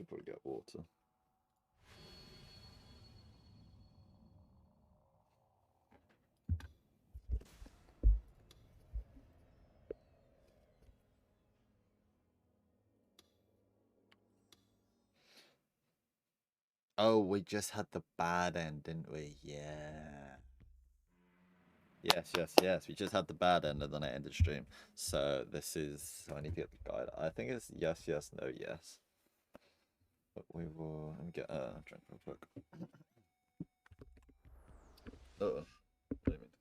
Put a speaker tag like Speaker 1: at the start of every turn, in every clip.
Speaker 1: should probably get water. Oh, we just had the bad end, didn't we? Yeah. Yes, yes, yes. We just had the bad end and then I ended stream. So this is, I need to get the guide. I think it's yes, yes, no, yes. But we will, let me get a drink real quick. Oh, didn't mean to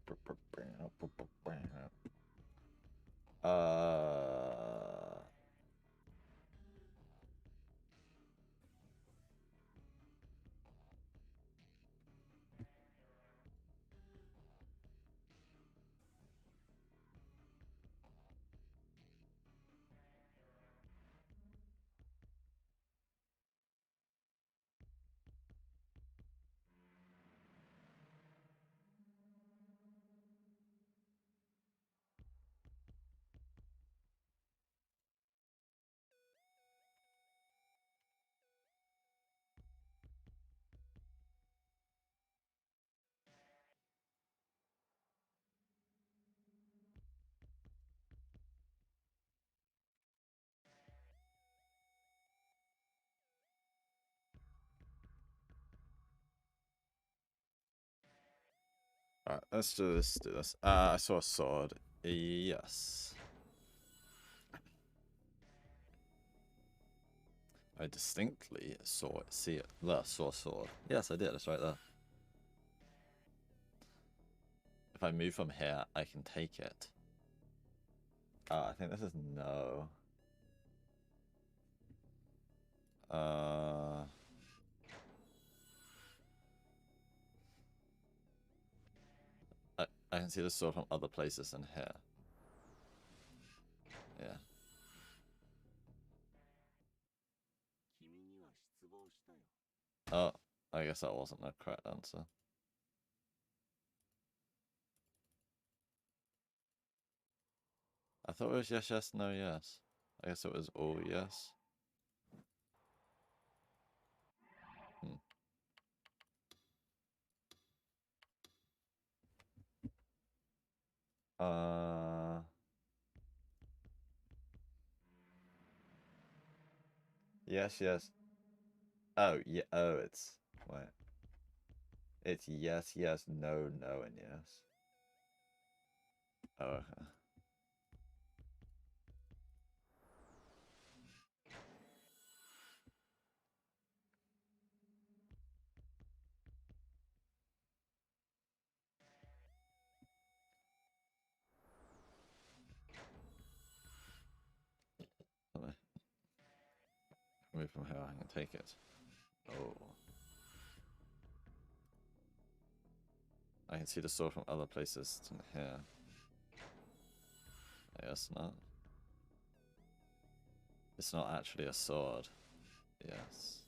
Speaker 1: put that. Uh, Alright, let's do this. I saw a sword. Yes. I distinctly saw a sword. Yes, I did. It's right there. If I move from here, I can take it. I think this is no. I can see the sword from other places than here. Yeah. Oh, I guess that wasn't the correct answer. I thought it was yes, yes, no, yes. I guess it was all yes. Yes, yes. Oh, yeah. Oh, it's... Wait. It's yes, yes, no, no, and yes. Oh, okay. Let me move from here. I can take it. Oh. I can see the sword from other places than here. I guess not. It's not actually a sword. Yes.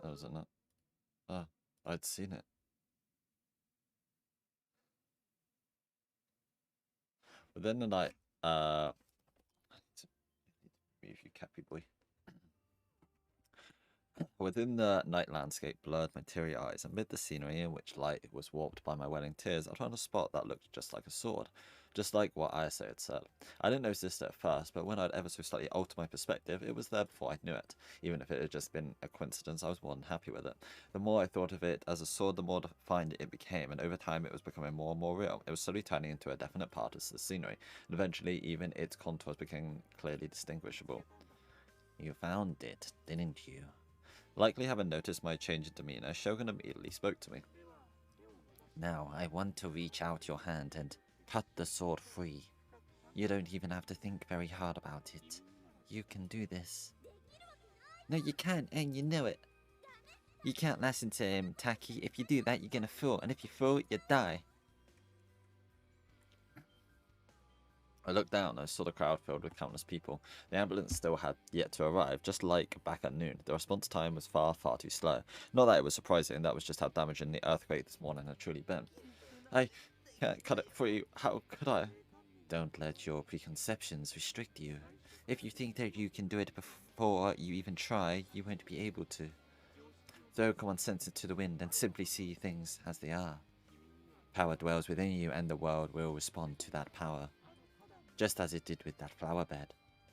Speaker 1: Oh, is it not? Oh, I'd seen it. Within the night, move you cappy boy. Within the night landscape blurred my teary eyes, amid the scenery in which light was warped by my welling tears, I found a spot that looked just like a sword, just like what Ayase had said. I didn't notice this at first, but when I'd ever so slightly altered my perspective, it was there before I knew it. Even if it had just been a coincidence, I was more than happy with it. The more I thought of it as a sword, the more defined it became, and over time it was becoming more and more real. It was slowly turning into a definite part of the scenery, and eventually even its contours became clearly distinguishable. You found it, didn't you? Likely having noticed my change in demeanor, Shogun immediately spoke to me. Now, I want to reach out your hand and cut the sword free. You don't even have to think very hard about it. You can do this. No, you can't, and you know it. You can't listen to him, Taki. If you do that, you're gonna fall, and if you fall, you die. I looked down and I saw the crowd filled with countless people. The ambulance still had yet to arrive, just like back at noon. The response time was far, far too slow. Not that it was surprising, that was just how damaging the earthquake this morning had truly been. I can't cut it for you. How could I? Don't let your preconceptions restrict you. If you think that you can do it before you even try, you won't be able to. Throw common sense into the wind and simply see things as they are. Power dwells within you and the world will respond to that power. Just as it did with that flower bed.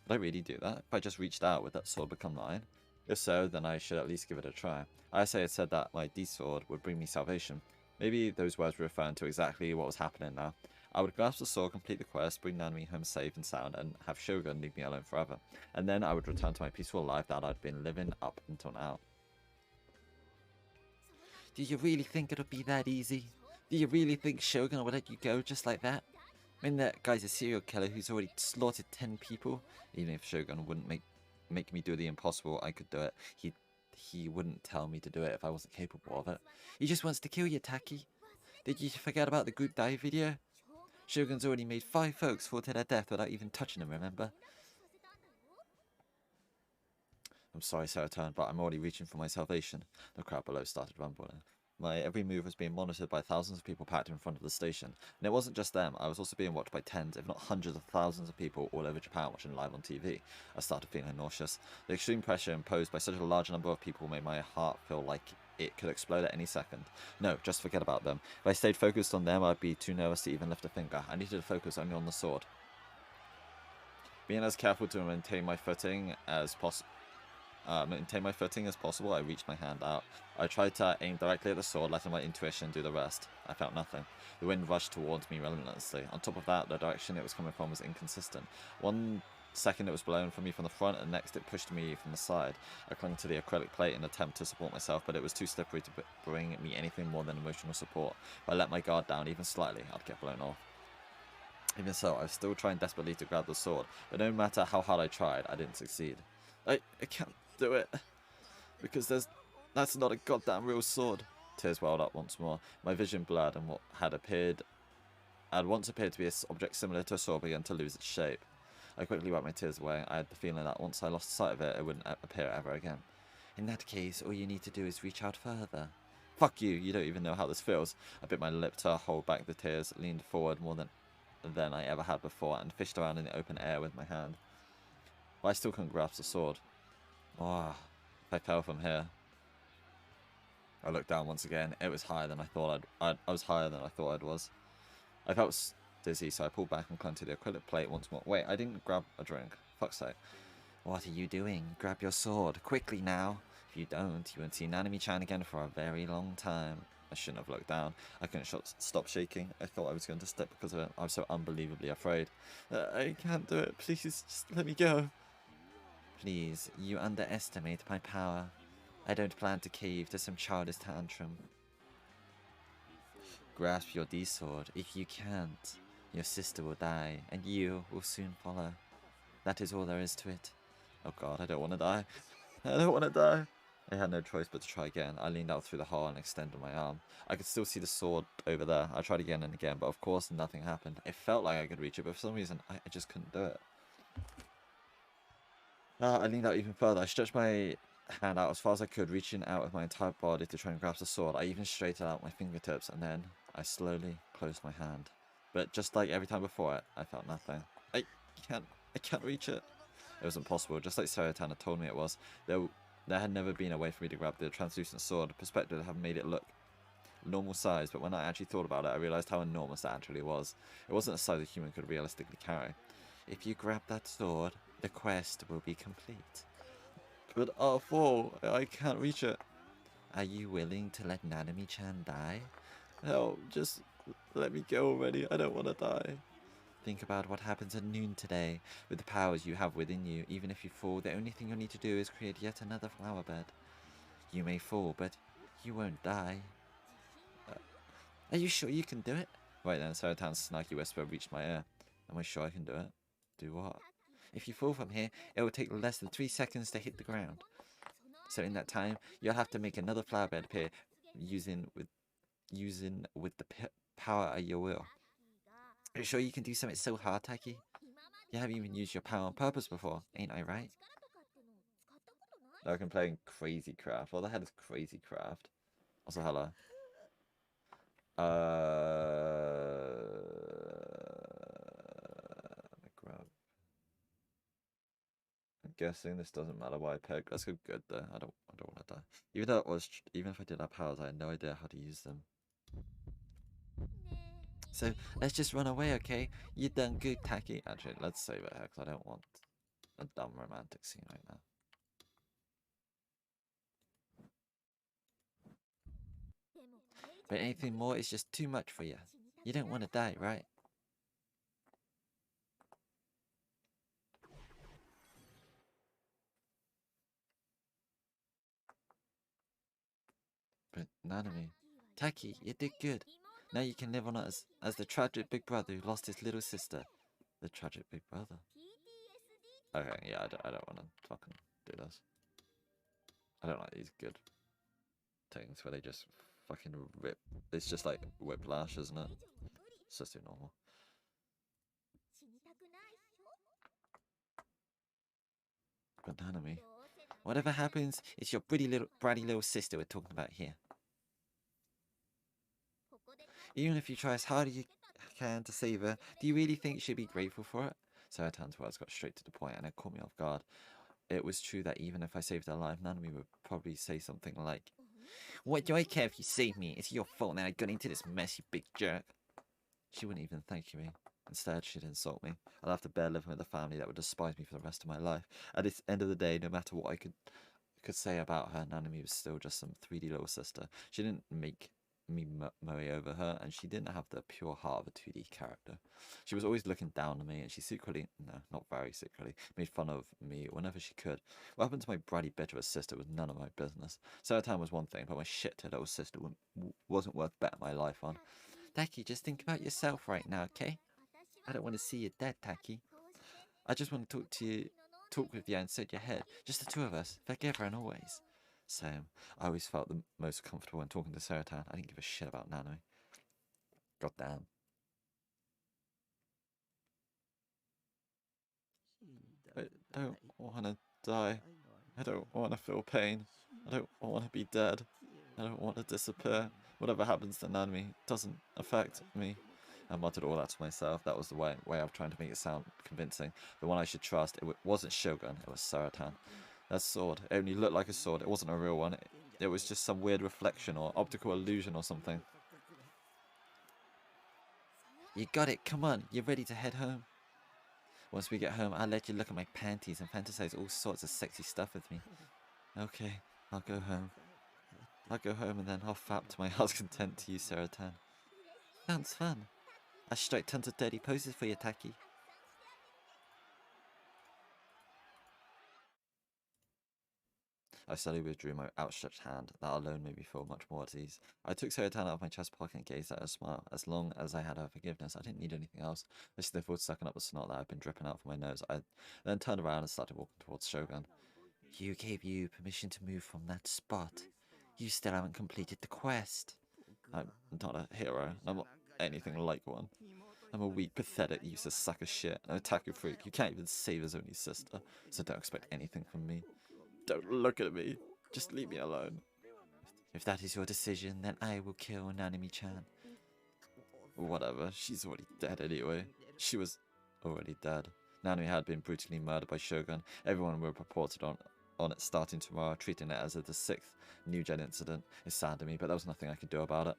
Speaker 1: Would I really do that? If I just reached out, would that sword become mine? If so, then I should at least give it a try. I say it said that my D-sword would bring me salvation. Maybe those words were referring to exactly what was happening now. I would grasp the sword, complete the quest, bring Nanami home safe and sound, and have Shogun leave me alone forever. And then I would return to my peaceful life that I'd been living up until now. Do you really think it'll be that easy? Do you really think Shogun will let you go just like that? I mean, that guy's a serial killer who's already slaughtered 10 people. Even if Shogun wouldn't make me do the impossible, I could do it. He wouldn't tell me to do it if I wasn't capable of it. He just wants to kill you, Taki. Did you forget about the group dive video? Shogun's already made 5 folks fall to their death without even touching them, remember? I'm sorry, Serotan, but I'm already reaching for my salvation. The crowd below started rumbling. My every move was being monitored by thousands of people packed in front of the station. And it wasn't just them, I was also being watched by tens, if not hundreds of thousands of people all over Japan watching live on TV. I started feeling nauseous. The extreme pressure imposed by such a large number of people made my heart feel like it could explode at any second. No, just forget about them. If I stayed focused on them, I'd be too nervous to even lift a finger. I needed to focus only on the sword. Being as careful to maintain my footing as possible, I reached my hand out. I tried to aim directly at the sword, letting my intuition do the rest. I felt nothing. The wind rushed towards me relentlessly. On top of that, the direction it was coming from was inconsistent. One second it was blowing from me from the front, and next it pushed me from the side. I clung to the acrylic plate in an attempt to support myself, but it was too slippery to bring me anything more than emotional support. If I let my guard down even slightly, I'd get blown off. Even so, I was still trying desperately to grab the sword, but no matter how hard I tried, I didn't succeed. I can't do it. Because that's not a goddamn real sword. Tears welled up once more. My vision blurred, and what had once appeared to be an object similar to a sword began to lose its shape. I quickly wiped my tears away. I had the feeling that once I lost sight of it, it wouldn't appear ever again. In that case, all you need to do is reach out further. Fuck you, you don't even know how this feels. I bit my lip to hold back the tears, leaned forward more than I ever had before, and fished around in the open air with my hand. But I still couldn't grasp the sword. Oh, if I fell from here. I looked down once again. It was higher than I thought I was higher than I thought I was. I felt dizzy, so I pulled back and clung to the acrylic plate once more. Wait, I didn't grab a drink. Fuck's sake. What are you doing? Grab your sword. Quickly now. If you don't, you won't see Nanami-chan again for a very long time. I shouldn't have looked down. I couldn't stop shaking. I thought I was going to step because of it. I was so unbelievably afraid. I can't do it. Please, just let me go. Please, you underestimate my power. I don't plan to cave to some childish tantrum. Grasp your D-sword. If you can't, your sister will die, and you will soon follow. That is all there is to it. Oh god, I don't want to die. I don't want to die. I had no choice but to try again. I leaned out through the hole and extended my arm. I could still see the sword over there. I tried again and again, but of course nothing happened. It felt like I could reach it, but for some reason I just couldn't do it. I leaned out even further. I stretched my hand out as far as I could, reaching out with my entire body to try and grasp the sword. I even straightened out my fingertips, and then I slowly closed my hand. But just like every time before it, I felt nothing. I can't reach it. It was impossible, just like Serotan had told me it was. There had never been a way for me to grab the translucent sword. The perspective had made it look normal size, but when I actually thought about it, I realized how enormous that actually was. It wasn't a size a human could realistically carry. If you grab that sword, the quest will be complete. But awful, I can't reach it. Are you willing to let Nanami-chan die? Hell, just let me go already. I don't want to die. Think about what happens at noon today. With the powers you have within you, even if you fall, the only thing you'll need to do is create yet another flower bed. You may fall, but you won't die. Are you sure you can do it? Right then, Serotan's snarky whisper reached my ear. Am I sure I can do it? Do what? If you fall from here, it will take less than 3 seconds to hit the ground. So in that time, you'll have to make another flower bed appear using with the power of your will. Are you sure you can do something so hard, Taki? You haven't even used your power on purpose before, ain't I right? I can play Crazy Craft. What the hell is Crazy Craft? Also, hello. Grab. I'm guessing this doesn't matter why I pick. Let's go good though. I don't want to die. Even if I did have powers, I had no idea how to use them. So let's just run away, okay? You done good, Taki. Actually, let's save it here because I don't want a dumb romantic scene right now. But anything more is just too much for you. You don't want to die, right? But Nanami, Taki, you did good. Now you can live on as the tragic big brother who lost his little sister. The tragic big brother. Okay, yeah, I don't want to fucking do this. I don't like these good things where they just fucking rip. It's just like whiplash, isn't it? It's just too normal. But Nanami, whatever happens, it's your bratty little sister we're talking about here. Even if you try as hard as you can to save her, do you really think she'd be grateful for it? Serotan's words got straight to the point and it caught me off guard. It was true that even if I saved her life, Nanami would probably say something like, "What do I care if you saved me? It's your fault that I got into this mess, you big jerk." She wouldn't even thank me. Instead, she'd insult me. I'd have to bear living with a family that would despise me for the rest of my life. At the end of the day, no matter what I could say about her, Nanami was still just some 3D little sister. She didn't make me moe over her, and she didn't have the pure heart of a 2D character. She was always looking down on me, and she secretly, no, not very secretly, made fun of me whenever she could. What happened to my bratty bitch of a sister was none of my business. Serotan was one thing, but my shit little sister wasn't worth betting my life on. Taki, just think about yourself right now, okay? I don't want to see you dead, Taki. I just want to talk with you inside your head. Just the two of us, forever and always. Same. I always felt the most comfortable when talking to Serotan. I didn't give a shit about Nano. God damn. I don't want to die. I don't want to feel pain. I don't want to be dead. I don't want to disappear. Whatever happens to Nanami doesn't affect me. I muttered all that to myself. That was the way of trying to make it sound convincing. The one I should trust. It wasn't Shogun. It was Serotan. That sword. It only looked like a sword. It wasn't a real one. It was just some weird reflection or optical illusion or something. You got it. Come on. You're ready to head home. Once we get home, I'll let you look at my panties and fantasize all sorts of sexy stuff with me. Okay, I'll go home. I'll go home and then huff up to my heart's content to use Serotan. Sounds fun. I should strike tons of dirty poses for you, Taki. I slowly withdrew my outstretched hand. That alone made me feel much more at ease. I took Serotan out of my chest pocket and gazed at her smile. As long as I had her forgiveness, I didn't need anything else. I sniffled, sucking up the snot that had been dripping out from my nose. I then turned around and started walking towards Shogun. You gave you permission to move from that spot. You still haven't completed the quest. I'm not a hero. I'm not anything like one. I'm a weak, pathetic, useless sack of shit. An otaku freak. You can't even save his only sister. So don't expect anything from me. Don't look at me. Just leave me alone. If that is your decision, then I will kill Nanami-chan. Whatever. She's already dead anyway. She was already dead. Nanami had been brutally murdered by Shogun. Everyone will report it on it starting tomorrow, treating it as the 6th new-gen incident. It saddened me, but there was nothing I could do about it.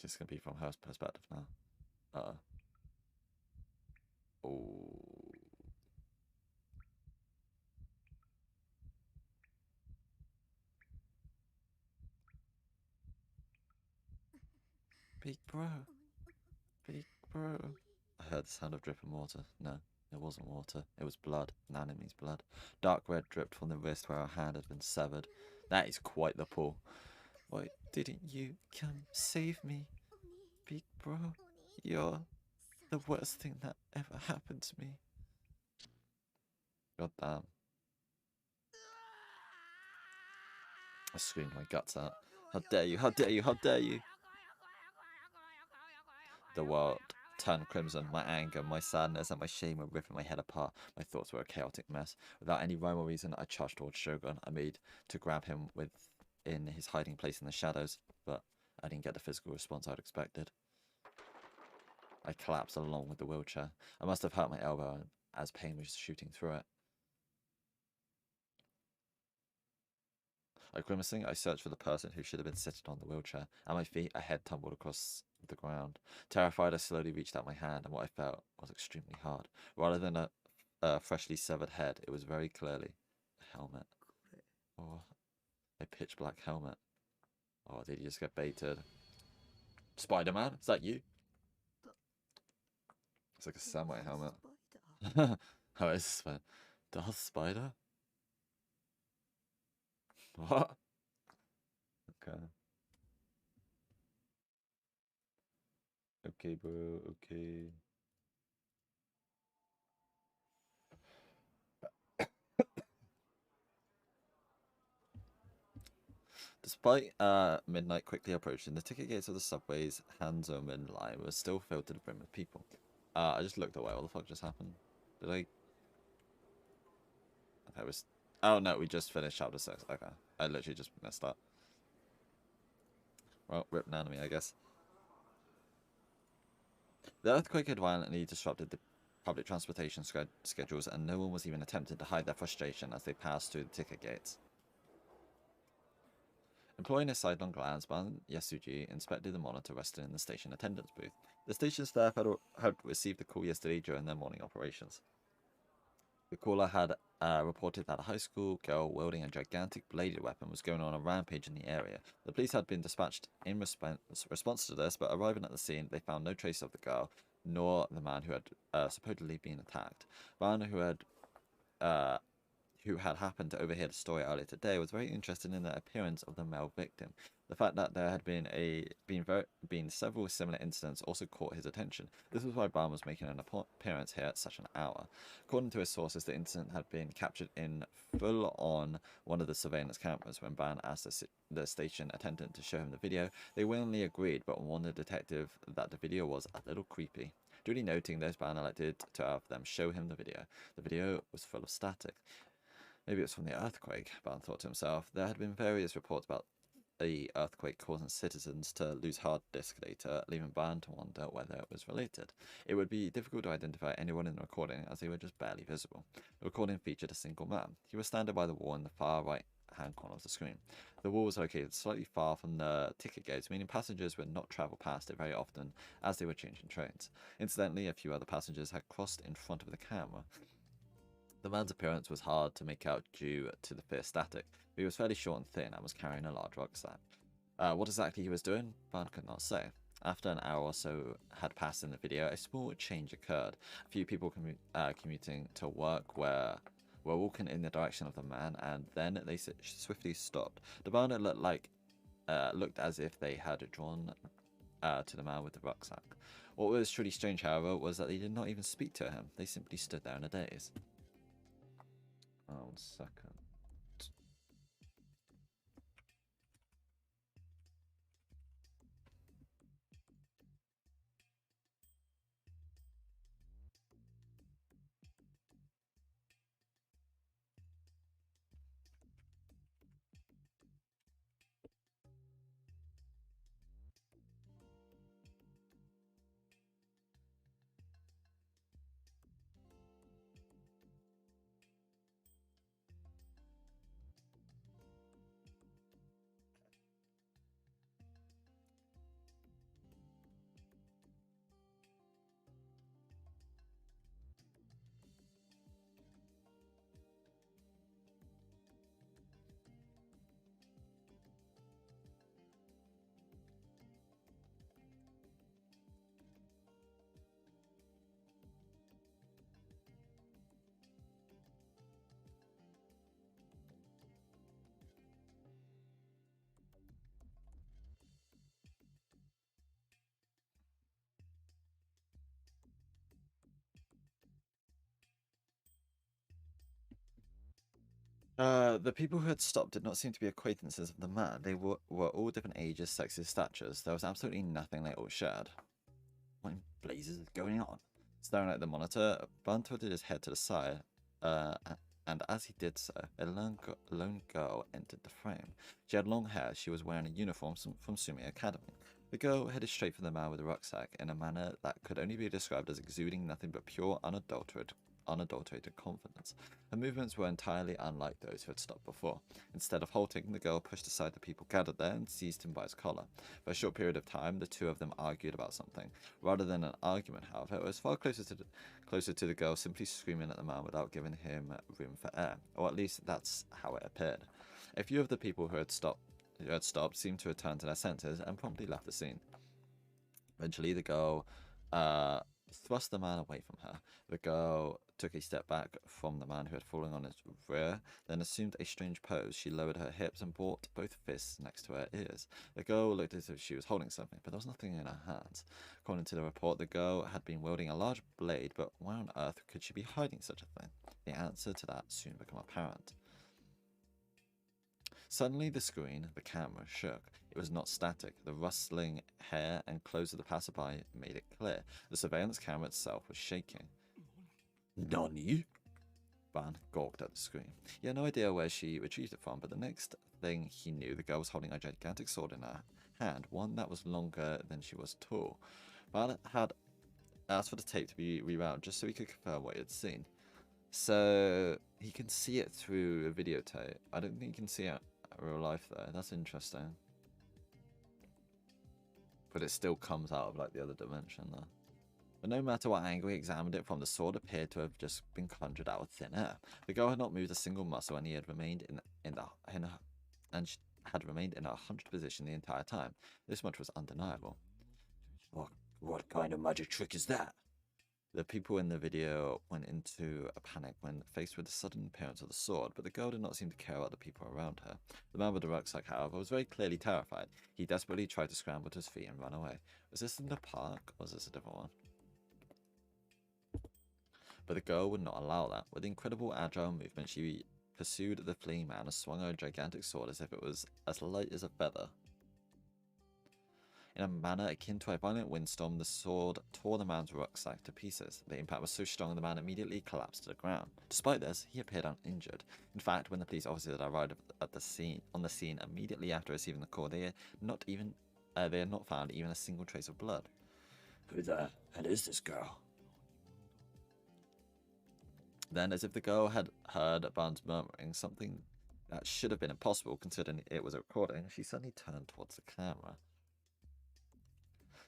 Speaker 1: Just gonna be from her perspective now. Oh. Big bro. Big bro. I heard the sound of dripping water. No, it wasn't water. It was blood. Nanami's blood. Dark red dripped from the wrist where her hand had been severed. That is quite the pull. Why didn't you come save me? Big bro, you're the worst thing that ever happened to me. God damn. I screamed my guts out. How dare you, how dare you, how dare you! The world turned crimson. My anger, my sadness, and my shame were ripping my head apart. My thoughts were a chaotic mess. Without any rhyme or reason, I charged towards Shogun. I made to grab him within his hiding place in the shadows, but I didn't get the physical response I'd expected. I collapsed along with the wheelchair. I must have hurt my elbow as pain was shooting through it. Grimacing, I searched for the person who should have been sitting on the wheelchair. At my feet, a head tumbled across the ground. Terrified, I slowly reached out my hand, and what I felt was extremely hard. Rather than a freshly severed head, it was very clearly a helmet. Or a pitch black helmet. Oh, did you just get baited? Spider-Man? Is that you? It's like a samurai helmet. How is this? Darth Spider? What? Okay. Okay, bro. Okay. Despite midnight quickly approaching, the ticket gates of the subway's Hanzo-Min line were still filled to the brim with people. I just looked away. What the fuck just happened? Did I? Okay, was. Oh no, we just finished chapter 6. Okay, I literally just messed that. Well, rip Nanami, I guess. The earthquake had violently disrupted the public transportation schedules, and no one was even attempting to hide their frustration as they passed through the ticket gates. Employing a sidelong glance, Ban Yasuji inspected the monitor resting in the station attendance booth. The station staff had received the call yesterday during their morning operations. The caller had reported that a high school girl wielding a gigantic bladed weapon was going on a rampage in the area. The police had been dispatched in response to this, but arriving at the scene, they found no trace of the girl, nor the man who had supposedly been attacked. Ban, who had happened to overhear the story earlier today, was very interested in the appearance of the male victim. The fact that there had been several similar incidents also caught his attention. This was why Ban was making an appearance here at such an hour. According to his sources, the incident had been captured in full on one of the surveillance cameras. When Ban asked the station attendant to show him the video, they willingly agreed, but warned the detective that the video was a little creepy. Duly noting this, Ban elected to have them show him the video. The video was full of static. Maybe it was from the earthquake, Ban thought to himself. There had been various reports about the earthquake causing citizens to lose hard disk data, leaving Ban to wonder whether it was related. It would be difficult to identify anyone in the recording, as they were just barely visible. The recording featured a single man. He was standing by the wall in the far right-hand corner of the screen. The wall was located slightly far from the ticket gates, meaning passengers would not travel past it very often as they were changing trains. Incidentally, a few other passengers had crossed in front of the camera. The man's appearance was hard to make out due to the fierce static, but he was fairly short and thin and was carrying a large rucksack. What exactly he was doing, Barn could not say. After an hour or so had passed in the video, a small change occurred. A few people commuting to work were walking in the direction of the man, and then they swiftly stopped. The barn looked as if they had drawn to the man with the rucksack. What was truly strange, however, was that they did not even speak to him. They simply stood there in a daze. Oh, 1 second. The people who had stopped did not seem to be acquaintances of the man. They were all different ages, sexes, statures. There was absolutely nothing they all shared. What in blazes is going on? Staring at the monitor, Bun tilted his head to the side, and as he did so, a lone girl entered the frame. She had long hair. She was wearing a uniform from Sumi Academy. The girl headed straight for the man with the rucksack in a manner that could only be described as exuding nothing but pure, unadulterated confidence. Her movements were entirely unlike those who had stopped before. Instead of halting, the girl pushed aside the people gathered there and seized him by his collar. For a short period of time, the two of them argued about something. Rather than an argument, however, it was far closer to the girl simply screaming at the man without giving him room for air, or at least that's how it appeared. A few of the people who had stopped seemed to return to their senses and promptly left the scene. Eventually, the girl thrust the man away from her. The girl took a step back from the man who had fallen on his rear, then assumed a strange pose. She lowered her hips and brought both fists next to her ears. The girl looked as if she was holding something, but there was nothing in her hands. According to the report, the girl had been wielding a large blade, but where on earth could she be hiding such a thing? The answer to that soon became apparent. Suddenly the screen, the camera, shook. It was not static. The rustling hair and clothes of the passerby made it clear. The surveillance camera itself was shaking. Nani? Ban gawked at the screen. He had no idea where she retrieved it from, but the next thing he knew, the girl was holding a gigantic sword in her hand, one that was longer than she was tall. Ban had asked for the tape to be rewound just so he could confirm what he had seen. So he can see it through a videotape. I don't think he can see it in real life though. That's interesting. But it still comes out of like the other dimension though. But no matter what angle he examined it from, the sword appeared to have just been conjured out of thin air. The girl had not moved a single muscle, and he had remained had remained in a hunched position the entire time. This much was undeniable. What kind of magic trick is that? The people in the video went into a panic when faced with the sudden appearance of the sword, but the girl did not seem to care about the people around her. The man with the rucksack, however, was very clearly terrified. He desperately tried to scramble to his feet and run away. Was this in the park, or was this a different one? But the girl would not allow that. With incredible agile movement, she pursued the fleeing man and swung her gigantic sword as if it was as light as a feather. In a manner akin to a violent windstorm, the sword tore the man's rucksack to pieces. The impact was so strong the man immediately collapsed to the ground. Despite this, he appeared uninjured. In fact, when the police officers arrived on the scene immediately after receiving the call, they had not found even a single trace of blood. Who the hell is this girl? Then, as if the girl had heard Barnes murmuring something that should have been impossible considering it was a recording, she suddenly turned towards the camera.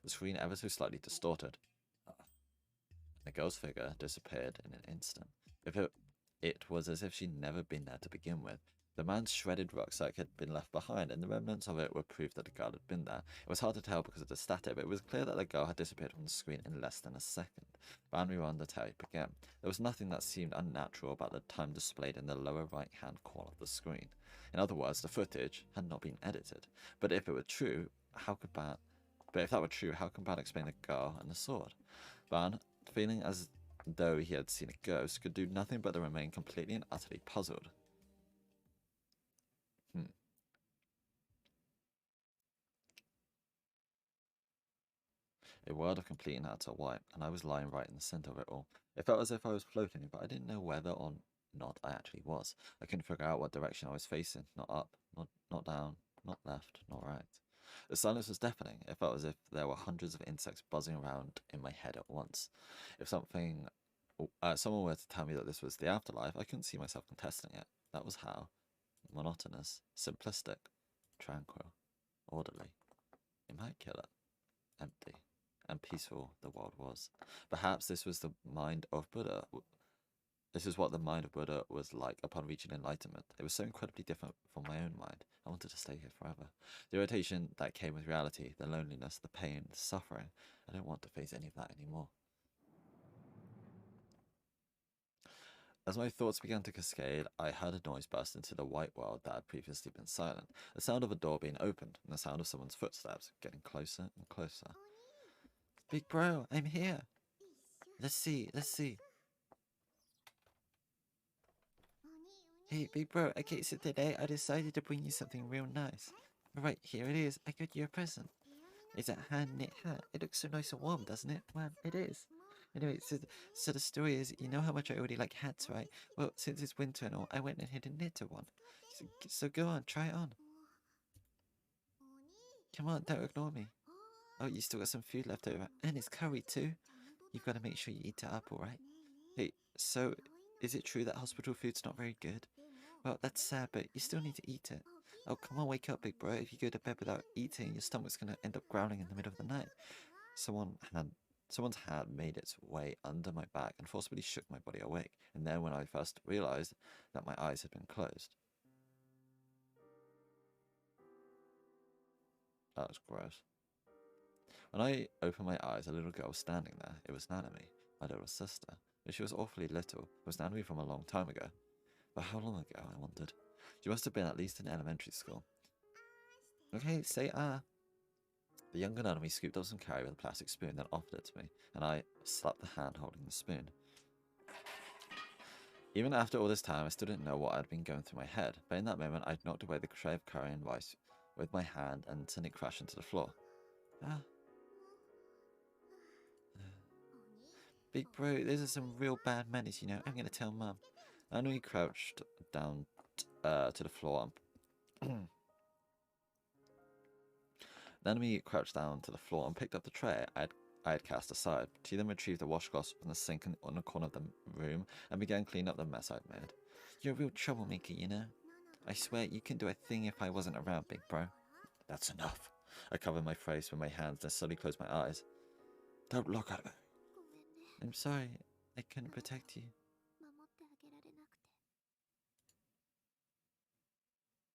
Speaker 1: The screen ever so slightly distorted. The girl's figure disappeared in an instant. it was as if she'd never been there to begin with. The man's shredded rucksack had been left behind, and the remnants of it were proof that the girl had been there. It was hard to tell because of the static, but it was clear that the girl had disappeared from the screen in less than a second. Boundary on the tape again. There was nothing that seemed unnatural about the time displayed in the lower right-hand corner of the screen. In other words, the footage had not been edited. But if it were true, if that were true, how can Ban explain the girl and the sword? Ban, feeling as though he had seen a ghost, could do nothing but to remain completely and utterly puzzled. A world of complete and utter white, and I was lying right in the centre of it all. It felt as if I was floating, but I didn't know whether or not I actually was. I couldn't figure out what direction I was facing. Not up, not down, not left, not right. The silence was deafening. It felt as if there were hundreds of insects buzzing around in my head at once. If someone were to tell me that this was the afterlife, I couldn't see myself contesting it. That was how. Monotonous, simplistic, tranquil, orderly, immaculate, empty, and peaceful the world was. Perhaps this was the mind of Buddha. This is what the mind of Buddha was like upon reaching enlightenment. It was so incredibly different from my own mind. I wanted to stay here forever. The irritation that came with reality, the loneliness, the pain, the suffering. I don't want to face any of that anymore. As my thoughts began to cascade, I heard a noise burst into the white world that had previously been silent. The sound of a door being opened, and the sound of someone's footsteps getting closer and closer. Big bro, I'm here. Let's see. Hey, big bro, okay, so today I decided to bring you something real nice. Right, here it is. I got you a present. It's a hand-knit hat. It looks so nice and warm, doesn't it? Well, it is. Anyway, so the story is, you know how much I already like hats, right? Well, since it's winter and all, I went ahead and knitted one. So go on, try it on. Come on, don't ignore me. Oh, you still got some food left over. And it's curry too. You've got to make sure you eat it up, alright? Hey, so, is it true that hospital food's not very good? Well, that's sad, but you still need to eat it. Oh, come on, wake up, big bro. If you go to bed without eating, your stomach's gonna end up growling in the middle of the night. Someone's hand made its way under my back and forcibly shook my body awake. And then when I first realized that my eyes had been closed. That was gross. When I opened my eyes, a little girl was standing there. It was Nanami, my little sister. But she was awfully little. It was Nanami from a long time ago. But how long ago, I wondered. She must have been at least in elementary school. Okay, say ah. The younger Nanami scooped up some curry with a plastic spoon, then offered it to me, and I slapped the hand holding the spoon. Even after all this time, I still didn't know what had been going through my head, but in that moment, I'd knocked away the tray of curry and rice with my hand and sent it crashing to the floor. Ah. Big bro, these are some real bad manners, you know. I'm gonna tell Mum. Nanami crouched down to the floor. Nanami crouched down to the floor and picked up the tray I had cast aside. She then retrieved the washcloth from the sink on the corner of the room and began cleaning up the mess I'd made. You're a real troublemaker, you know. I swear you couldn't do a thing if I wasn't around, big bro. That's enough. I covered my face with my hands and slowly closed my eyes. Don't look at me. I'm sorry. I couldn't protect you.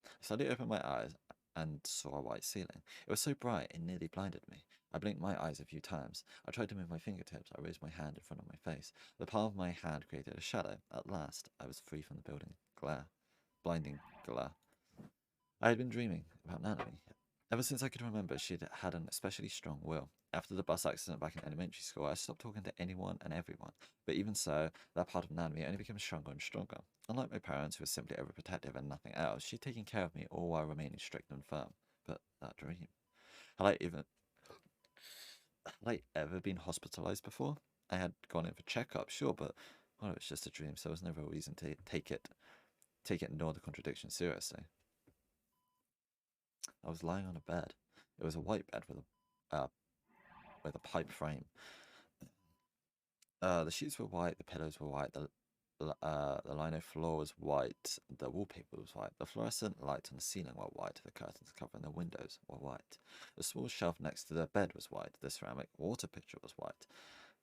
Speaker 1: I slowly opened my eyes and saw a white ceiling. It was so bright it nearly blinded me. I blinked my eyes a few times. I tried to move my fingertips. I raised my hand in front of my face. The palm of my hand created a shadow. At last, I was free from the building glare. Blinding glare. I had been dreaming about Nanami. Ever since I could remember, she had an especially strong will. After the bus accident back in elementary school, I stopped talking to anyone and everyone. But even so, that part of Nanami only became stronger and stronger. Unlike my parents, who were simply overprotective and nothing else, she'd taken care of me all while remaining strict and firm. But that dream. Had I ever been hospitalized before? I had gone in for checkup, sure, but well, it was just a dream, so there was no real reason to take it nor the contradiction seriously. I was lying on a bed. It was a white bed with a pipe frame. The sheets were white, the pillows were white, the lino floor was white, the wallpaper was white, the fluorescent lights on the ceiling were white, the curtains covering the windows were white. The small shelf next to the bed was white, the ceramic water pitcher was white.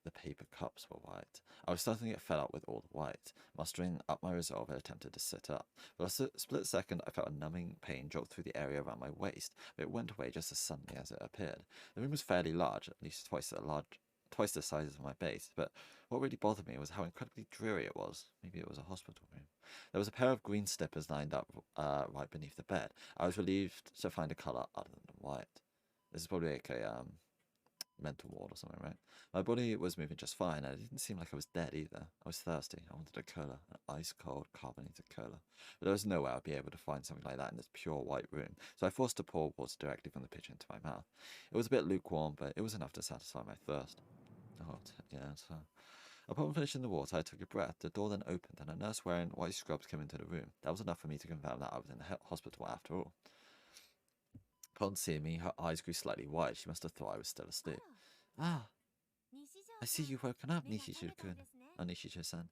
Speaker 1: The paper cups were white. I was starting to get fed up with all the white. Mustering up my resolve, I attempted to sit up. For a split second, I felt a numbing pain jolt through the area around my waist, but it went away just as suddenly as it appeared. The room was fairly large, at least twice the size of my base, but what really bothered me was how incredibly dreary it was. Maybe it was a hospital room. There was a pair of green slippers lined up right beneath the bed. I was relieved to find a colour other than white. This is probably like a mental ward or something, right? My body was moving just fine, and it didn't seem like I was dead either. I was thirsty. I wanted a cola, an ice-cold carbonated cola. But there was no way I'd be able to find something like that in this pure white room, so I forced to pour water directly from the pitcher into my mouth. It was a bit lukewarm, but it was enough to satisfy my thirst. Oh, yeah, so... Upon finishing the water, I took a breath. The door then opened, and a nurse wearing white scrubs came into the room. That was enough for me to confirm that I was in the hospital after all. Upon seeing me, her eyes grew slightly wide. She must have thought I was still asleep. Ah, I see you've woken up, Nishijo-kun. Oh, Nishijo-san.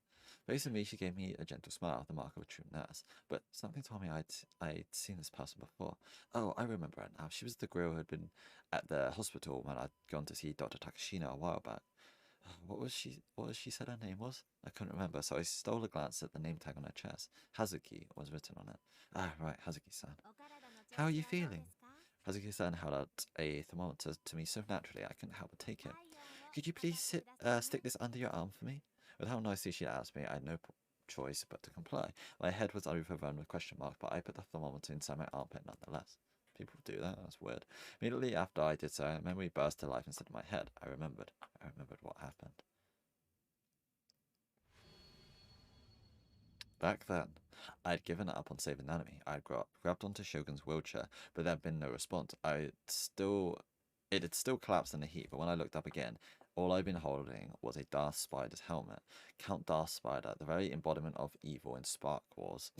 Speaker 1: Facing me, she gave me a gentle smile, the mark of a true nurse. But something told me I'd seen this person before. Oh, I remember her now. She was the girl who had been at the hospital when I'd gone to see Dr. Takashino a while back. What was she said her name was? I couldn't remember, so I stole a glance at the name tag on her chest. Hazuki was written on it. Ah, right, Hazuki-san. How are you feeling? Hazuki-san held out a thermometer to me so naturally I couldn't help but take it. Could you please stick this under your arm for me? With how nicely she asked me, I had no choice but to comply. My head was overrun with question marks, but I put the thermometer inside my armpit nonetheless. People do that, that's weird. Immediately after I did so, a memory burst to life instead of my head. I remembered what happened. Back then, I had given up on saving Nanami. I had grabbed onto Shogun's wheelchair, but there had been no response. It had still collapsed in the heat, but when I looked up again, all I'd been holding was a Darth Spider's helmet. Count Darth Spider, the very embodiment of evil in Spark Wars.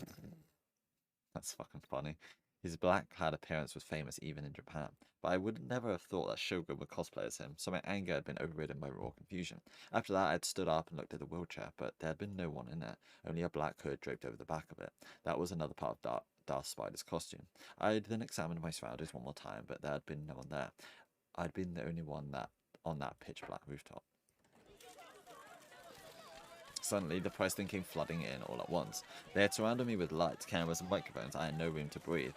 Speaker 1: That's fucking funny. His black-clad appearance was famous even in Japan, but I would never have thought that Shogun would cosplay as him, so my anger had been overridden by raw confusion. After that, I had stood up and looked at the wheelchair, but there had been no one in it, only a black hood draped over the back of it. That was another part of Darth Spider's costume. I had then examined my surroundings one more time, but there had been no one there. I'd been the only one on that pitch-black rooftop. Suddenly, the Preston came flooding in all at once. They had surrounded me with lights, cameras, and microphones. I had no room to breathe.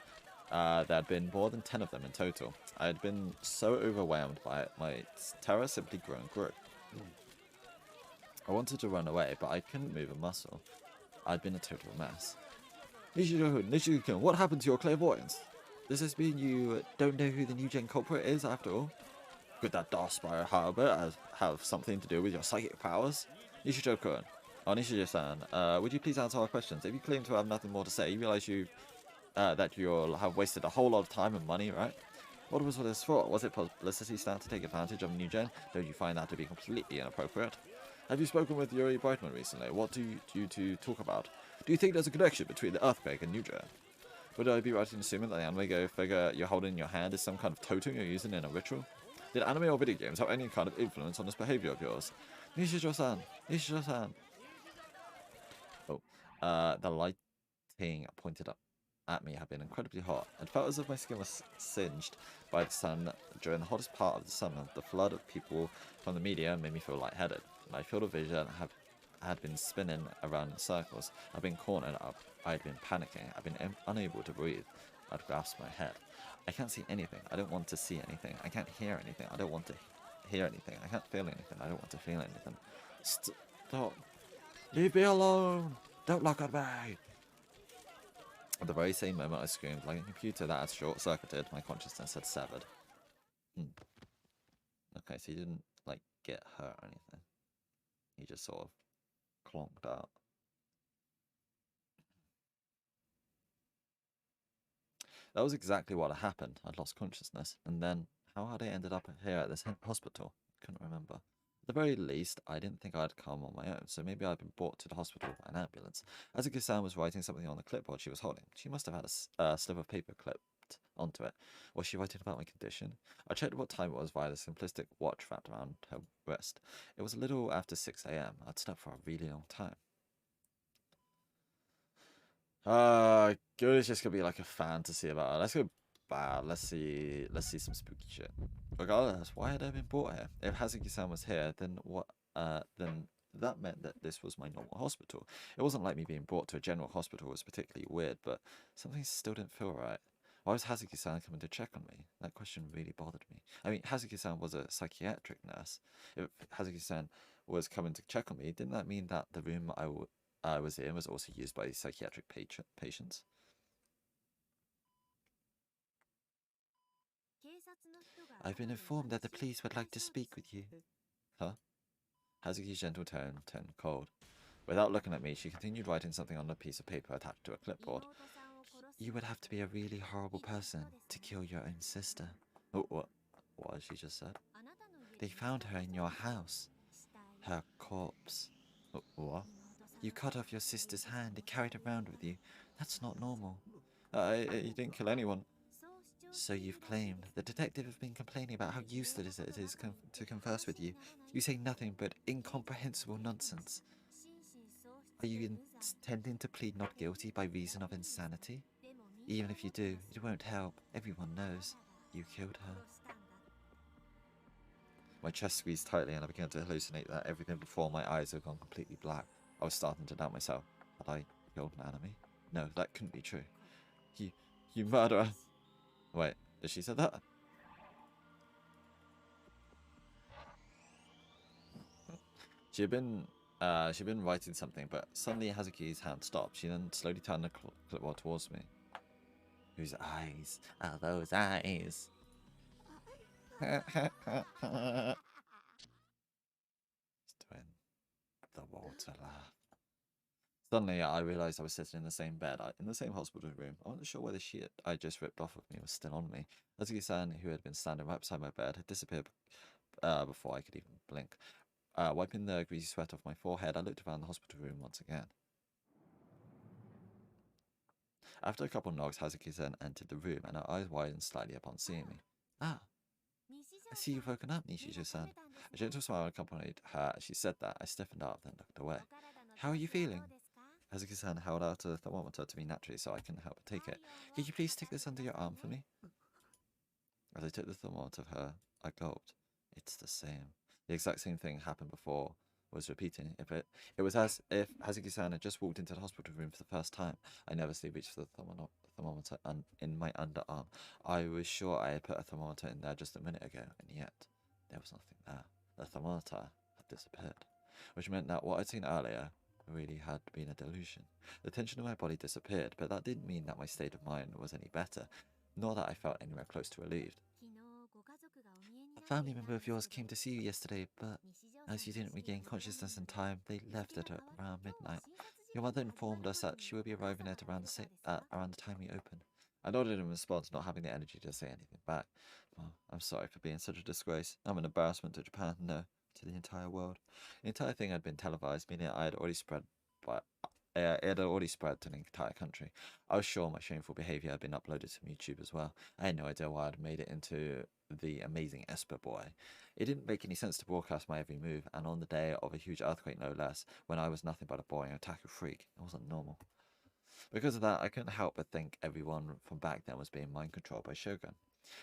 Speaker 1: There had been more than 10 of them in total. I had been so overwhelmed by it, my terror simply grew and grew. I wanted to run away, but I couldn't move a muscle. I'd been a total mess. Nishijo-kun, what happened to your clairvoyance? Does this mean you don't know who the new gen culprit is after all? Could that Darth Spider, however, have something to do with your psychic powers? Nishijo-kun. Oh, Nishijo-san, would you please answer our questions? If you claim to have nothing more to say, you realize that you'll have wasted a whole lot of time and money, right? What was all this for? Was it publicity stunt to take advantage of a new gen? Don't you find that to be completely inappropriate? Have you spoken with Yuri Brightman recently? What do you two talk about? Do you think there's a connection between the earthquake and new gen? Would I be right in assuming that the anime go figure you're holding in your hand is some kind of totem you're using in a ritual? Did anime or video games have any kind of influence on this behavior of yours? Nishijo-san! Nishijo-san! Oh, the lighting pointed up at me had been incredibly hot. It felt as if my skin was singed by the sun during the hottest part of the summer. The flood of people from the media made me feel lightheaded. My field of vision had been spinning around in circles. I'd been cornered up. I'd been panicking. I'd been unable to breathe. I'd grasped my head. I can't see anything. I don't want to see anything. I can't hear anything. I don't want to hear anything. I can't feel anything. I don't want to feel anything. Stop. Leave me alone. Don't look at me. At the very same moment I screamed, like a computer that had short-circuited, my consciousness had severed. Okay, so he didn't, like, get hurt or anything. He just sort of clonked out. That was exactly what had happened. I'd lost consciousness, and then how had I ended up here at this hospital? Couldn't remember. At the very least, I didn't think I'd come on my own, so maybe I'd been brought to the hospital by an ambulance. Azuki-san was writing something on the clipboard she was holding. She must have had a slip of paper clipped onto it. Was she writing about my condition? I checked what time it was via the simplistic watch wrapped around her wrist. It was a little after 6 AM. I'd slept for a really long time. Good. It's just gonna be like a fantasy about it. Let's go bad. Let's see some spooky shit. Regardless, why had I been brought here? If Hazuki-san was here, then what then that meant that this was my normal hospital. It wasn't like me being brought to a general hospital was particularly weird, but something still didn't feel right. Why was Hazuki-san coming to check on me? That question really bothered me. I mean, Hazuki-san was a psychiatric nurse. If Hazuki-san was coming to check on me, didn't that mean that the room I was in was also used by psychiatric patients? I've been informed that the police would like to speak with you. Huh? Hazuki's gentle tone turned cold. Without looking at me, she continued writing something on a piece of paper attached to a clipboard. You would have to be a really horrible person to kill your own sister. Oh, what has she just said? They found her in your house. Her corpse. Oh, what? You cut off your sister's hand and carried it around with you. That's not normal. You didn't kill anyone. So you've claimed. The detective has been complaining about how useless it is to converse with you. You say nothing but incomprehensible nonsense. Are you intending to plead not guilty by reason of insanity? Even if you do, it won't help. Everyone knows. You killed her. My chest squeezed tightly and I began to hallucinate that everything before my eyes had gone completely black. I was starting to doubt myself. Had I killed Nanami? No, that couldn't be true. You murderer! Wait, did she say that? She'd been writing something, but suddenly Hazuki's hand stopped. She then slowly turned the clipboard towards me. Whose eyes are those eyes? Just doing the water laugh. Suddenly, I realised I was sitting in the same bed, in the same hospital room. I wasn't sure where the sheet I just ripped off of me was still on me. Hazuki-san, who had been standing right beside my bed, had disappeared before I could even blink. Wiping the greasy sweat off my forehead, I looked around the hospital room once again. After a couple of knocks, Hazuki-san entered the room, and her eyes widened slightly upon seeing me. Ah, I see you've woken up, Nishiju-san. A gentle smile accompanied her as she said that. I stiffened up, then looked away. How are you feeling? Hazuki-san held out a thermometer to me naturally so I couldn't help but take it. Could you please stick this under your arm for me? As I took the thermometer of her, I gulped. It's the same. The exact same thing happened before. Was repeating. It was as if Hazuki-san had just walked into the hospital room for the first time. I nervously reached for the thermometer in my underarm. I was sure I had put a thermometer in there just a minute ago, and yet there was nothing there. The thermometer had disappeared, which meant that what I'd seen earlier really had been a delusion. The tension in my body disappeared, but that didn't mean that my state of mind was any better, nor that I felt anywhere close to relieved. A family member of yours came to see you yesterday, but as you didn't regain consciousness in time, they left at around midnight. Your mother informed us that she would be arriving at around the time we opened. I nodded in response, not having the energy to say anything back. Well, I'm sorry for being such a disgrace. I'm an embarrassment to Japan, no, to the entire world. The entire thing had been televised, meaning it had already spread to the entire country. I was sure my shameful behaviour had been uploaded to YouTube as well. I had no idea why I'd made it into the amazing Esper boy. It didn't make any sense to broadcast my every move, and on the day of a huge earthquake no less, when I was nothing but a boring otaku freak, it wasn't normal. Because of that, I couldn't help but think everyone from back then was being mind controlled by Shogun.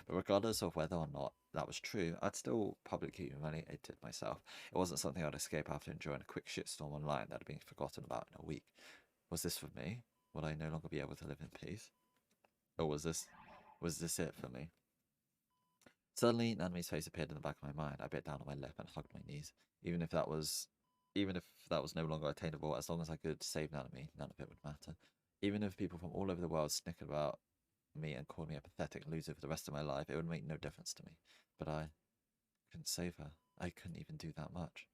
Speaker 1: But regardless of whether or not that was true, I'd still publicly humiliated myself. It wasn't something I'd escape after enjoying a quick shitstorm online that had been forgotten about in a week. Was this for me? Would I no longer be able to live in peace? Or was this it for me? Suddenly, Nanami's face appeared in the back of my mind. I bit down on my lip and hugged my knees. Even if that was no longer attainable, as long as I could save Nanami, none of it would matter. Even if people from all over the world snickered about me and called me a pathetic loser for the rest of my life, it would make no difference to me. But I couldn't save her. I couldn't even do that much.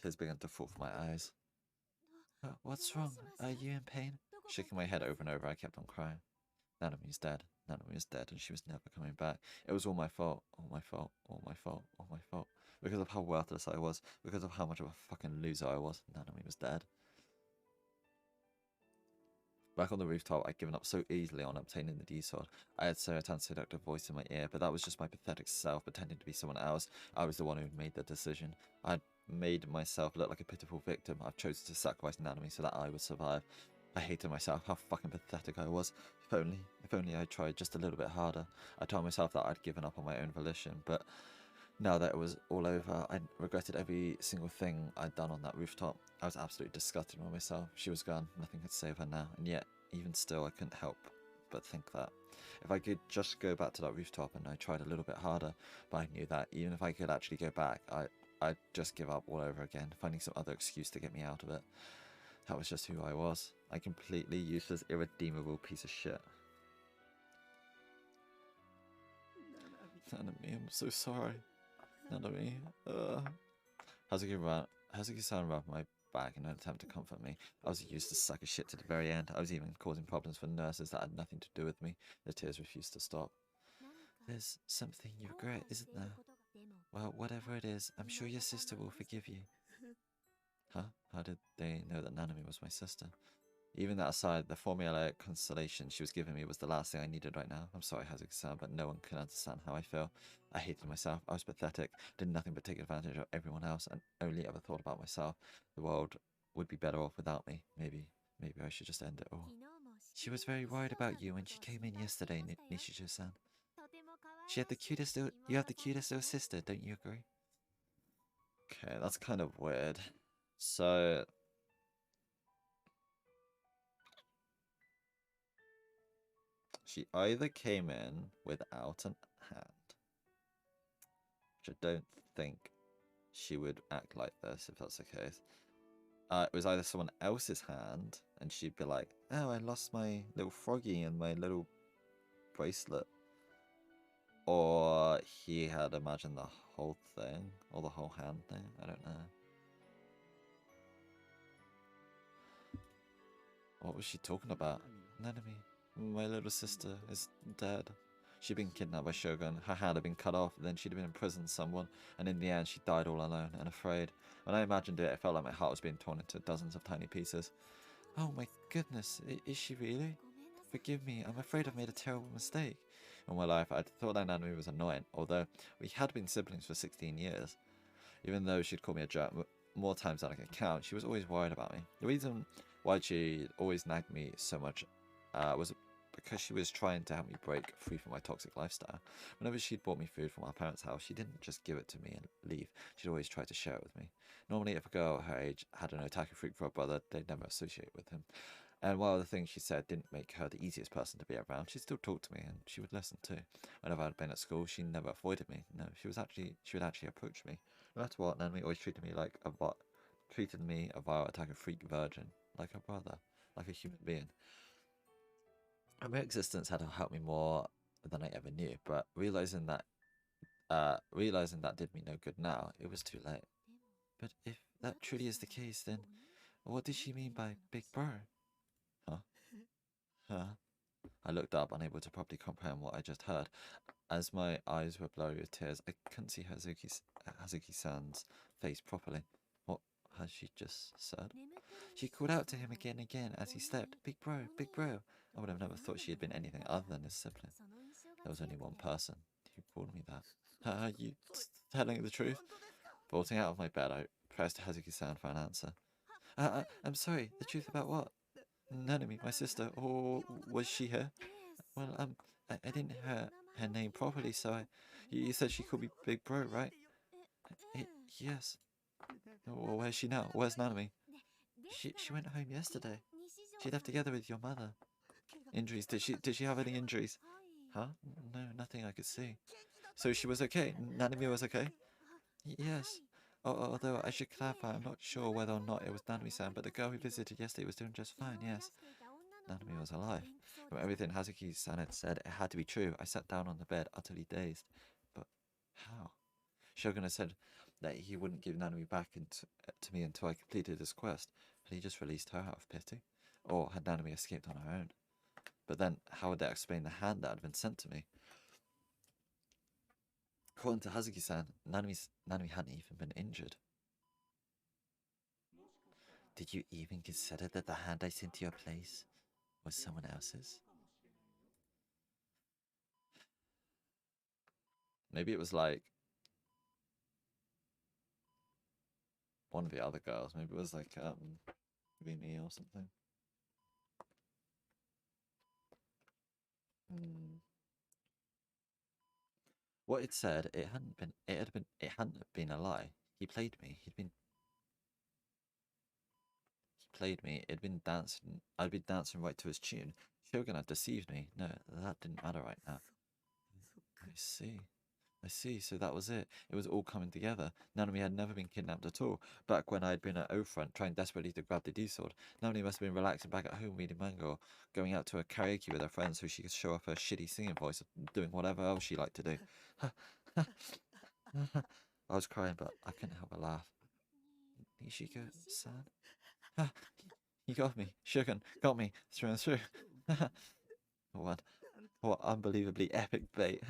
Speaker 1: Tears began to fall from my eyes. What's wrong? Are you in pain? Shaking my head over and over, I kept on crying. Nanami is dead. Nanami is dead, and she was never coming back. It was all my fault. All my fault. All my fault. All my fault. Because of how worthless I was. Because of how much of a fucking loser I was. Nanami was dead. Back on the rooftop, I'd given up so easily on obtaining the D-sword. I had Serotan's seductive voice in my ear, but that was just my pathetic self pretending to be someone else. I was the one who made the decision. I'd made myself look like a pitiful victim. I've chosen to sacrifice Nanami so that I would survive. I hated myself, how fucking pathetic I was. If only I tried just a little bit harder. I told myself that I'd given up on my own volition, but now that it was all over, I regretted every single thing I'd done on that rooftop. I was absolutely disgusted with myself. She was gone, nothing could save her now, and yet, even still, I couldn't help but think that if I could just go back to that rooftop and I tried a little bit harder, but I knew that even if I could actually go back, I'd just give up all over again, finding some other excuse to get me out of it. That was just who I was. A completely useless, irredeemable piece of shit. Nanami, I'm so sorry. Nanami, Hazuki-san rubbed my back in an attempt to comfort me. I was a useless sack of shit to the very end. I was even causing problems for nurses that had nothing to do with me. The tears refused to stop. There's something you regret, isn't there? Well, whatever it is, I'm sure your sister will forgive you. Huh? How did they know that Nanami was my sister? Even that aside, the formulaic consolation she was giving me was the last thing I needed right now. I'm sorry, Hazuki-san, but no one can understand how I feel. I hated myself. I was pathetic, did nothing but take advantage of everyone else, and only ever thought about myself. The world would be better off without me. Maybe I should just end it all. She was very worried about you when she came in yesterday, Nishijo-san. She had the cutest little, you have the cutest little sister, don't you agree? Okay, that's kind of weird. So she either came in without a hand, which I don't think she would act like this if that's the case. It was either someone else's hand, and she'd be like, "Oh, I lost my little froggy and my little bracelet," or he had imagined the whole thing, or the whole hand thing. I don't know. What was she talking about? Nanami, my little sister, is dead. She'd been kidnapped by Shogun, her hand had been cut off, then she'd been imprisoned someone, and in the end she died all alone and afraid. When I imagined it, it felt like my heart was being torn into dozens of tiny pieces. Oh my goodness, is she really? Forgive me, I'm afraid I've made a terrible mistake. In my life, I'd thought that Nanami was annoying, although we had been siblings for 16 years. Even though she'd call me a jerk more times than I could count, she was always worried about me. The reason why she always nagged me so much was because she was trying to help me break free from my toxic lifestyle. Whenever she'd bought me food from our parents' house, she didn't just give it to me and leave. She'd always try to share it with me. Normally, if a girl her age had an otaku freak for a brother, they'd never associate with him. And while the things she said didn't make her the easiest person to be around, she still talked to me and she would listen too. Whenever I'd been at school, she never avoided me. No, she would actually approach me. No matter what, Nanami always treated me like a vile otaku freak virgin, like a brother, like a human being. Her mere existence had helped me more than I ever knew, but realizing that did me no good now, it was too late. But if that truly is the case, then what did she mean by big bro? Huh? Huh? I looked up, unable to properly comprehend what I just heard. As my eyes were blurry with tears, I couldn't see Hazuki-san's face properly. What has she just said? She called out to him again and again as he slept. Big bro, big bro. I would have never thought she had been anything other than his sibling. There was only one person who called me that. Are you telling the truth? Vaulting out of my bed, I pressed Hazuki-san for an answer. I'm sorry, the truth about what? Nanami, my sister, or was she here? Well, I didn't hear her name properly, so you said she could be Big Bro, right? Yes. Well, where's she now? Where's Nanami? She went home yesterday. She left together with your mother. Injuries? Did she have any injuries? Huh? No, nothing I could see. So she was okay? Nanami was okay? Yes. Although I should clarify, I'm not sure whether or not it was Nanami-san, but the girl who visited yesterday was doing just fine, yes. Nanami was alive. From everything Hazuki-san had said, it had to be true. I sat down on the bed, utterly dazed. But how? Shogun had said that he wouldn't give Nanami back to me until I completed his quest. Had he just released her out of pity? Or had Nanami escaped on her own? But then, how would that explain the hand that had been sent to me? According to Hazuki-san, Nanami hadn't even been injured. Did you even consider that the hand I sent to your place was someone else's? Maybe it was like one of the other girls. Maybe it was like Vimy or something. What it said, it hadn't been a lie. He played me. He played me. It'd been dancing. I'd been dancing right to his tune. Shogun had deceived me. No, that didn't matter right now. I see. I see, so that was it. It was all coming together. Nanami had never been kidnapped at all. Back when I had been at O-Front, trying desperately to grab the D-sword, Nanami must have been relaxing back at home reading manga or going out to a karaoke with her friends so she could show off her shitty singing voice or doing whatever else she liked to do. I was crying, but I couldn't help but laugh. Nishiko-san? He got me. Shogun got me through and through. What unbelievably epic bait.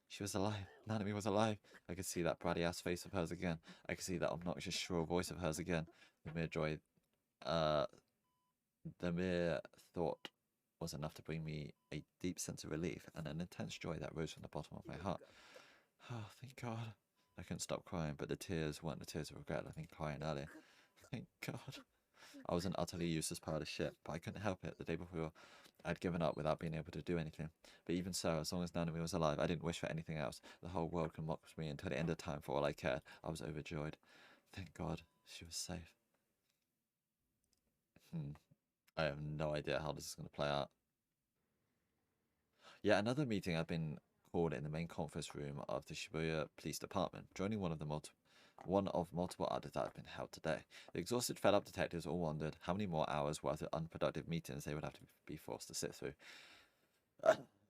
Speaker 1: She was alive. Nanami was alive. I could see that bratty ass face of hers again. I could see that obnoxious shrill voice of hers again. The mere thought was enough to bring me a deep sense of relief and an intense joy that rose from the bottom of my heart. Oh, thank God. I couldn't stop crying, but the tears weren't the tears of regret I'd been crying earlier. Thank God. I was an utterly useless pile of shit, but I couldn't help it. The day before, I'd given up without being able to do anything. But even so, as long as Nanami was alive, I didn't wish for anything else. The whole world could mock me until the end of time for all I cared. I was overjoyed. Thank God she was safe. I have no idea how this is going to play out. Yeah, another meeting had been called in the main conference room of the Shibuya Police Department, joining one of multiple others that had been held today. The exhausted, fed-up detectives all wondered how many more hours worth of unproductive meetings they would have to be forced to sit through.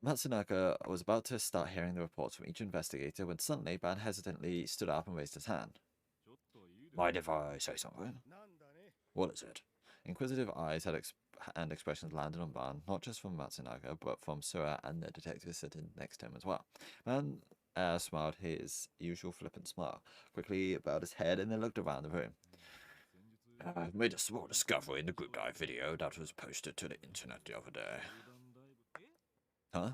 Speaker 1: Matsunaka was about to start hearing the reports from each investigator when suddenly Ban hesitantly stood up and raised his hand. Mind if I say something? What is it? Inquisitive eyes and expressions landed on Ban, not just from Matsunaka, but from Sura and the detective sitting next to him as well. Ban smiled his usual flippant smile, quickly bowed his head, and then looked around the room. I've made a small discovery in the group dive video that was posted to the internet the other day. Huh?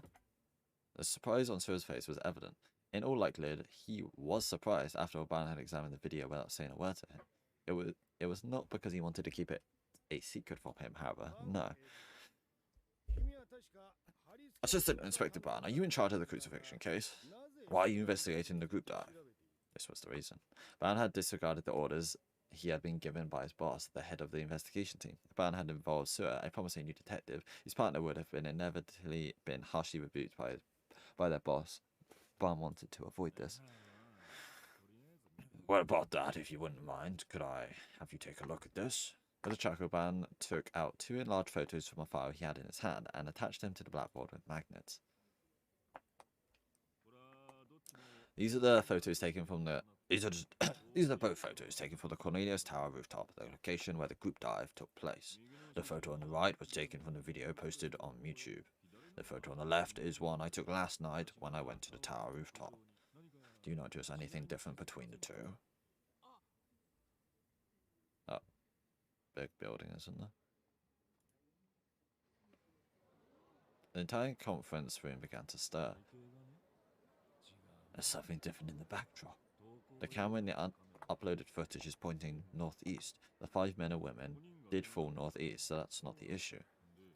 Speaker 1: The surprise on Sura's face was evident. In all likelihood, he was surprised after Ban had examined the video without saying a word to him. It was not because he wanted to keep it a secret from him, however, no. Assistant Inspector Ban, are you in charge of the crucifixion case? Why are you investigating the group dive? This was the reason. Ban had disregarded the orders he had been given by his boss, the head of the investigation team. If Ban had involved Sura, a promising new detective, his partner would have been inevitably been harshly rebuked by their boss. Ban wanted to avoid this. What about that, if you wouldn't mind? Could I have you take a look at this? With a chuckle, Ban took out 2 enlarged photos from a file he had in his hand and attached them to the blackboard with magnets. These are the photos taken from the... These are both photos taken from the Cornelius Tower rooftop, the location where the group dive took place. The photo on the right was taken from the video posted on YouTube. The photo on the left is one I took last night when I went to the tower rooftop. Do you notice anything different between the two? Oh, big building, isn't there? The entire conference room began to stir. There's something different in the backdrop. The camera in the uploaded footage is pointing northeast. The 5 men and women did fall northeast, so that's not the issue.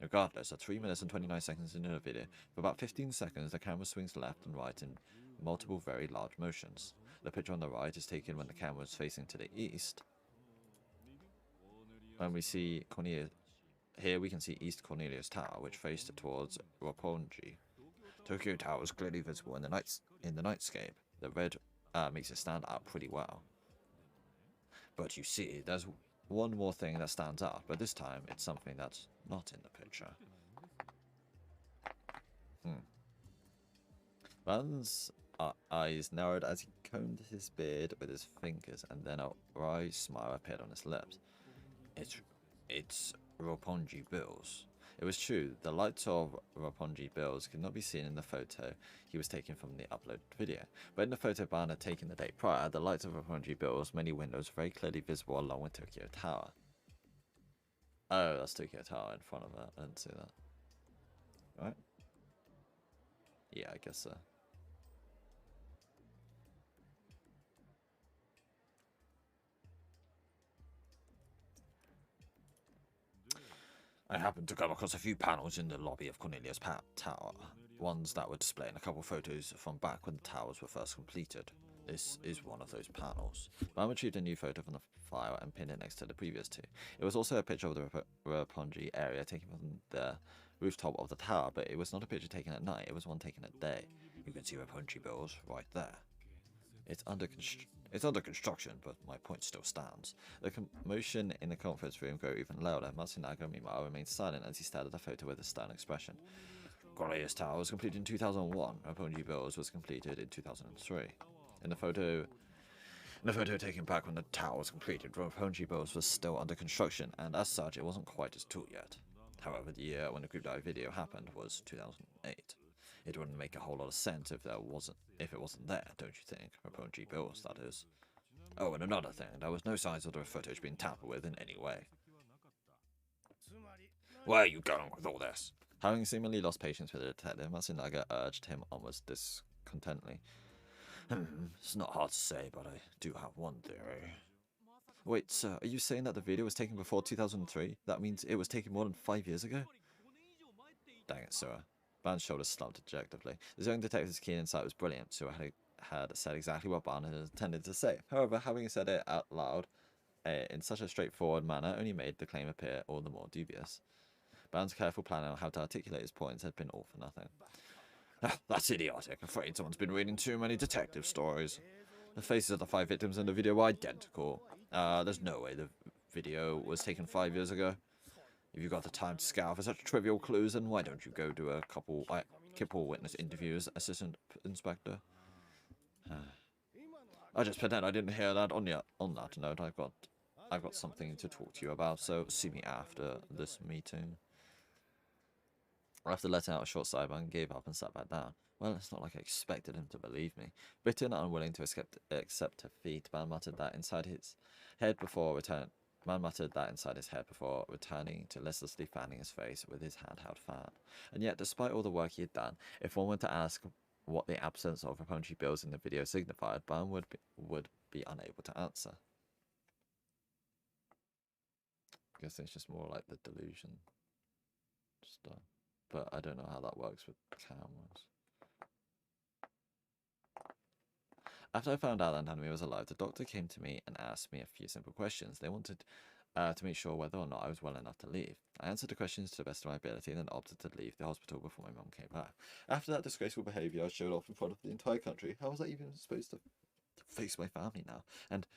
Speaker 1: Regardless, at 3 minutes and 29 seconds into the video, for about 15 seconds the camera swings left and right in multiple very large motions. The picture on the right is taken when the camera is facing to the east. When we see Cornelius, here we can see East Cornelius Tower, which faced towards Roppongi. Tokyo Tower is clearly visible in the nightscape. The red makes it stand out pretty well. But you see, there's one more thing that stands out, but this time it's something that's not in the picture. Van's eyes narrowed as he combed his beard with his fingers, and then a wry smile appeared on his lips. It's Roppongi bills. It was true, the lights of Roppongi bills could not be seen in the photo he was taking from the uploaded video. But in the photo Ban had taken the day prior, the lights of Roppongi bills, many windows were very clearly visible along with Tokyo Tower. Oh, that's Tokyo Tower in front of it. I didn't see that. Right? Yeah, I guess so. I happened to come across a few panels in the lobby of Cornelius Tower, ones that were displaying a couple photos from back when the towers were first completed. This is one of those panels. I retrieved a new photo from the file and pinned it next to the previous two. It was also a picture of the Roppongi area taken from the rooftop of the tower, but it was not a picture taken at night, it was one taken at day. You can see Roppongi bills right there. It's under construction, but my point still stands. The commotion in the conference room grew even louder. Matsunaga, meanwhile, remained silent as he stared at the photo with a stern expression. Cornelius Tower was completed in 2001. Roppongi Bills was completed in 2003. In the photo taken back when the tower was completed, Roppongi Bills was still under construction, and as such, it wasn't quite as tall yet. However, the year when the group dive video happened was 2008. It wouldn't make a whole lot of sense if it wasn't there, don't you think? Roppongi Bills, that is. Oh, and another thing, there was no signs of the footage being tampered with in any way. Where are you going with all this? Having seemingly lost patience with the detective, Matsunaga urged him onwards discontently. It's not hard to say, but I do have one theory. Wait, sir, are you saying that the video was taken before 2003? That means it was taken more than 5 years ago? Dang it, sir. Barnes' shoulders slumped dejectedly. The young detective's keen insight was brilliant. Sura had said exactly what Barnes had intended to say. However, having said it out loud in such a straightforward manner only made the claim appear all the more dubious. Barnes' careful plan on how to articulate his points had been all for nothing. That's idiotic. Afraid someone's been reading too many detective stories. The faces of the 5 victims in the video were identical. There's no way the video was taken 5 years ago. If you've got the time to scour for such trivial clues, then why don't you go do a couple witness interviews, Assistant Inspector? I just pretend I didn't hear that. On that note, I've got something to talk to you about, so see me after this meeting. After letting out a short sigh, Ban gave up and sat back down. Well, it's not like I expected him to believe me. Bitter and unwilling to accept defeat, Man muttered that inside his head before returning to listlessly fanning his face with his handheld fan. And yet, despite all the work he had done, if one were to ask what the absence of Roppongi bills in the video signified, Ban would be unable to answer. I guess it's just more like the delusion stuff. But I don't know how that works with cameras. After I found out that Nanami was alive, the doctor came to me and asked me a few simple questions. They wanted to make sure whether or not I was well enough to leave. I answered the questions to the best of my ability and then opted to leave the hospital before my mum came back. After that disgraceful behaviour I showed off in front of the entire country, how was I even supposed to face my family now? And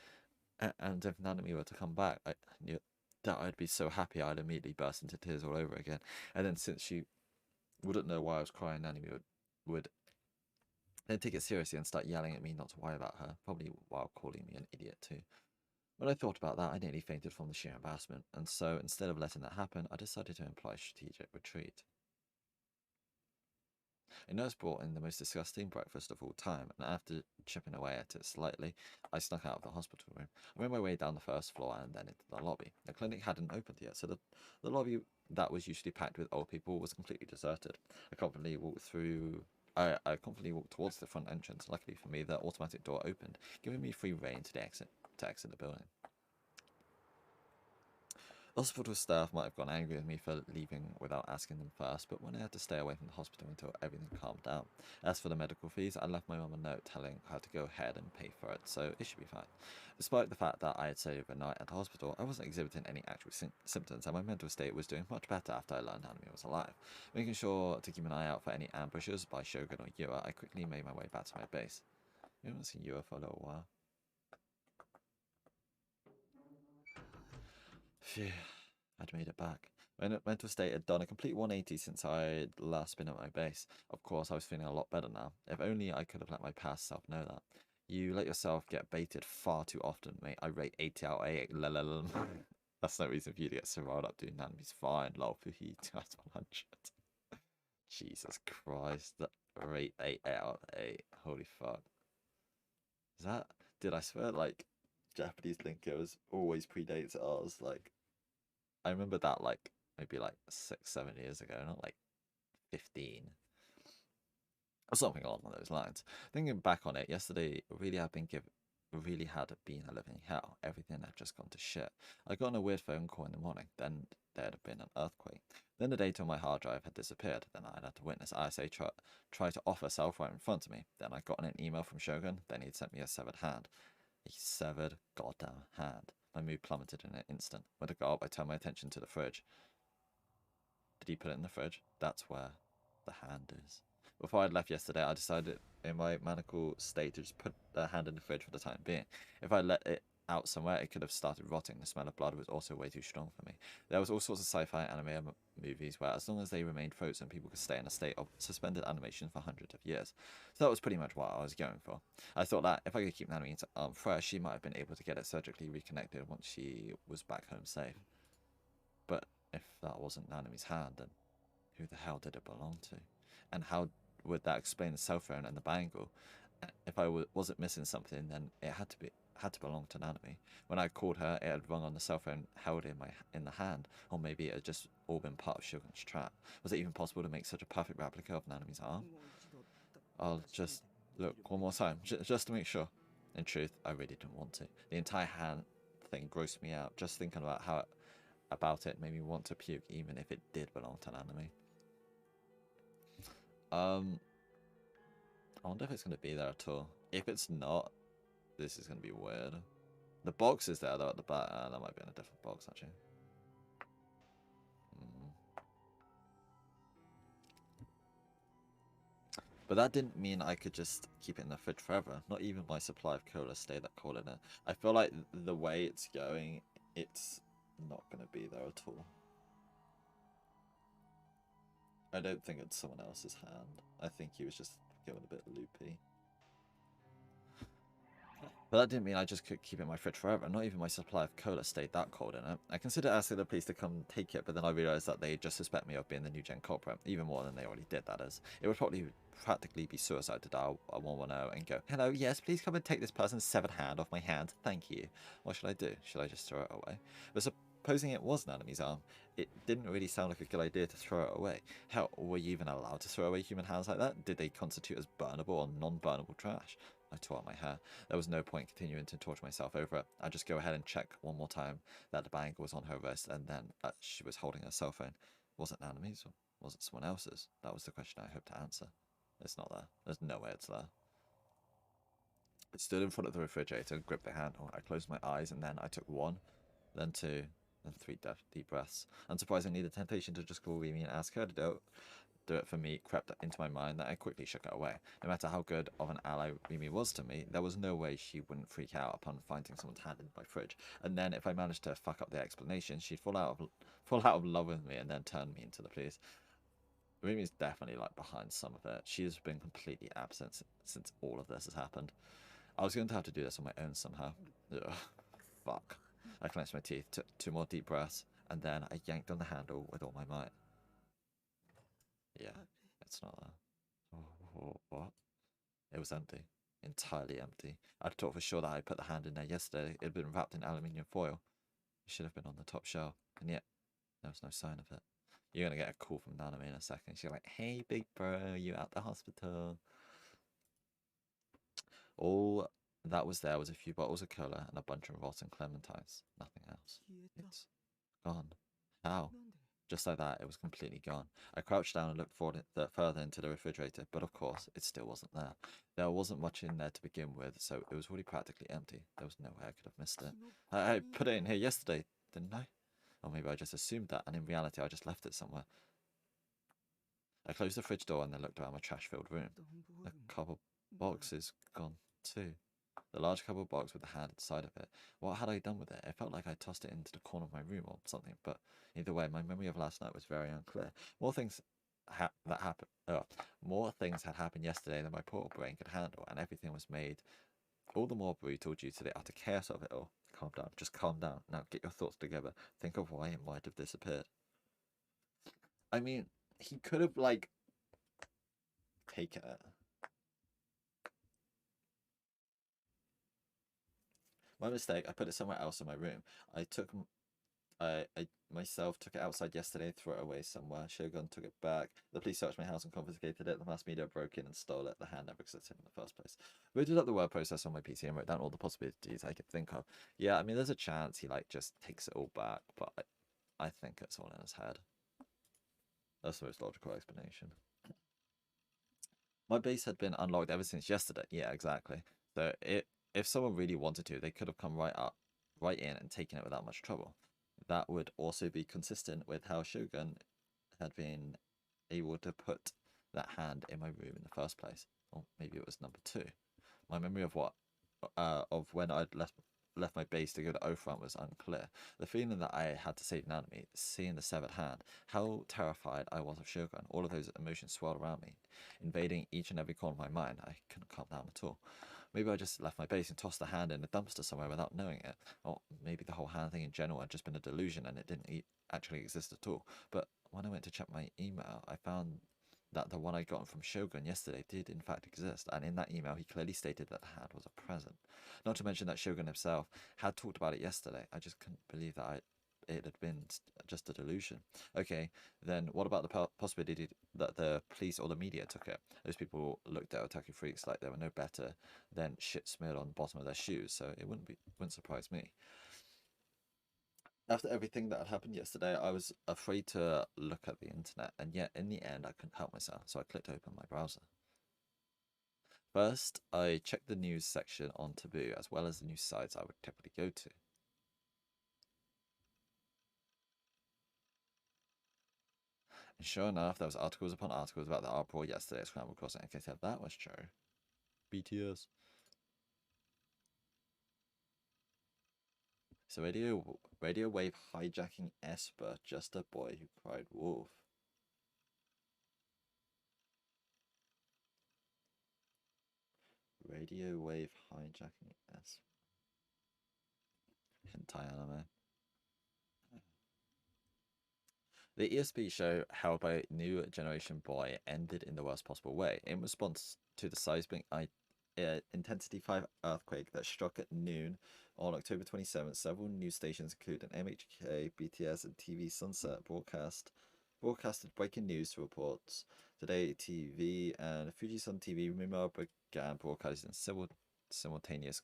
Speaker 1: if Nanami were to come back, I knew that I'd be so happy I'd immediately burst into tears all over again. And then since she wouldn't know why I was crying, Nanami would then take it seriously and start yelling at me not to worry about her, probably while calling me an idiot too. When I thought about that, I nearly fainted from the sheer embarrassment, and so instead of letting that happen, I decided to employ strategic retreat. A nurse brought in the most disgusting breakfast of all time, and after chipping away at it slightly, I snuck out of the hospital room. I made my way down the first floor and then into the lobby. The clinic hadn't opened yet, so the lobby that was usually packed with old people was completely deserted. I confidently walked towards the front entrance. Luckily for me, the automatic door opened, giving me free rein to exit the building. The hospital staff might have gone angry with me for leaving without asking them first, but when I had to stay away from the hospital until everything calmed down. As for the medical fees, I left my mum a note telling her to go ahead and pay for it, so it should be fine. Despite the fact that I had stayed overnight at the hospital, I wasn't exhibiting any actual symptoms, and my mental state was doing much better after I learned Hanami was alive. Making sure to keep an eye out for any ambushes by Shogun or Yua, I quickly made my way back to my base. You haven't seen Yua for a little while. Phew. I'd made it back. My mental state had done a complete 180 since I'd last been at my base. Of course, I was feeling a lot better now. If only I could have let my past self know that. You let yourself get baited far too often, mate. I rate 80 out of 8. That's no reason for you to get so riled up, dude. Nanami's fine. Lol, he 100. Jesus Christ. That rate 8 out of 8. Holy fuck. Is that... Did I swear, like, Japanese lingo always predates ours, like... I remember that like maybe like 6-7 years ago, not like 15 or something along those lines. Thinking back on it, yesterday really have been really had been a living hell. Everything had just gone to shit. I got on a weird phone call in the morning. Then there had been an earthquake. Then the data on my hard drive had disappeared. Then I had to witness ISA try to offer self right in front of me. Then I got an email from Shogun. Then he'd sent me a severed hand. A severed goddamn hand. My mood plummeted in an instant. When I got up, I turned my attention to the fridge. Did he put it in the fridge? That's where the hand is. Before I'd left yesterday, I decided in my maniacal state to just put the hand in the fridge for the time being. If I let it out somewhere, it could have started rotting. The smell of blood was also way too strong for me. There was all sorts of sci-fi anime movies where, as long as they remained frozen, people could stay in a state of suspended animation for hundreds of years. So that was pretty much what I was going for. I thought that if I could keep Naname's arm fresh, she might have been able to get it surgically reconnected once she was back home safe. But if that wasn't Naname's hand, then who the hell did it belong to? And how would that explain the cell phone and the bangle? If I wasn't missing something, then it had to belong to Nanami. When I called her, it had rung on the cell phone held in the hand, or maybe it had just all been part of Shogun's trap. Was it even possible to make such a perfect replica of Nanami's arm? I'll just look one more time, just to make sure. In truth, I really didn't want to. The entire hand thing grossed me out. Just thinking about it made me want to puke, even if it did belong to Nanami. I wonder if it's going to be there at all. If it's not, this is going to be weird. The box is there though at the back. That might be in a different box actually. But that didn't mean I could just keep it in the fridge forever. Not even my supply of cola stayed that cold in it. I feel like the way it's going, it's not going to be there at all. I don't think it's someone else's hand. I think he was just going a bit loopy. But that didn't mean I just could keep it in my fridge forever. Not even my supply of cola stayed that cold in it. I considered asking the police to come take it, but then I realised that they just suspect me of being the new gen culprit, even more than they already did, that is. It would probably practically be suicide to dial 110 and go, "Hello, yes, please come and take this person's severed hand off my hand, thank you." What should I do? Should I just throw it away? But supposing it was Nanami's arm, it didn't really sound like a good idea to throw it away. Hell, were you even allowed to throw away human hands like that? Did they constitute as burnable or non-burnable trash? I tore out my hair. There was no point continuing to torture myself over it. I'd just go ahead and check one more time that the bangle was on her wrist and then she was holding her cell phone. Was it Nanami's or was it someone else's? That was the question I hoped to answer. It's not there. There's no way it's there. I stood in front of the refrigerator and gripped the handle. I closed my eyes and then I took one, then two, then three deep breaths. Unsurprisingly, the temptation to just call Remy and ask her to do it for me crept into my mind that I quickly shook it away. No matter how good of an ally Remy was to me, there was no way she wouldn't freak out upon finding someone's hand in my fridge. And then if I managed to fuck up the explanation, she'd fall out of love with me and then turn me into the police. Remy's definitely like behind some of it. She has been completely absent since all of this has happened. I was going to have to do this on my own somehow. Ugh, fuck. I clenched my teeth, took 2 more deep breaths, and then I yanked on the handle with all my might. Yeah, it's not there. What? It was empty. Entirely empty. I'd thought for sure that I put the hand in there yesterday. It had been wrapped in aluminium foil. It should have been on the top shelf, and yet there was no sign of it. You're going to get a call from Nanami in a second. She's like, "Hey, big bro, you at the hospital?" All that was there was a few bottles of cola and a bunch of rotten clementines. Nothing else. It's gone. How? Just like that, it was completely gone. I crouched down and looked further into the refrigerator, but of course, it still wasn't there. There wasn't much in there to begin with, so it was already practically empty. There was no way I could have missed it. I put it in here yesterday, didn't I? Or maybe I just assumed that, and in reality, I just left it somewhere. I closed the fridge door and then looked around my trash-filled room. The cardboard box is gone too. The large cardboard box with the hand inside of it. What had I done with it? It felt like I tossed it into the corner of my room or something, but either way, my memory of last night was very unclear. More things had happened yesterday than my poor brain could handle, and everything was made all the more brutal due to the utter chaos of it all. Calm down, just calm down. Now get your thoughts together. Think of why it might have disappeared. I mean, he could have, like, taken it. My mistake, I put it somewhere else in my room. I took I myself took it outside yesterday, threw it away somewhere. Shogun took it back. The police searched my house and confiscated it. The mass media broke in and stole it. The hand never existed in the first place. Booted up the word processor on my PC and wrote down all the possibilities I could think of. Yeah, I mean, there's a chance he like just takes it all back, but I think it's all in his head. That's the most logical explanation. My base had been unlocked ever since yesterday. Yeah, exactly. So if someone really wanted to, they could have come right in and taken it without much trouble. That would also be consistent with how Shogun had been able to put that hand in my room in the first place. Or maybe it was number two. My memory of when I'd left my base to go to Ophran was unclear. The feeling that I had to save an enemy, seeing the severed hand, how terrified I was of Shogun, all of those emotions swirled around me, invading each and every corner of my mind. I couldn't calm down at all. Maybe I just left my base and tossed the hand in a dumpster somewhere without knowing it. Or maybe the whole hand thing in general had just been a delusion and it didn't actually exist at all. But when I went to check my email, I found that the one I got from Shogun yesterday did in fact exist, and in that email he clearly stated that the hand was a present. Not to mention that Shogun himself had talked about it yesterday. I just couldn't believe that it had been just a delusion. Okay, then what about the possibility that the police or the media took it? Those people looked at otaku freaks like they were no better than shit smeared on the bottom of their shoes, so it wouldn't surprise me. After everything that had happened yesterday, I was afraid to look at the internet, and yet in the end I couldn't help myself, so I clicked open my browser. First, I checked the news section on Taboo, as well as the news sites I would typically go to. And sure enough, there was articles upon articles about the uproar yesterday at Scramble Crossing. Okay, so that was true. BTS. So radio wave hijacking Esper, just a boy who cried wolf. Radio wave hijacking Esper. Hentai anime. The ESP show held by New Generation Boy ended in the worst possible way. In response to the seismic intensity 5 earthquake that struck at noon on October 27th, several news stations, including MHK, BTS, and TV Sunset, broadcasted breaking news to reports. Today TV and Fujisan TV meanwhile began broadcasting simultaneous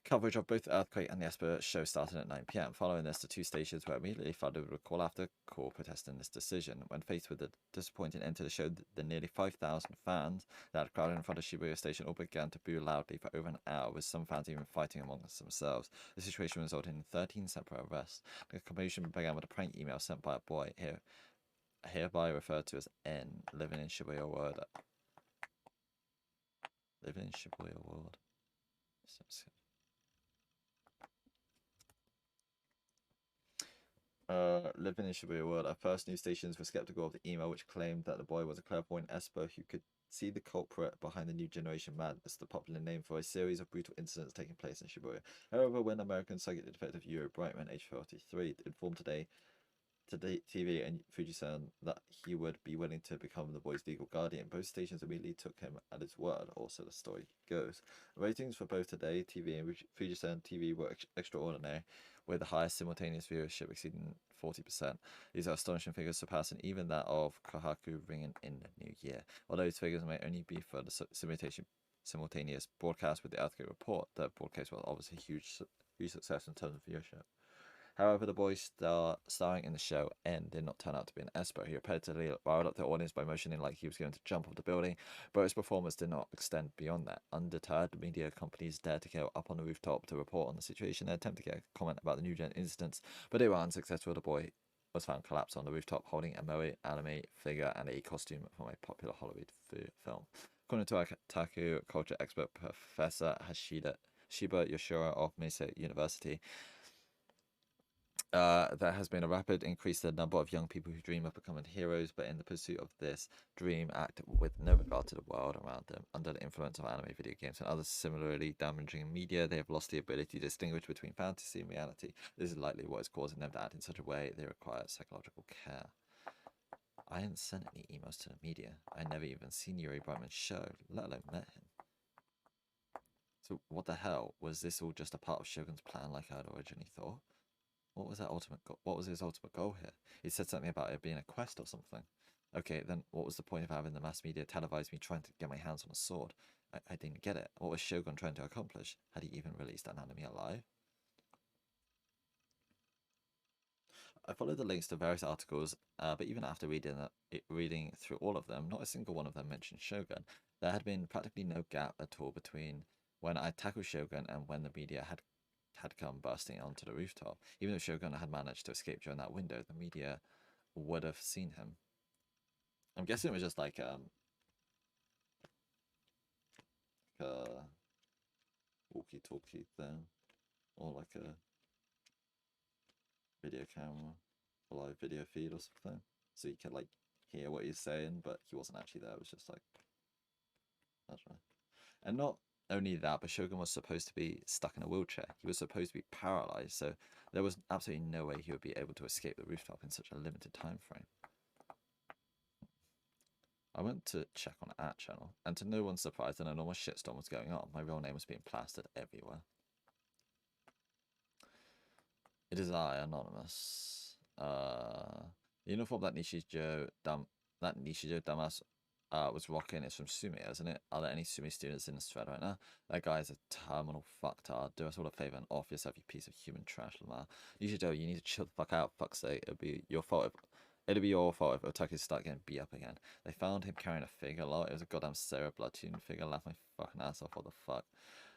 Speaker 1: coverage of both the earthquake and the Esper show started at 9 p.m. Following this, the two stations were immediately flooded with call after call protesting this decision. When faced with the disappointing end to the show, the nearly 5,000 fans that had crowded in front of Shibuya Station all began to boo loudly for over an hour, with some fans even fighting amongst themselves. The situation resulted in 13 separate arrests. The commotion began with a prank email sent by a boy, hereby referred to as N, living in Shibuya World. Living in Shibuya World. Living in Shibuya World, our first news stations were skeptical of the email, which claimed that the boy was a clairvoyant esper who could see the culprit behind the New Generation Madness, the popular name for a series of brutal incidents taking place in Shibuya. However, when American psychic detective Yuri Brightman, age 43, informed Today TV and Fujisan that he would be willing to become the boy's legal guardian, both stations immediately took him at his word, or so the story goes. Ratings for both Today TV and Fujisan TV were extraordinary, with the highest simultaneous viewership exceeding 40%. These are astonishing figures, surpassing even that of Kohaku ringing in the new year. Although these figures may only be for the simultaneous broadcast with the earthquake report, the broadcast was obviously a huge success in terms of viewership. However, the boy starring in the show, N, did not turn out to be an esper. He repeatedly riled up the audience by motioning like he was going to jump off the building, but his performance did not extend beyond that. Undeterred, media companies dared to go up on the rooftop to report on the situation and attempt to get a comment about the New Gen incidents, but they were unsuccessful. The boy was found collapsed on the rooftop, holding a moe anime figure and a costume from a popular Hollywood film. According to otaku culture expert Professor Shiba Yoshura of Meisei University, there has been a rapid increase in the number of young people who dream of becoming heroes, but in the pursuit of this dream, act with no regard to the world around them. Under the influence of anime, video games, and other similarly damaging media, they have lost the ability to distinguish between fantasy and reality. This is likely what is causing them to act in such a way they require psychological care. I hadn't sent any emails to the media. I never even seen Yuri Brightman's show, let alone met him. So what the hell? Was this all just a part of Shogun's plan like I had originally thought? what was that ultimate goal? What was his ultimate goal here? He said something about it being a quest or something. Okay, then what was the point of having the mass media televise me trying to get my hands on a sword? I didn't get it. What was Shogun trying to accomplish? Had he even released an enemy alive? I followed the links to various articles, but even after reading through all of them, not a single one of them mentioned Shogun. There had been practically no gap at all between when I tackled Shogun and when the media had come bursting onto the rooftop. Even if Shogun had managed to escape during that window, the media would have seen him. I'm guessing it was just like a walkie-talkie thing, or like a video camera, or live video feed or something, so you could like hear what he's saying, but he wasn't actually there. It was just like, I don't know. And not only that, but Shogun was supposed to be stuck in a wheelchair. He was supposed to be paralyzed, so there was absolutely no way he would be able to escape the rooftop in such a limited time frame. I went to check on the channel, and to no one's surprise, an enormous shitstorm was going on. My real name was being plastered everywhere. It is I, Anonymous. The uniform that Nishijo dumbass was rocking is from Sumi, isn't it? Are there any Sumi students in this thread right now? That guy is a terminal fucktard. Do us all a favor and off yourself, you piece of human trash, Lamar. Nishijo, you need to chill the fuck out, fuck's sake. It'll be your fault if Otakus start getting beat up again. They found him carrying a figure lot. It was a goddamn Sarah Bloodtune figure. Laugh my fucking ass off. What the fuck?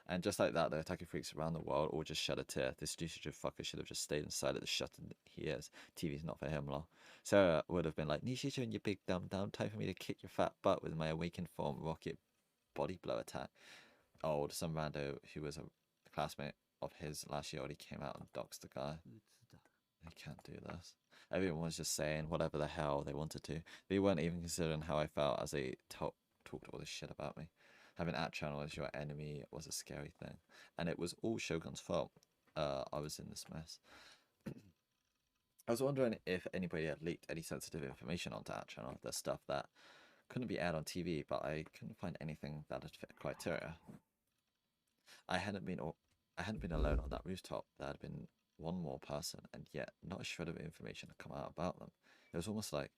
Speaker 1: And just like that, the otaku freaks around the world all just shed a tear. This Nishijo fucker should have just stayed inside at the shut he is. TV's not for him, lol. Sarah would have been like, Nishijo and your big dumb time for me to kick your fat butt with my awakened form rocket body blow attack. Oh, some rando who was a classmate of his last year already came out and doxed the guy. They can't do this. Everyone was just saying whatever the hell they wanted to. They weren't even considering how I felt as they talked all this shit about me. Having channel as your enemy was a scary thing. And it was all Shogun's fault. I was in this mess. I was wondering if anybody had leaked any sensitive information onto channel. The stuff that couldn't be aired on TV, but I couldn't find anything that had fit criteria. I hadn't been alone on that rooftop. There had been one more person, and yet not a shred of information had come out about them. It was almost like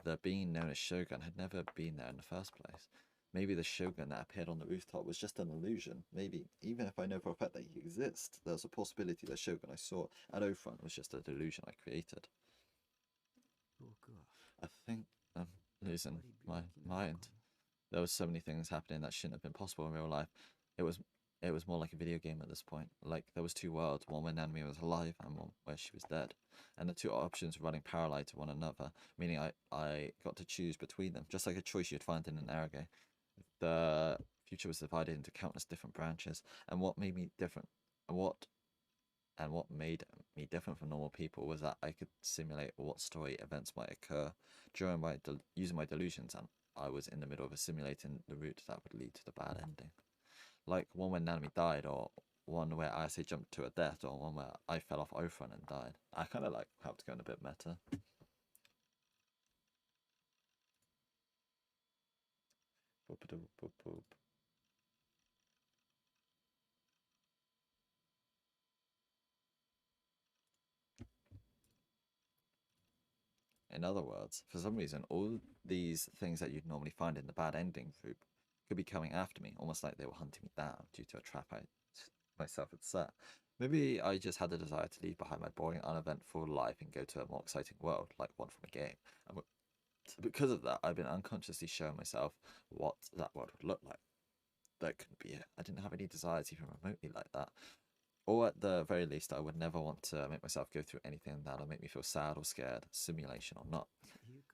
Speaker 1: the being known as Shogun had never been there in the first place. Maybe the Shogun that appeared on the rooftop was just an illusion. Maybe, even if I know for a fact that he exists, there's a possibility the Shogun I saw at O-Front was just a delusion I created. I think I'm losing my mind. There was so many things happening that shouldn't have been possible in real life. It was more like a video game at this point. Like, there was two worlds, one where Nanami was alive and one where she was dead. And the two options running parallel to one another, meaning I got to choose between them, just like a choice you'd find in an Arage. The future was divided into countless different branches, and what made me different, what made me different from normal people was that I could simulate what story events might occur during using my delusions, and I was in the middle of simulating the route that would lead to the bad ending. Like one where Nanami died, or one where I say jumped to a death, or one where I fell off O-Front and died. I kind of like have to go in a bit meta. In other words, for some reason, all these things that you'd normally find in the bad ending group could be coming after me, almost like they were hunting me down due to a trap I myself had set. Maybe I just had the desire to leave behind my boring, uneventful life and go to a more exciting world, like one from a game. And because of that, I've been unconsciously showing myself what that world would look like. That couldn't be it. I didn't have any desires even remotely like that. Or at the very least, I would never want to make myself go through anything that'll make me feel sad or scared, simulation or not.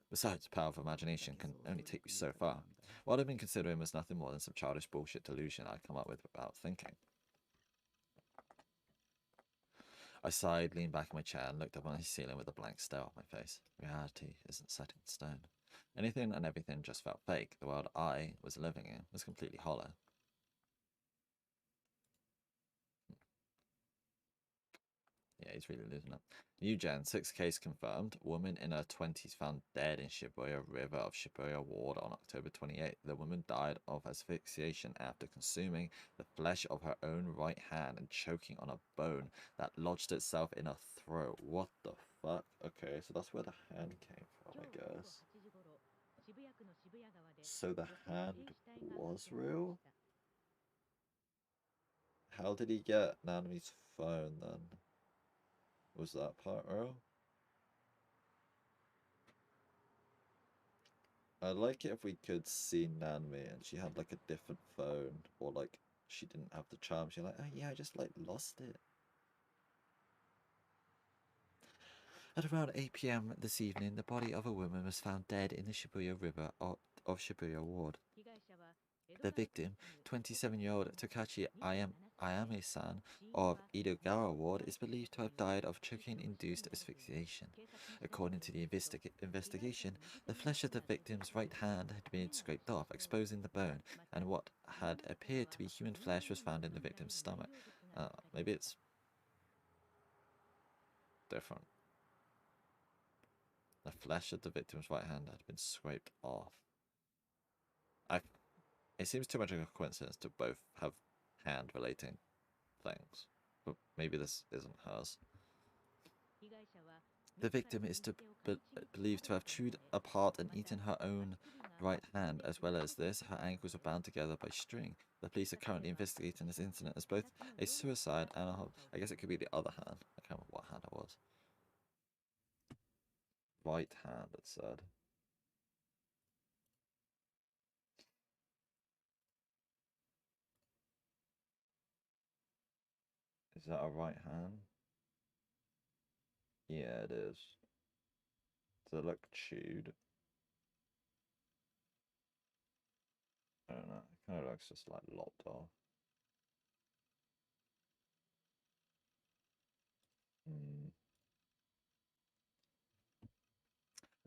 Speaker 1: Besides, the power of imagination can only take you so far. What I've been considering was nothing more than some childish bullshit delusion I'd come up with without thinking. I sighed, leaned back in my chair, and looked up on the ceiling with a blank stare off my face. Reality isn't set in stone. Anything and everything just felt fake. The world I was living in was completely hollow. Yeah, he's really losing it. New Gen, 6 case confirmed. Woman in her 20s found dead in Shibuya River of Shibuya Ward on October 28th. The woman died of asphyxiation after consuming the flesh of her own right hand and choking on a bone that lodged itself in her throat. What the fuck? Okay, so that's where the hand came from, I guess. So the hand was real? How did he get Nanami's phone then? Was that part real? I'd like it if we could see Nanmi and she had like a different phone, or like she didn't have the charm. She's like, oh yeah, I just like lost it. At around 8 p.m. this evening, the body of a woman was found dead in the Shibuya River of Shibuya Ward. The victim, 27-year-old Takashi Ayame-san of Edogawa Ward, is believed to have died of choking-induced asphyxiation. According to the investigation, the flesh of the victim's right hand had been scraped off, exposing the bone, and what had appeared to be human flesh was found in the victim's stomach. Maybe it's different. The flesh of the victim's right hand had been scraped off. It seems too much of a coincidence to both have hand-relating things, but maybe this isn't hers. The victim is believed to have chewed apart and eaten her own right hand. As well as this, her ankles were bound together by string. The police are currently investigating this incident as both a suicide and a... I guess it could be the other hand. I can't remember what hand it was. Right hand, it said. Is that a right hand? Yeah, it is. Does it look chewed? I don't know. It kind of looks just like lopped off.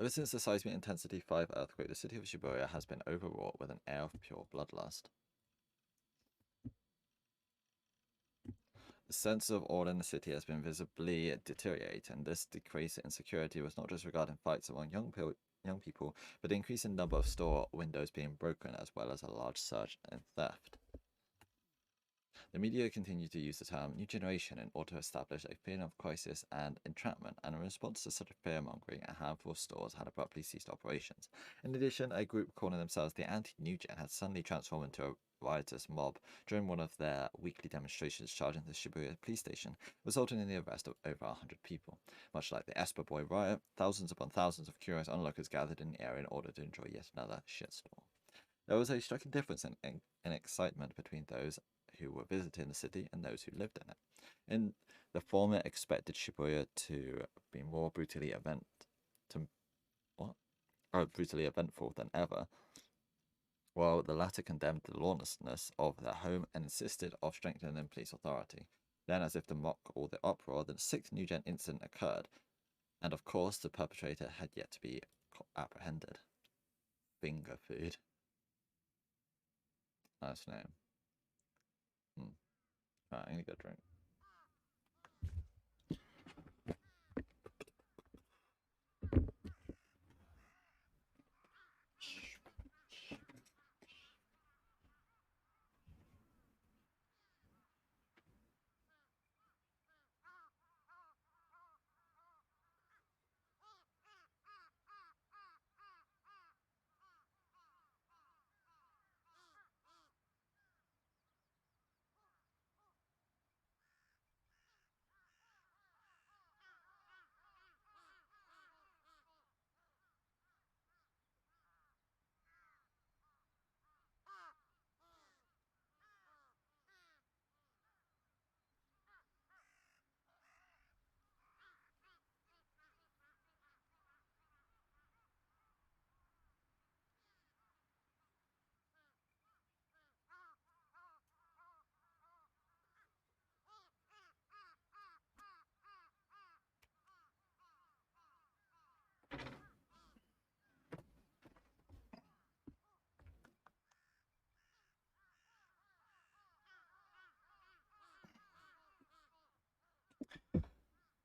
Speaker 1: Ever since the seismic intensity 5 earthquake, the city of Shibuya has been overwrought with an air of pure bloodlust. The sense of order in the city has been visibly deteriorating. This decrease in security was not just regarding fights among young people, but the increasing number of store windows being broken, as well as a large surge in theft. The media continue to use the term new generation in order to establish a feeling of crisis and entrapment, and in response to such fear-mongering, a handful of stores had abruptly ceased operations. In addition, a group calling themselves the Anti-New Gen had suddenly transformed into a riotous mob during one of their weekly demonstrations charging the Shibuya police station, resulting in the arrest of over 100 people. Much like the Esper Boy riot, thousands upon thousands of curious onlookers gathered in the area in order to enjoy yet another shitstorm. There was a striking difference in excitement between those who were visiting the city and those who lived in it. In the former expected Shibuya to be more brutally eventful than ever, while the latter condemned the lawlessness of their home and insisted of strengthening police authority. Then, as if to mock all the uproar, the 6th New Gen incident occurred, and of course the perpetrator had yet to be apprehended. Finger food. Nice name. Alright, I'm gonna go drink.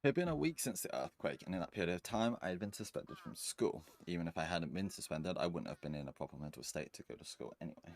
Speaker 1: It had been a week since the earthquake, and in that period of time, I had been suspended from school. Even if I hadn't been suspended, I wouldn't have been in a proper mental state to go to school anyway.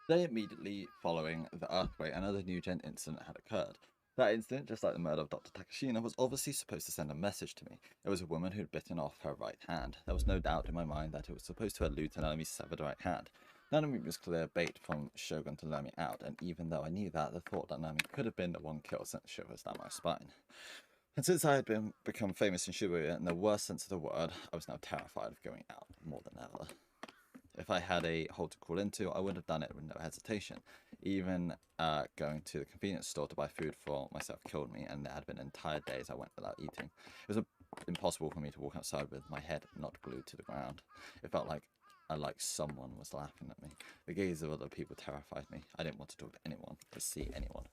Speaker 1: The day immediately following the earthquake, another new gen incident had occurred. That incident, just like the murder of Dr. Takashina, was obviously supposed to send a message to me. It was a woman who'd bitten off her right hand. There was no doubt in my mind that it was supposed to allude to Nanami's severed right hand. Nanami was clear bait from Shogun to lure me out, and even though I knew that, the thought that Nanami could have been the one killed sent shivers down my spine. And since I had become famous in Shibuya in the worst sense of the word, I was now terrified of going out more than ever. If I had a hole to crawl into, I would have done it with no hesitation. Even going to the convenience store to buy food for myself killed me, and there had been entire days I went without eating. It was impossible for me to walk outside with my head not glued to the ground. It felt like someone was laughing at me. The gaze of other people terrified me. I didn't want to talk to anyone, to see anyone.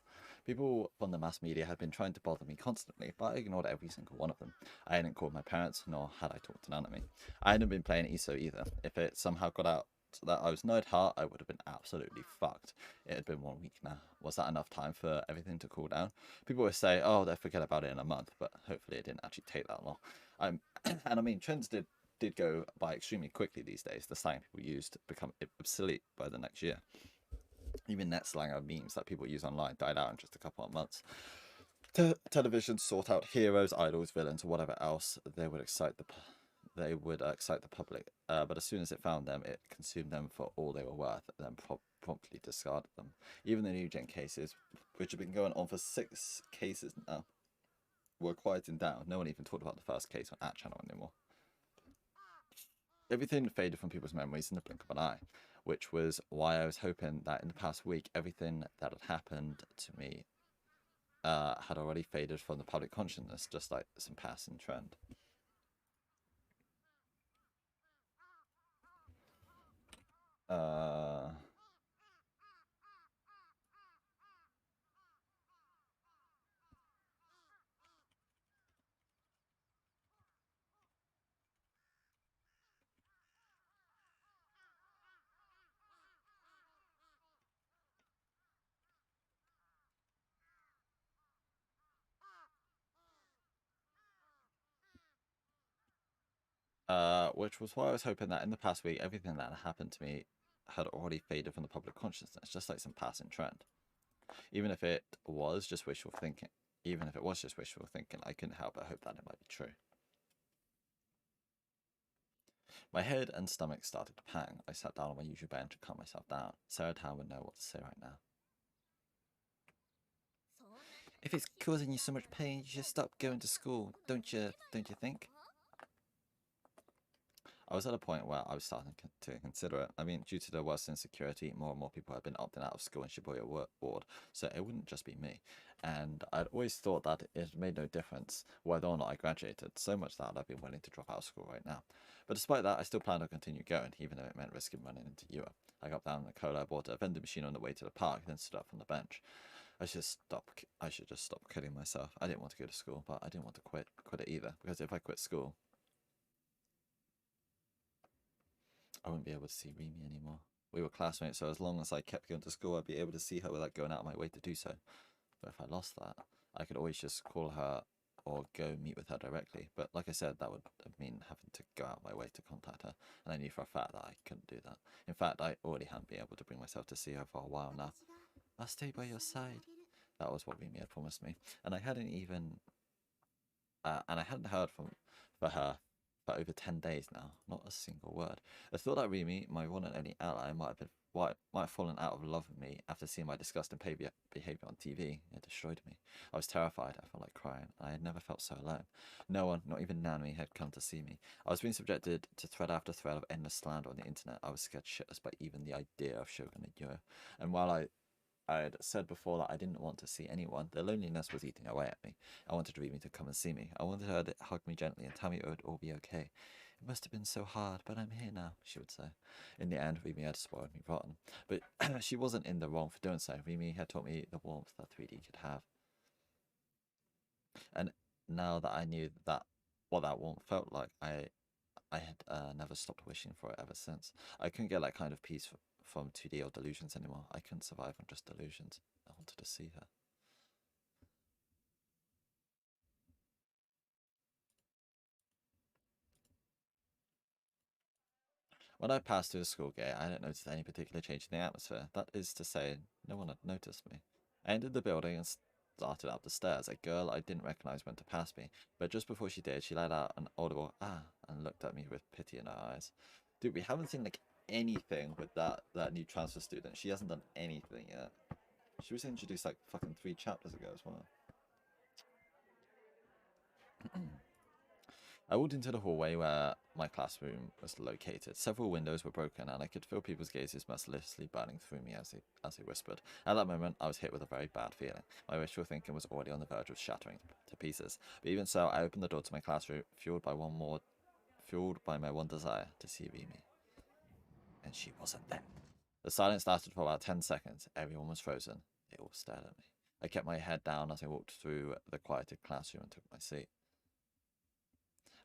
Speaker 1: People from the mass media had been trying to bother me constantly, but I ignored every single one of them. I hadn't called my parents, nor had I talked to Nanami. I hadn't been playing ESO either. If it somehow got out that I was no heart, I would have been absolutely fucked. It had been 1 week now. Was that enough time for everything to cool down? People would say, oh, they'll forget about it in a month, but hopefully it didn't actually take that long. And I mean, trends did go by extremely quickly these days. The slang people used become obsolete by the next year. Even net slang or memes that people use online died out in just a couple of months. Television sought out heroes, idols, villains, or whatever else they would excite the public. But as soon as it found them, it consumed them for all they were worth, and then promptly discarded them. Even the new gen cases, which have been going on for 6 cases now, were quieting down. No one even talked about the first case on that channel anymore. Everything faded from people's memories in the blink of an eye, which was why I was hoping that in the past week, everything that had happened to me had already faded from the public consciousness, just like some passing trend. Which was why I was hoping that in the past week, everything that had happened to me had already faded from the public consciousness, just like some passing trend. Even if it was just wishful thinking, I couldn't help but hope that it might be true. My head and stomach started to pang. I sat down on my usual bench and calmed myself down. Sarah Town would know what to say right now. If it's causing you so much pain, you should stop going to school, don't you think? I was at a point where I was starting to consider it. I mean, due to the worst insecurity, more and more people had been opting out of school in Shibuya Ward, so it wouldn't just be me. And I'd always thought that it made no difference whether or not I graduated, so much that I'd been willing to drop out of school right now. But despite that, I still planned on continue going, even though it meant risking running into Yua. I got down in the cola, bought a vending machine on the way to the park, then stood up on the bench. I should just stop kidding myself. I didn't want to go to school, but I didn't want to quit it either, because if I quit school, I wouldn't be able to see Rimi anymore. We were classmates, so as long as I kept going to school, I'd be able to see her without going out of my way to do so. But if I lost that, I could always just call her or go meet with her directly. But like I said, that would mean having to go out of my way to contact her, and I knew for a fact that I couldn't do that. In fact, I already hadn't been able to bring myself to see her for a while now. I'll stay by your side. That was what Rimi had promised me, and I hadn't heard from her for over 10 days now, not a single word. I thought that Rimi, my one and only ally, might have fallen out of love with me after seeing my disgusting behaviour on TV. It destroyed me. I was terrified. I felt like crying. I had never felt so alone. No one, not even Nanami, had come to see me. I was being subjected to thread after thread of endless slander on the internet. I was scared shitless by even the idea of Shogun and Yua. And while I had said before that I didn't want to see anyone, the loneliness was eating away at me. I wanted Rimi to come and see me. I wanted her to hug me gently and tell me it would all be okay. It must have been so hard, but I'm here now, she would say. In the end, Rimi had spoiled me rotten. But she wasn't in the wrong for doing so. Rimi had taught me the warmth that 3D could have. And now that I knew that what that warmth felt like, I had never stopped wishing for it ever since. I couldn't get that kind of peace from 2D or delusions anymore. I couldn't survive on just delusions. I wanted to see her. When I passed through the school gate, I didn't notice any particular change in the atmosphere. That is to say, no one had noticed me. I entered the building and started up the stairs. A girl I didn't recognize went to pass me, but just before she did, she let out an audible "ah" and looked at me with pity in her eyes. Dude, we haven't seen like anything with that new transfer student. She hasn't done anything yet. She was introduced like fucking 3 chapters ago as well. I walked into the hallway where my classroom was located. Several windows were broken, and I could feel people's gazes mercilessly burning through me as they whispered. At that moment, I was hit with a very bad feeling. My wishful thinking was already on the verge of shattering to pieces. But even so, I opened the door to my classroom, fueled by my one desire to see Remy. And she wasn't there. The silence lasted for about 10 seconds. Everyone was frozen. They all stared at me. I kept my head down as I walked through the quieted classroom and took my seat.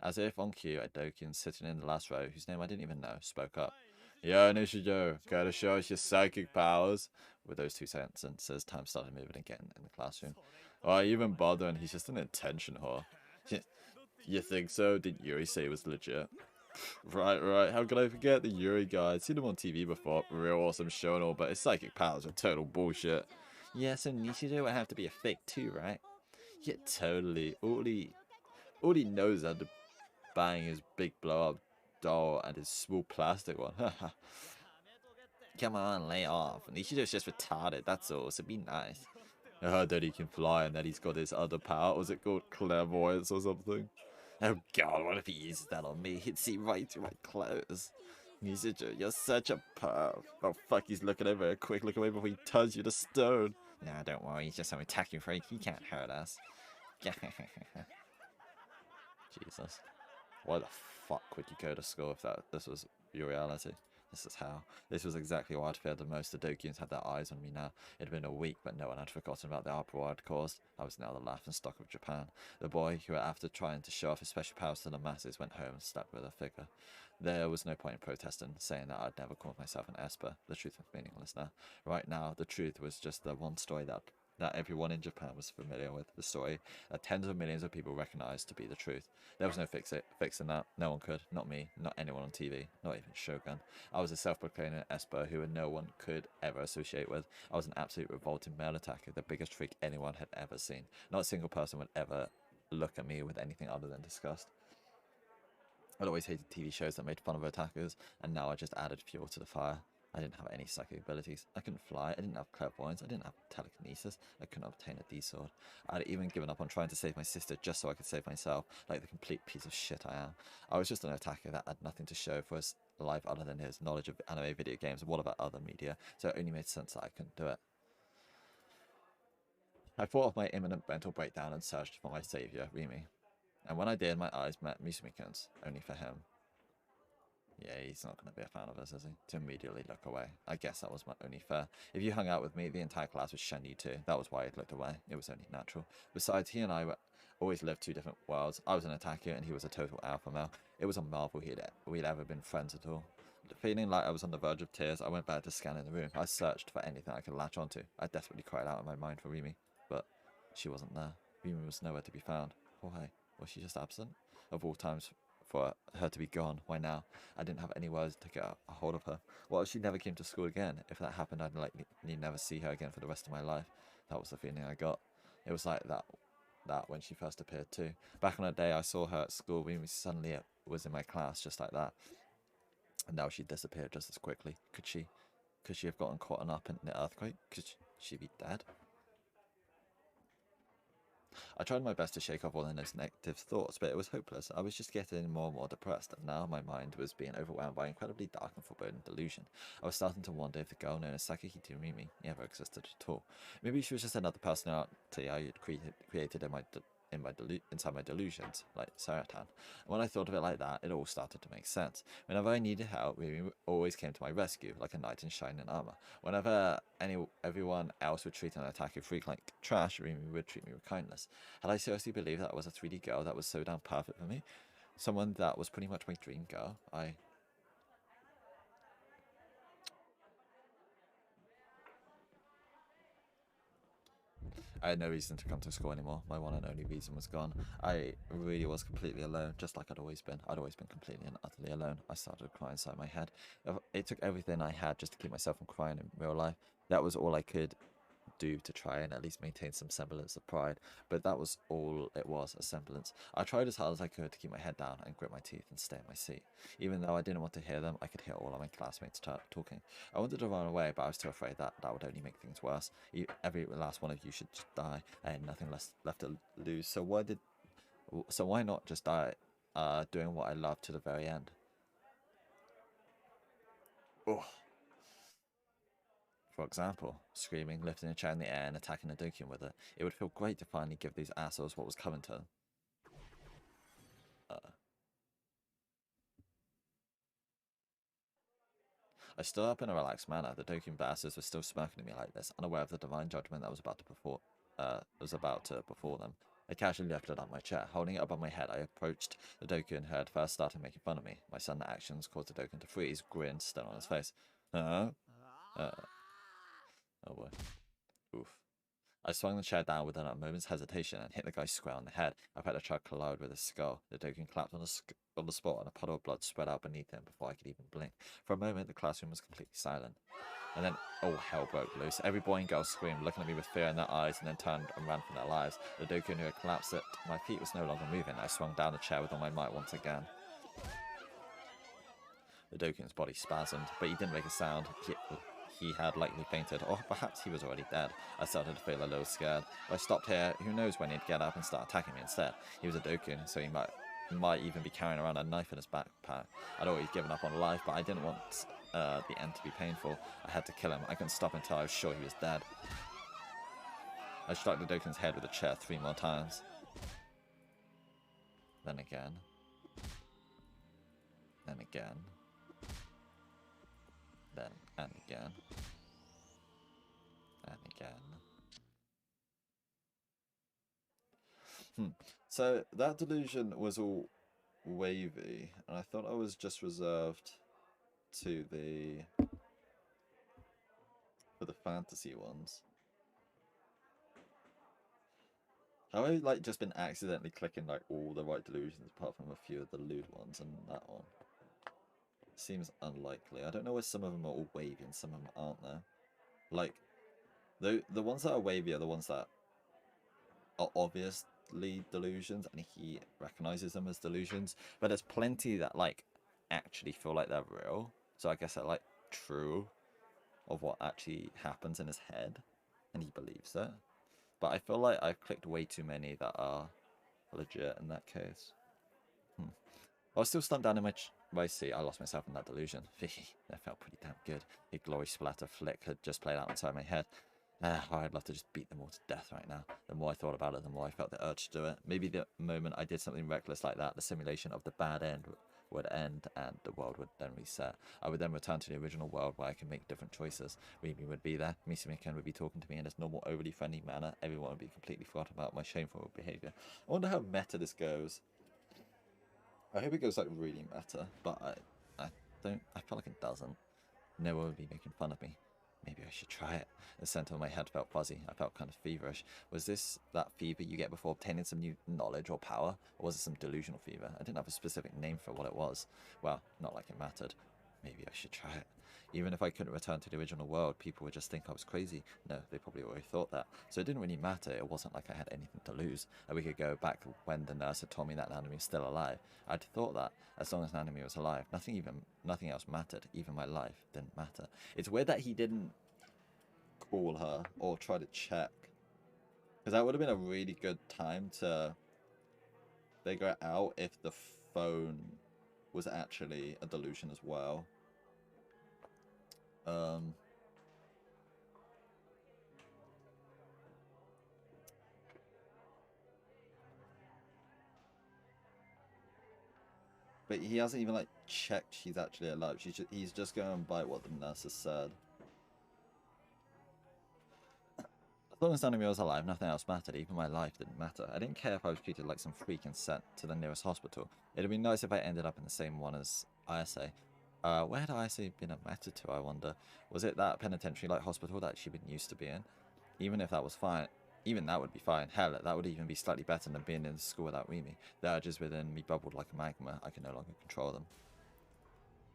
Speaker 1: As if on cue, a Dokian sitting in the last row, whose name I didn't even know, spoke up. Yo, Nishijo, care to show us your psychic powers? With those 2 sentences, time started moving again in the classroom. Why even bothering? He's just an attention whore. You think so? Did Yuri say it was legit? Right. How could I forget the Yuri guy? I'd seen him on TV before. Real awesome show and all, but his psychic powers are total bullshit. Yeah, so Nishijo would have to be a fake too, right? Yeah, totally. All he knows is buying his big blow-up doll and his small plastic one. Come on, lay off. Nishido's just retarded, that's all, so be nice. I heard that he can fly and that he's got his other power. Was it called clairvoyance or something? Oh god, what if he uses that on me? He'd see right through my clothes. Nishido, you're such a perv. Oh fuck, he's looking over. Quick, look away before he turns you to stone. Nah, don't worry, he's just some attacking freak. He can't hurt us. Jesus. Why the fuck would you go to school if this was your reality? This is how. This was exactly why I'd feared the most. The Dokians had their eyes on me now. It had been a week, but no one had forgotten about the uproar I'd caused. I was now the laughing stock of Japan. The boy who, after trying to show off his special powers to the masses, went home and slept with a figure. There was no point in protesting, saying that I'd never called myself an Esper. The truth was meaningless now. Right now, the truth was just the one story that everyone in Japan was familiar with. The story that tens of millions of people recognized to be the truth. There was no fixing that. No one could. Not me. Not anyone on TV. Not even Shogun. I was a self-proclaimed Esper who no one could ever associate with. I was an absolute revolting male attacker, the biggest freak anyone had ever seen. Not a single person would ever look at me with anything other than disgust. I'd always hated TV shows that made fun of attackers, and now I just added fuel to the fire. I didn't have any psychic abilities. I couldn't fly. I didn't have clairvoyance. I didn't have telekinesis. I couldn't obtain a D-sword. I'd even given up on trying to save my sister just so I could save myself, like the complete piece of shit I am. I was just an attacker that had nothing to show for his life other than his knowledge of anime, video games, and what about other media, so it only made sense that I couldn't do it. I thought of my imminent mental breakdown and searched for my savior, Remy. And when I did, my eyes met Musumikun's, only for him. Yeah, he's not going to be a fan of us, is he? To immediately look away. I guess that was my only fair. If you hung out with me, the entire class would shun you too. That was why he'd looked away. It was only natural. Besides, he and I always lived 2 different worlds. I was an attacker and he was a total alpha male. It was a marvel we'd ever been friends at all. Feeling like I was on the verge of tears, I went back to scanning the room. I searched for anything I could latch onto. I desperately cried out in my mind for Remy, but she wasn't there. Remy was nowhere to be found. Why? Was she just absent? Of all times for her to be gone, why now? I didn't have any words to get a hold of her. What if she never came to school again? If that happened, I'd likely never see her again for the rest of my life. That was the feeling I got. It was like that when she first appeared too. Back on the day I saw her at school, Remy suddenly was in my class just like that. And now she disappeared just as quickly. Could she have gotten caught up in the earthquake? Could she be dead? I tried my best to shake off all those negative thoughts, but it was hopeless. I was just getting more and more depressed, and now my mind was being overwhelmed by an incredibly dark and foreboding delusion. I was starting to wonder if the girl known as Sakahito Rimi ever existed at all. Maybe she was just another personality I had created in my inside my delusions, like Saratan. And when I thought of it like that, it all started to make sense. Whenever I needed help, Riri always came to my rescue, like a knight in shining armor. Whenever everyone else would treat an attacker freak like trash, Riri would treat me with kindness. Had I seriously believed that I was a 3D girl that was so damn perfect for me? Someone that was pretty much my dream girl. I had no reason to come to school anymore. My one and only reason was gone. I really was completely alone, just like I'd always been. I'd always been completely and utterly alone. I started crying inside my head. It took everything I had just to keep myself from crying in real life. That was all I could do to try and at least maintain some semblance of pride, but that was all it was, a semblance. I tried as hard as I could to keep my head down and grit my teeth and stay in my seat. Even though I didn't want to hear them, I could hear all of my classmates talking. I wanted to run away, but I was too afraid that would only make things worse. Every last one of you should just die. I had nothing left to lose, so why not just die doing what I love to the very end? Oh. For example, screaming, lifting a chair in the air and attacking a Dokkan with it. It would feel great to finally give these assholes what was coming to them. I stood up in a relaxed manner. The Dokkan bastards were still smirking at me like this, unaware of the divine judgment that was about to befall them. I casually lifted up my chair. Holding it above my head, I approached the Dokkan who had first started making fun of me. My sudden actions caused the Dokkan to freeze, grin still on his face. Oh boy. Oof. I swung the chair down within a moment's hesitation and hit the guy square on the head. I felt the truck collide with his skull. The Dokkan clapped on the spot and a puddle of blood spread out beneath him before I could even blink. For a moment, the classroom was completely silent. And then all hell broke loose. Every boy and girl screamed, looking at me with fear in their eyes, and then turned and ran for their lives. The Dokkan who had collapsed at my feet was no longer moving. I swung down the chair with all my might once again. The Dokkan's body spasmed, but he didn't make a sound. He had likely fainted, or perhaps he was already dead. I started to feel a little scared. If I stopped here, who knows when he'd get up and start attacking me instead. He was a Dokkan, so he might even be carrying around a knife in his backpack. I'd already given up on life, but I didn't want the end to be painful. I had to kill him. I couldn't stop until I was sure he was dead. I struck the Dokkan's head with a chair 3 more times. Then again. Then again. Then and again. And again. So that delusion was all wavy, and I thought I was just reserved to for the fantasy ones. Have I like just been accidentally clicking like all the right delusions apart from a few of the lewd ones and that one? Seems unlikely. I don't know why some of them are all wavy and some of them aren't though. Like the ones that are wavy are the ones that are obviously delusions and he recognizes them as delusions, but there's plenty that like actually feel like they're real, so I guess they're like true of what actually happens in his head and he believes it. But I feel like I've clicked way too many that are legit in that case. I was still stunned down in my seat. I lost myself in that delusion. That felt pretty damn good. A glory splatter flick had just played out inside my head. I'd love to just beat them all to death right now. The more I thought about it, the more I felt the urge to do it. Maybe the moment I did something reckless like that, the simulation of the bad end would end and the world would then reset. I would then return to the original world where I could make different choices. Mimi would be there. Misumiken would be talking to me in his normal, overly friendly manner. Everyone would be completely forgotten about my shameful behavior. I wonder how meta this goes. I hope it goes like really meta, but I feel like it doesn't. No one would be making fun of me. Maybe I should try it. The center of my head felt fuzzy. I felt kind of feverish. Was this that fever you get before obtaining some new knowledge or power? Or was it some delusional fever? I didn't have a specific name for what it was. Well, not like it mattered. Maybe I should try it. Even if I couldn't return to the original world, people would just think I was crazy. No, they probably already thought that. So it didn't really matter. It wasn't like I had anything to lose. A week ago, back when the nurse had told me that Nanami was still alive, I'd thought that as long as Nanami was alive, nothing else mattered. Even my life didn't matter. It's weird that he didn't call her or try to check, because that would have been a really good time to figure out if the phone was actually a delusion as well. But he hasn't even like checked she's actually alive. He's just going by what the nurses said. As long as Nanomi was alive, nothing else mattered. Even my life didn't matter. I didn't care if I was treated like some freak and sent to the nearest hospital. It'd be nice if I ended up in the same one as Ayase. Where had Ayase been admitted to, I wonder? Was it that penitentiary-like hospital that she'd been used to be in? Even if that was fine, even that would be fine. Hell, that would even be slightly better than being in the school without Mimi. The urges within me bubbled like a magma. I could no longer control them.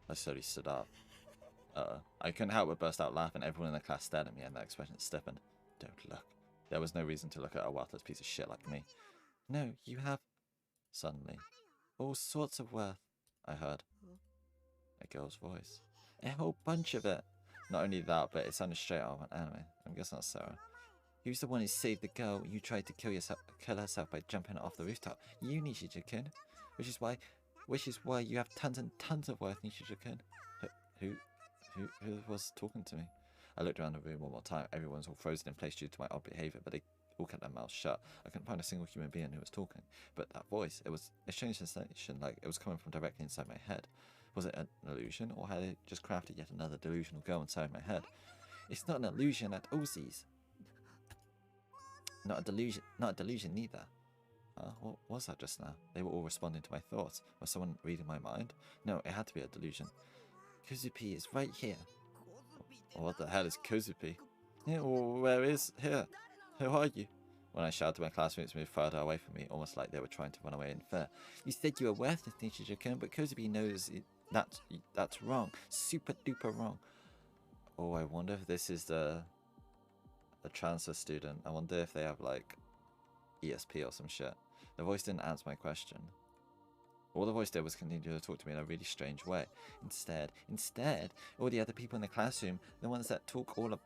Speaker 1: I slowly stood up. I couldn't help but burst out laughing. Everyone in the class stared at me and their expressions stiffened. Don't look. There was no reason to look at a worthless piece of shit like me. No, you have... Suddenly. All sorts of worth, I heard. A girl's voice. A whole bunch of it. Not only that, but it sounded straight out of an anime. I'm guessing that's Sarah. Who's the one who saved the girl you tried to kill herself by jumping off the rooftop? You, Nishija-kun. Which is why you have tons and tons of worth, Nishija-kun. Who was talking to me? I looked around the room one more time. Everyone's all frozen in place due to my odd behaviour, but they all kept their mouths shut. I couldn't find a single human being who was talking. But that voice, it was a strange sensation, like it was coming from directly inside my head. Was it an illusion, or had it just crafted yet another delusional girl inside my head? It's not an illusion at all, Not a delusion neither. What was that just now? They were all responding to my thoughts. Was someone reading my mind? No, it had to be a delusion. Kozupi is right here. What the hell is Kozupi? Yeah, well, where is here? Who are you? When I shouted, my classmates moved further away from me, almost like they were trying to run away in fear. You said you were worthless, Nishija-kun, but Kozupi knows that's wrong. Super duper wrong. Oh, I wonder if this is the transfer student. I wonder if they have like ESP or some shit. The voice didn't answer my question. All the voice did was continue to talk to me in a really strange way. Instead, all the other people in the classroom, the ones that talk all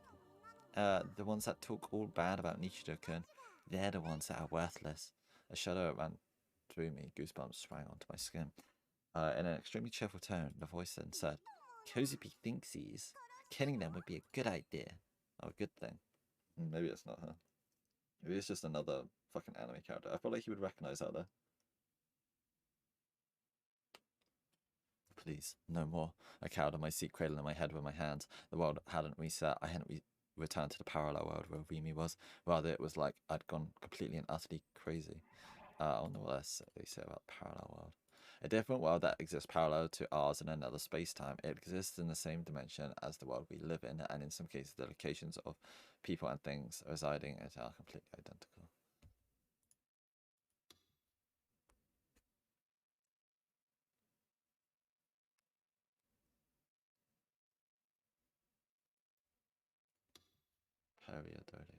Speaker 1: bad about Nishida-kun, they're the ones that are worthless. A shudder ran through me, goosebumps sprang onto my skin. In an extremely cheerful tone, the voice then said, Kozupi thinks killing them would be a good idea. Oh, a good thing. Maybe it's not her. Maybe it's just another fucking anime character. I feel like he would recognize that though. Please, no more. I cowered on my seat, cradling my head with my hands. The world hadn't reset. I hadn't returned to the parallel world where Rimi was. Rather, it was like I'd gone completely and utterly crazy. I wonder what they say about the parallel world. A different world that exists parallel to ours in another space-time. It exists in the same dimension as the world we live in, and in some cases the locations of people and things residing in it are completely identical. Periodolia.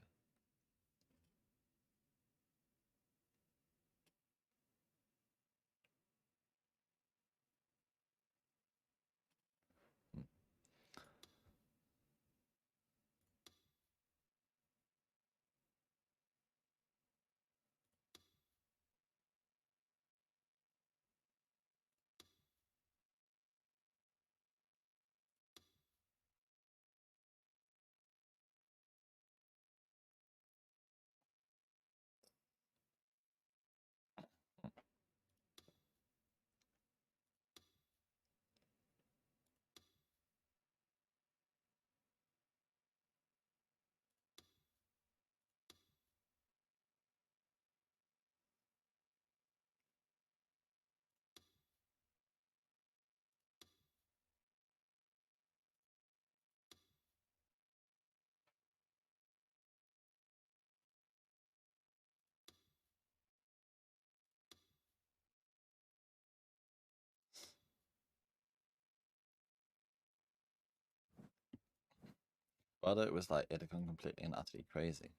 Speaker 1: Rather, it was like it had gone completely and utterly crazy.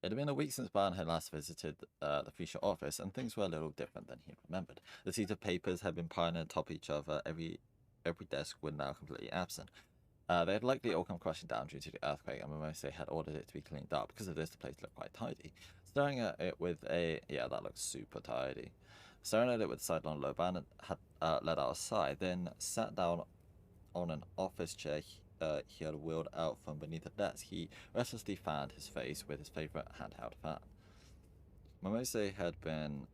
Speaker 1: It had been a week since Barn had last visited the Fuchsia office, and things were a little different than he remembered. The sheets of papers had been piled on top of each other. Every desk was now completely absent. They had likely all come crashing down due to the earthquake, and most they had ordered it to be cleaned up. Because of this, the place looked quite tidy. Staring at it with a... yeah, that looks super tidy. Staring at it with a sidelong low Barn had led outside, then sat down on an office chair he had wheeled out from beneath a desk. He restlessly fanned his face with his favourite handheld fan. Momose had been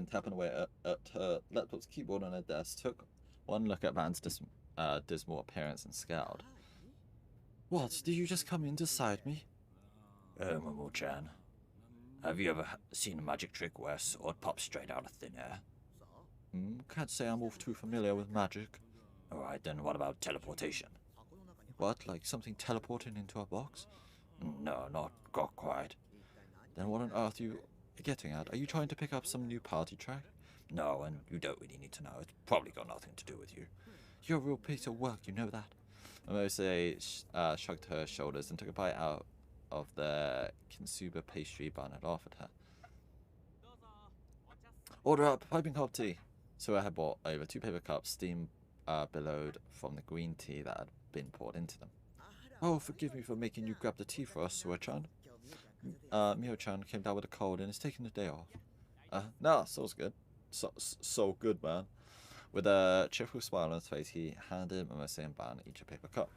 Speaker 1: tapping away at her laptop's keyboard on her desk, took one look at Van's dismal appearance and scowled. What, did you just come in to side me?
Speaker 2: Oh, Momo-chan. Have you ever seen a magic trick where a sword pops straight out of thin air?
Speaker 1: Can't say I'm all too familiar with magic.
Speaker 2: Alright, then what about teleportation?
Speaker 1: What, like something teleporting into a box?
Speaker 2: No, not quite.
Speaker 1: Then what on earth are you getting at? Are you trying to pick up some new party track?
Speaker 2: No, and you don't really need to know. It's probably got nothing to do with you.
Speaker 1: You're a real piece of work, you know that. Momose shrugged her shoulders and took a bite out of the Kintsuba pastry Ban had offered her. Order up, piping hot tea. So I had brought over 2 paper cups, steam billowed from the green tea that had been poured into them. Oh, forgive me for making you grab the tea for us, Suo-chan. Mio-chan came down with a cold and is taking the day off. Nah, so's good. So good, man. With a cheerful smile on his face, he handed Momose and Ban each a paper cup.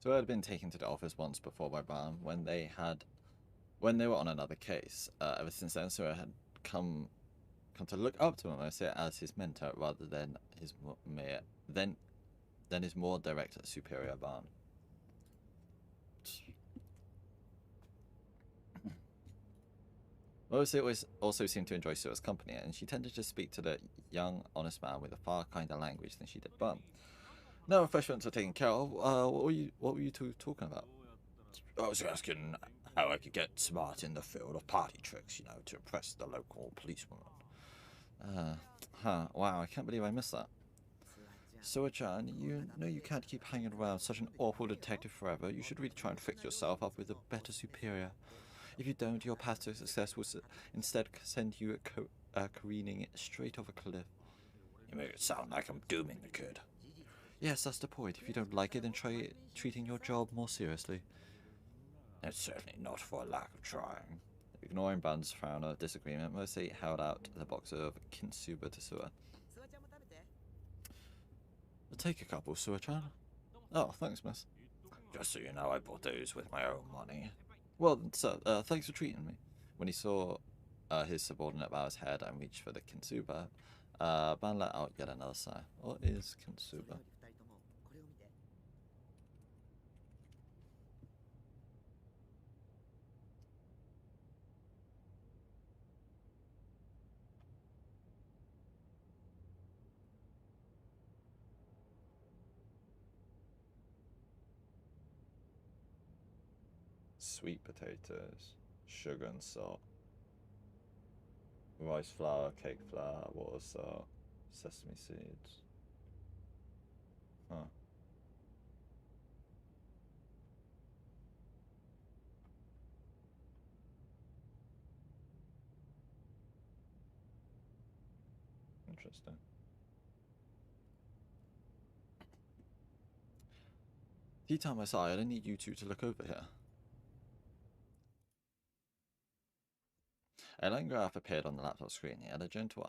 Speaker 1: So I had been taken to the office once before by Ban when they were on another case. Ever since then, so I had come to look up to Momose as his mentor rather than his his more direct superior Ban. Momose also seemed to enjoy Sua's company, and she tended to speak to the young, honest man with a far kinder language than she did Ban. No refreshments are taken care of. What were you two talking about?
Speaker 2: I was asking how I could get smart in the field of party tricks, to impress the local policewoman.
Speaker 1: Wow, I can't believe I missed that. Suo-chan, you know you can't keep hanging around such an awful detective forever. You should really try and fix yourself up with a better superior. If you don't, your path to success will instead send you careening straight off a cliff.
Speaker 2: You make it sound like I'm dooming the kid.
Speaker 1: Yes, that's the point. If you don't like it, then try treating your job more seriously.
Speaker 2: It's certainly not for a lack of trying.
Speaker 1: Ignoring Ban's frown of disagreement, Momose held out the box of Kintsuba to Sua. Take a couple, Suo-chan. Oh, thanks, miss.
Speaker 2: Just so you know, I bought those with my own money.
Speaker 1: Well, sir, thanks for treating me. When he saw his subordinate bow his head and reach for the Kintsuba, Ban let out yet another sigh. What is Kintsuba? Sweet potatoes, sugar and salt, rice flour, cake flour, water, salt, sesame seeds. Huh. Interesting. Tea time aside, I need you two to look over here. A line graph appeared on the laptop screen. It had a gentle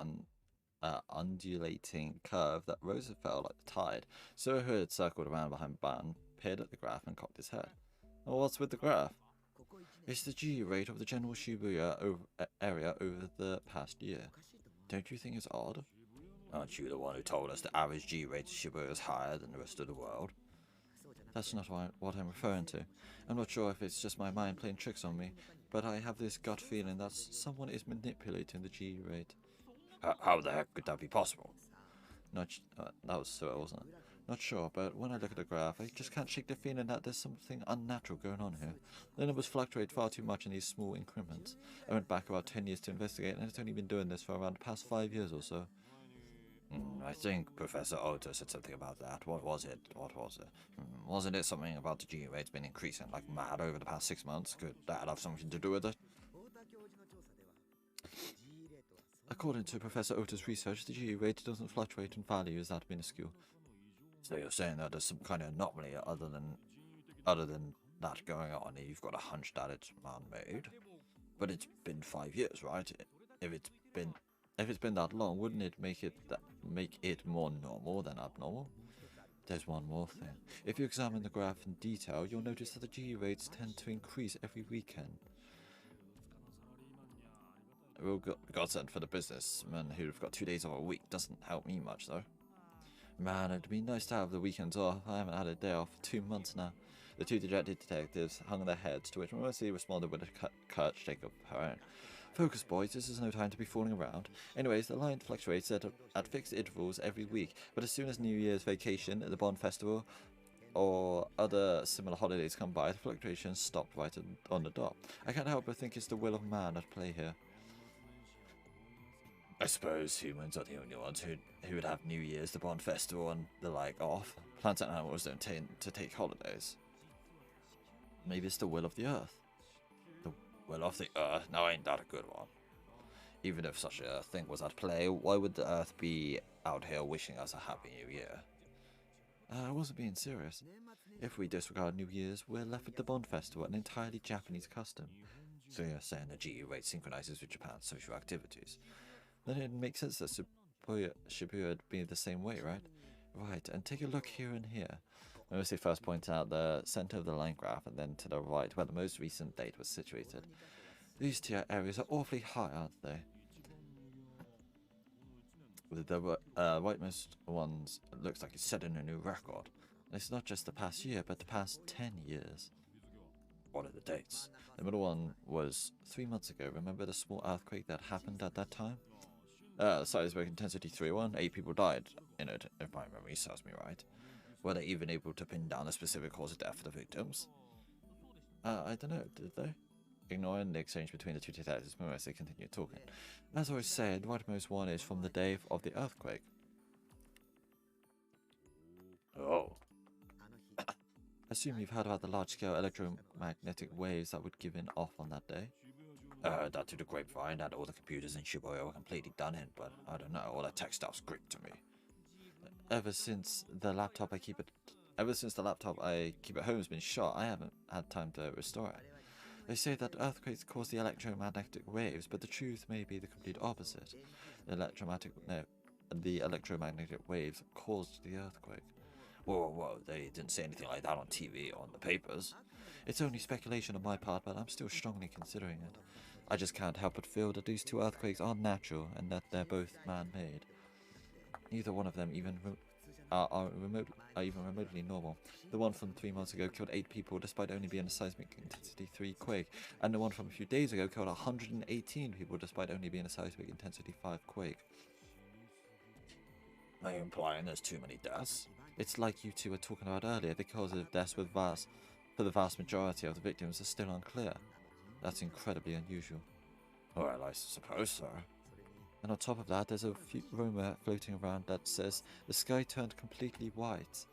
Speaker 1: undulating curve that rose and fell like the tide. So who had circled around behind Ban, peered at the graph and cocked his head. Well, what's with the graph? It's the G rate of the general Shibuya area over the past year. Don't you think it's odd?
Speaker 2: Aren't you the one who told us the average G rate of Shibuya is higher than the rest of the world?
Speaker 1: That's not what I'm referring to. I'm not sure if it's just my mind playing tricks on me, but I have this gut feeling that someone is manipulating the G rate.
Speaker 2: How the heck could that be possible?
Speaker 1: That was so, wasn't it? Not sure, but when I look at the graph, I just can't shake the feeling that there's something unnatural going on here. The numbers fluctuate far too much in these small increments. I went back about 10 years to investigate, and it's only been doing this for around the past 5 years or so.
Speaker 2: I think Professor Otto said something about that. What was it? Wasn't it something about the G rate's been increasing like mad over the past 6 months? Could that have something to do with it?
Speaker 1: According to Professor Otto's research, the G rate doesn't fluctuate in value as that minuscule.
Speaker 2: So you're saying that there's some kind of anomaly other than that going on, and you've got a hunch that it's man-made? But it's been 5 years, right? If it's been that long, wouldn't it make it more normal than abnormal? There's one more thing. If you examine the graph in detail, you'll notice that the G rates tend to increase every weekend. Real godsend for the businessmen who've got 2 days off a week. Doesn't help me much, though.
Speaker 1: Man, it'd be nice to have the weekends off. I haven't had a day off for 2 months now. The two dejected detectives hung their heads, to which Mercy responded with a curt shake of her own. Focus, boys, this is no time to be fooling around. Anyways, the line fluctuates at fixed intervals every week, but as soon as New Year's vacation, the Bond Festival, or other similar holidays come by, the fluctuations stop right on the dot. I can't help but think it's the will of man at play here.
Speaker 2: I suppose humans are the only ones who would have New Year's, the Bond Festival, and the like off. Plants and animals don't tend to take holidays.
Speaker 1: Maybe it's the will of the Earth.
Speaker 2: The will of the Earth? Now ain't that a good one? Even if such a thing was at play, why would the Earth be out here wishing us a Happy New Year?
Speaker 1: I wasn't being serious. If we disregard New Year's, we're left with the Bond Festival, an entirely Japanese custom.
Speaker 2: So you're saying the GE rate synchronizes with Japan's social activities?
Speaker 1: Then it makes sense that Shibuya be the same way, right? Right, and take a look here and here. Mercy first points out the center of the line graph and then to the right where the most recent date was situated. These two areas are awfully high, aren't they? The rightmost ones looks like it's setting a new record. And it's not just the past year, but the past 10 years.
Speaker 2: What are the dates?
Speaker 1: The middle one was 3 months ago. Remember the small earthquake that happened at that time? Seismic intensity 3.1, 8 people died in it, if my memory serves me right.
Speaker 2: Were they even able to pin down a specific cause of death for the victims?
Speaker 1: I don't know, did they? Ignoring the exchange between the two detectives, Mercy continued talking. As I was saying, rightmost one is from the day of the earthquake.
Speaker 2: Oh.
Speaker 1: Assume you've heard about the large-scale electromagnetic waves that would give in off on that day.
Speaker 2: I heard that through the grapevine, that all the computers in Shibuya were completely done in, but I don't know, all that tech stuff's Greek to me.
Speaker 1: Ever since the laptop I keep at home has been shot, I haven't had time to restore it. They say that earthquakes cause the electromagnetic waves, but the truth may be the complete opposite. The electromagnetic waves caused the earthquake.
Speaker 2: Whoa, they didn't say anything like that on TV or on the papers.
Speaker 1: It's only speculation on my part, but I'm still strongly considering it. I just can't help but feel that these two earthquakes are natural and that they're both man-made. Neither one of them are even remotely normal. The one from 3 months ago killed 8 people despite only being a seismic intensity 3 quake, and the one from a few days ago killed 118 people despite only being a seismic intensity 5 quake.
Speaker 2: Are you implying there's too many deaths?
Speaker 1: It's like you two were talking about earlier, the cause of deaths for the vast majority of the victims are still unclear. That's incredibly unusual.
Speaker 2: Well, I suppose so.
Speaker 1: And on top of that, there's a rumor floating around that says the sky turned completely white.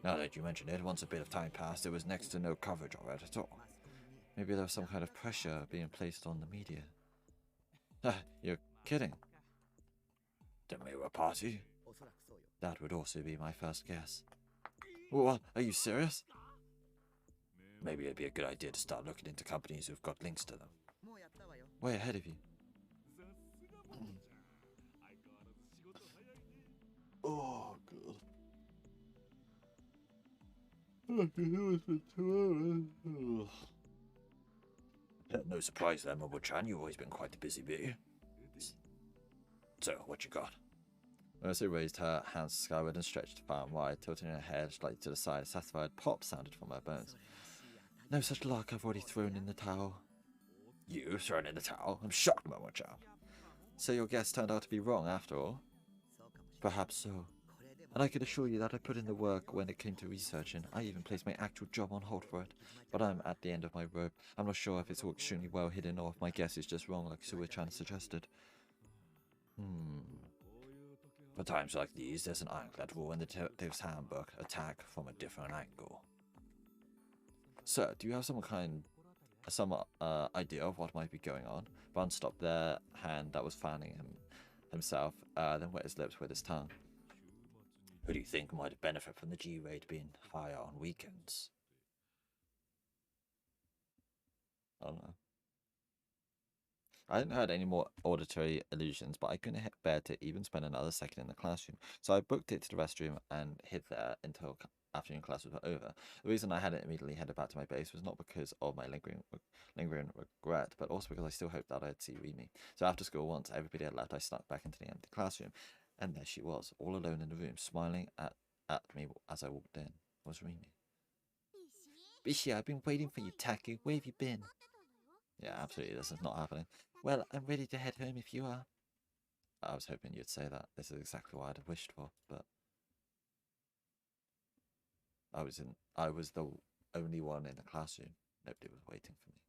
Speaker 2: Now that you mention it, once a bit of time passed, there was next to no coverage of it at all.
Speaker 1: Maybe there was some kind of pressure being placed on the media. You're kidding.
Speaker 2: Didn't we have a party?
Speaker 1: That would also be my first guess. What? Are you serious?
Speaker 2: Maybe it'd be a good idea to start looking into companies who've got links to them.
Speaker 1: Way ahead of you. Oh, God. It's been 2 hours.
Speaker 2: No surprise there, Momo-chan. You've always been quite the busy bee. So, what you got?
Speaker 1: Mercy raised her hands skyward and stretched far and wide, tilting her head slightly to the side. A satisfied pop sounded from her bones. No such luck. I've already thrown in the towel.
Speaker 2: You thrown in the towel? I'm shocked, Momo-chan.
Speaker 1: So your guess turned out to be wrong after all? Perhaps so.
Speaker 2: And I can assure you that I put in the work when it came to researching. I even placed my actual job on hold for it. But I'm at the end of my rope. I'm not sure if it's all extremely well hidden or if my guess is just wrong like Suichan suggested. For times like these, there's an ironclad rule in the detective's handbook. Attack from a different angle. Sir, do you have some idea of what might be going on? Bond stopped their hand that was fanning himself, then wet his lips with his tongue. Who do you think might benefit from the G rate being higher on weekends? I don't know. I hadn't heard any more auditory illusions, but I couldn't bear to even spend another second in the classroom, so I booked it to the restroom and hid there until afternoon class was over. The reason I hadn't immediately headed back to my base was not because of my lingering regret, but also because I still hoped that I'd see Remy. So after school, once everybody had left, I snuck back into the empty classroom, and there she was, all alone in the room, smiling at me as I walked in. Was Remy. Bishi, I've been waiting for you, Taku. Where have you been? Yeah, absolutely, this is not happening. Well, I'm ready to head home if you are. I was hoping you'd say that. This is exactly what I'd have wished for, but I was the only one in the classroom. Nobody was waiting for me.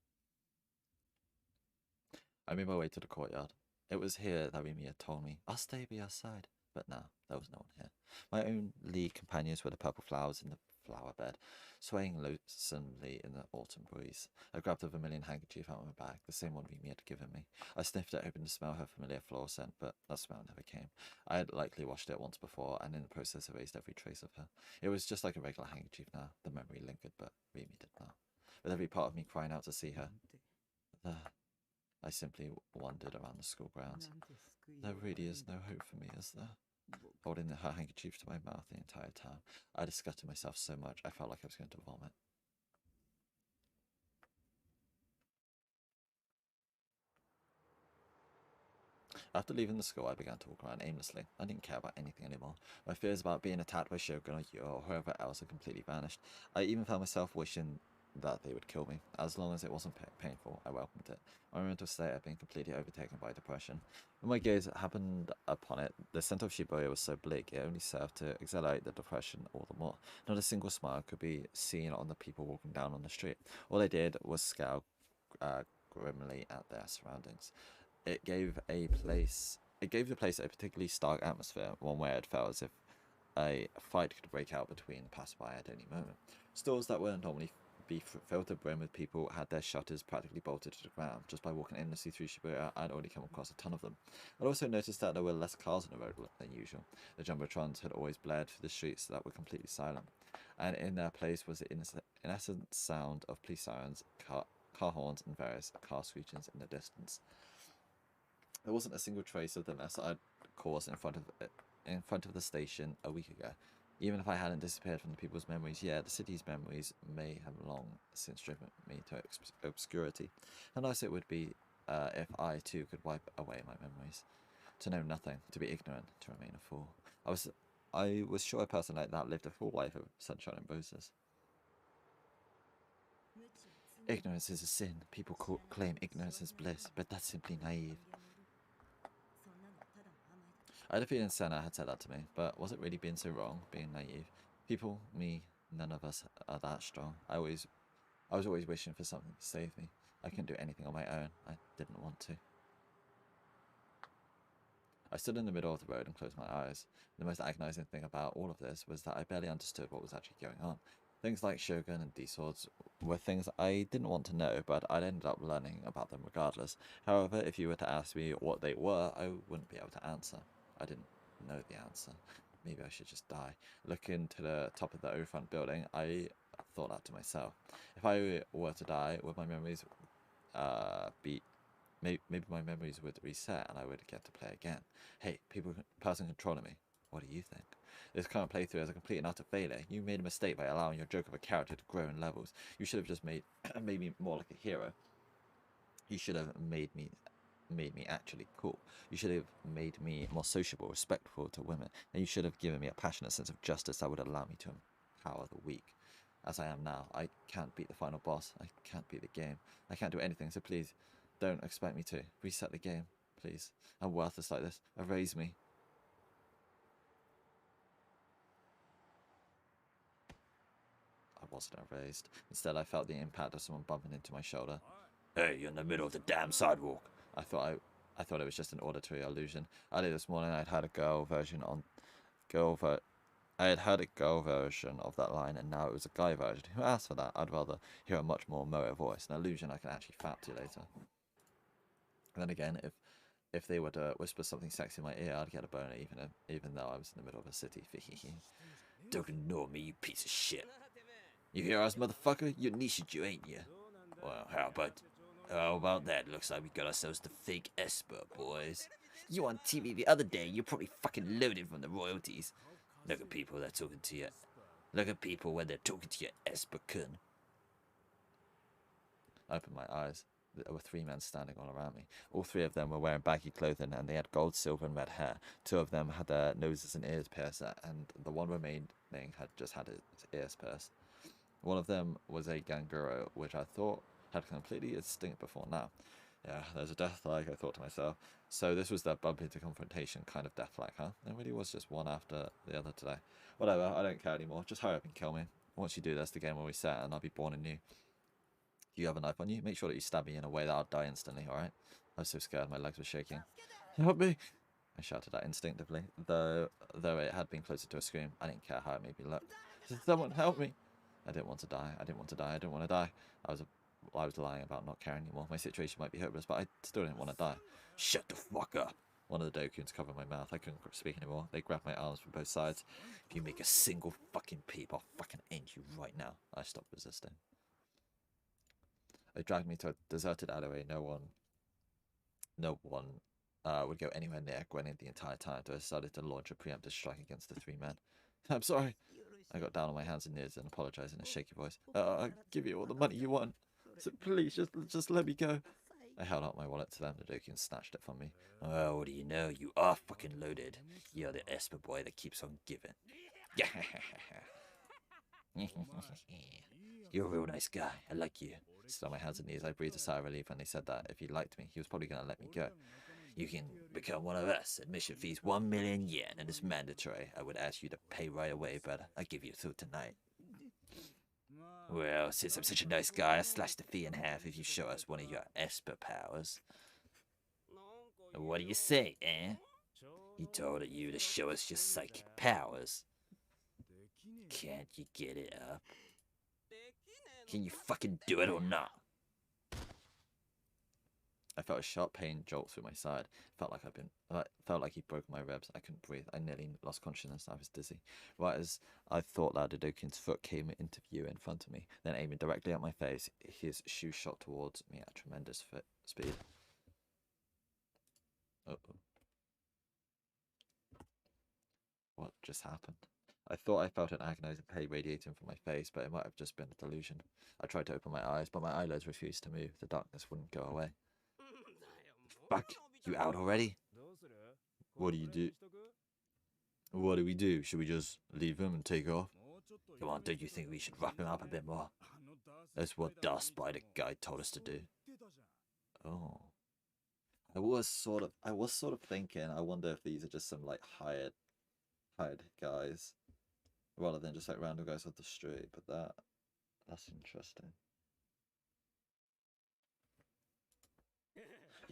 Speaker 2: I made my way to the courtyard. It was here that Remy had told me, I'll stay by your side. But no, there was no one here. My only companions were the purple flowers in the flower bed, swaying lonesomely in the autumn breeze. I grabbed a vermilion handkerchief out of my bag, the same one Remy had given me. I sniffed it, hoping to smell her familiar floral scent, but that smell never came. I had likely washed it once before, and in the process erased every trace of her. It was just like a regular handkerchief now. The memory lingered, but Remy did not. With every part of me crying out to see her, I simply wandered around the school grounds. There really is no hope for me, is there? Holding her handkerchief to my mouth the entire time, I disgusted myself so much I felt like I was going to vomit. After leaving the school, I began to walk around aimlessly. I didn't care about anything anymore. My fears about being attacked by Shogun or whoever else had completely vanished. I even found myself wishing that they would kill me. As long as it wasn't painful, I welcomed it. My mental state had been completely overtaken by depression. When my gaze happened upon it, the scent of Shibuya was so bleak, it only served to accelerate the depression all the more. Not a single smile could be seen on the people walking down on the street. All they did was scowl grimly at their surroundings. It gave the place a particularly stark atmosphere, one where it felt as if a fight could break out between the passerby at any moment. Stores that were normally be filled to brim with people had their shutters practically bolted to the ground. Just by walking endlessly through Shibuya, I'd already come across a ton of them. I'd also noticed that there were less cars on the road than usual. The jumbotrons had always blared through the streets that were completely silent, and in their place was the incessant sound of police sirens, car horns, and various car screechings in the distance. There wasn't a single trace of the mess I'd caused in front of the station a week ago. Even if I hadn't disappeared from the people's memories, yeah, the city's memories may have long since driven me to obscurity. How nice it would be if I too could wipe away my memories. To know nothing, to be ignorant, to remain a fool. I was sure a person like that lived a full life of sunshine and roses. Ignorance is a sin. People claim ignorance is bliss, but that's simply naive. I had a feeling Senna had said that to me, but was it really being so wrong, being naive? People, me, none of us are that strong. I was always wishing for something to save me. I couldn't do anything on my own. I didn't want to. I stood in the middle of the road and closed my eyes. The most agonizing thing about all of this was that I barely understood what was actually going on. Things like Shogun and D-Swords were things I didn't want to know, but I'd ended up learning about them regardless. However, if you were to ask me what they were, I wouldn't be able to answer. I didn't know the answer. Maybe I should just die. Looking to the top of the O-front building, I thought that to myself. If I were to die, would my memories maybe my memories would reset and I would get to play again. Hey, person controlling me, what do you think? This current playthrough is a complete and utter failure. You made a mistake by allowing your joke of a character to grow in levels. You should have just made me more like a hero. You should have made me actually cool. You should have made me more sociable, respectful to women, and you should have given me a passionate sense of justice that would allow me to empower the weak. As I am now, I can't beat the final boss. I can't beat the game. I can't do anything, so please, don't expect me to. Reset the game, please. I'm worthless like this. Erase me.
Speaker 1: wasn't erased. Instead, I felt the impact of someone bumping into my shoulder.
Speaker 2: Hey, you're in the middle of the damn sidewalk.
Speaker 1: I thought it was just an auditory illusion. Earlier this morning, I'd heard a girl version of that line, and now it was a guy version. Who asked for that? I'd rather hear a much more motor voice, an illusion I can actually fap to later. And then again, if they were to whisper something sexy in my ear, I'd get a boner even though I was in the middle of a city.
Speaker 2: Don't ignore me, you piece of shit.
Speaker 1: You hear us, motherfucker? You're niche, you ain't you?
Speaker 2: Well, how about that? Looks like we got ourselves the fake Esper, boys.
Speaker 1: You on TV the other day, you're probably fucking loaded from the royalties.
Speaker 2: Look at people that talking to you. Look at people when they're talking to your Esper kun.
Speaker 1: I opened my eyes. There were 3 men standing all around me. All 3 of them were wearing baggy clothing, and they had gold, silver, and red hair. 2 of them had their noses and ears pierced, and the one remaining had just had his ears pierced. One of them was a Ganguro, which I thought had completely extinct before now. Yeah, there's a death-like, I thought to myself. So this was that bump into confrontation kind of death-like, huh? There really was just one after the other today. Whatever, I don't care anymore. Just hurry up and kill me. Once you do, that's the game where we set, and I'll be born anew. Do you have a knife on you? Make sure that you stab me in a way that I'll die instantly, alright? I was so scared, my legs were shaking. Help me! I shouted out instinctively, though it had been closer to a scream. I didn't care how it made me look. Someone help me! I didn't want to die. I didn't want to die. I didn't want to die. I was lying about not caring anymore. My situation might be hopeless, but I still didn't want to die.
Speaker 2: Shut the fuck up.
Speaker 1: One of the Dokuns covered my mouth. I couldn't speak anymore. They grabbed my arms from both sides.
Speaker 2: If you make a single fucking peep, I'll fucking end you right now.
Speaker 1: I stopped resisting. They dragged me to a deserted alleyway. No one would go anywhere near Gwenny the entire time, so I decided to launch a preemptive strike against the 3 men. I'm sorry. I got down on my hands and knees and apologized in a shaky voice. I'll give you all the money you want. So please, just let me go. I held out my wallet to them. The Dokuns snatched it from me.
Speaker 2: Oh, what do you know? You are fucking loaded. You're the Esper boy that keeps on giving. You're a real nice guy. I like you.
Speaker 1: Still on my hands and knees, I breathed a sigh of relief when they said that if he liked me, he was probably going to let me go.
Speaker 2: You can become one of us. Admission fees 1 million yen, and it's mandatory. I would ask you to pay right away, but I'll give you till tonight. Well, since I'm such a nice guy, I'll slash the fee in half if you show us one of your Esper powers. What do you say, eh? He told you to show us your psychic powers. Can't you get it up? Can you fucking do it or not?
Speaker 1: I felt a sharp pain jolt through my side. Felt like he'd broken my ribs. I couldn't breathe. I nearly lost consciousness. I was dizzy. Right as I thought that, Doku's foot came into view in front of me, then aiming directly at my face, his shoe shot towards me at tremendous speed. Uh-oh. What just happened? I thought I felt an agonizing pain radiating from my face, but it might have just been a delusion. I tried to open my eyes, but my eyelids refused to move. The darkness wouldn't go away.
Speaker 2: Fuck, you out already?
Speaker 1: What do you do? What do we do? Should we just leave him and take off?
Speaker 2: Come on, don't you think we should wrap him up a bit more? That's what Darth Spider guy told us to do.
Speaker 1: Oh. I was sort of thinking, I wonder if these are just some like hired guys rather than just like random guys off the street, but that's interesting.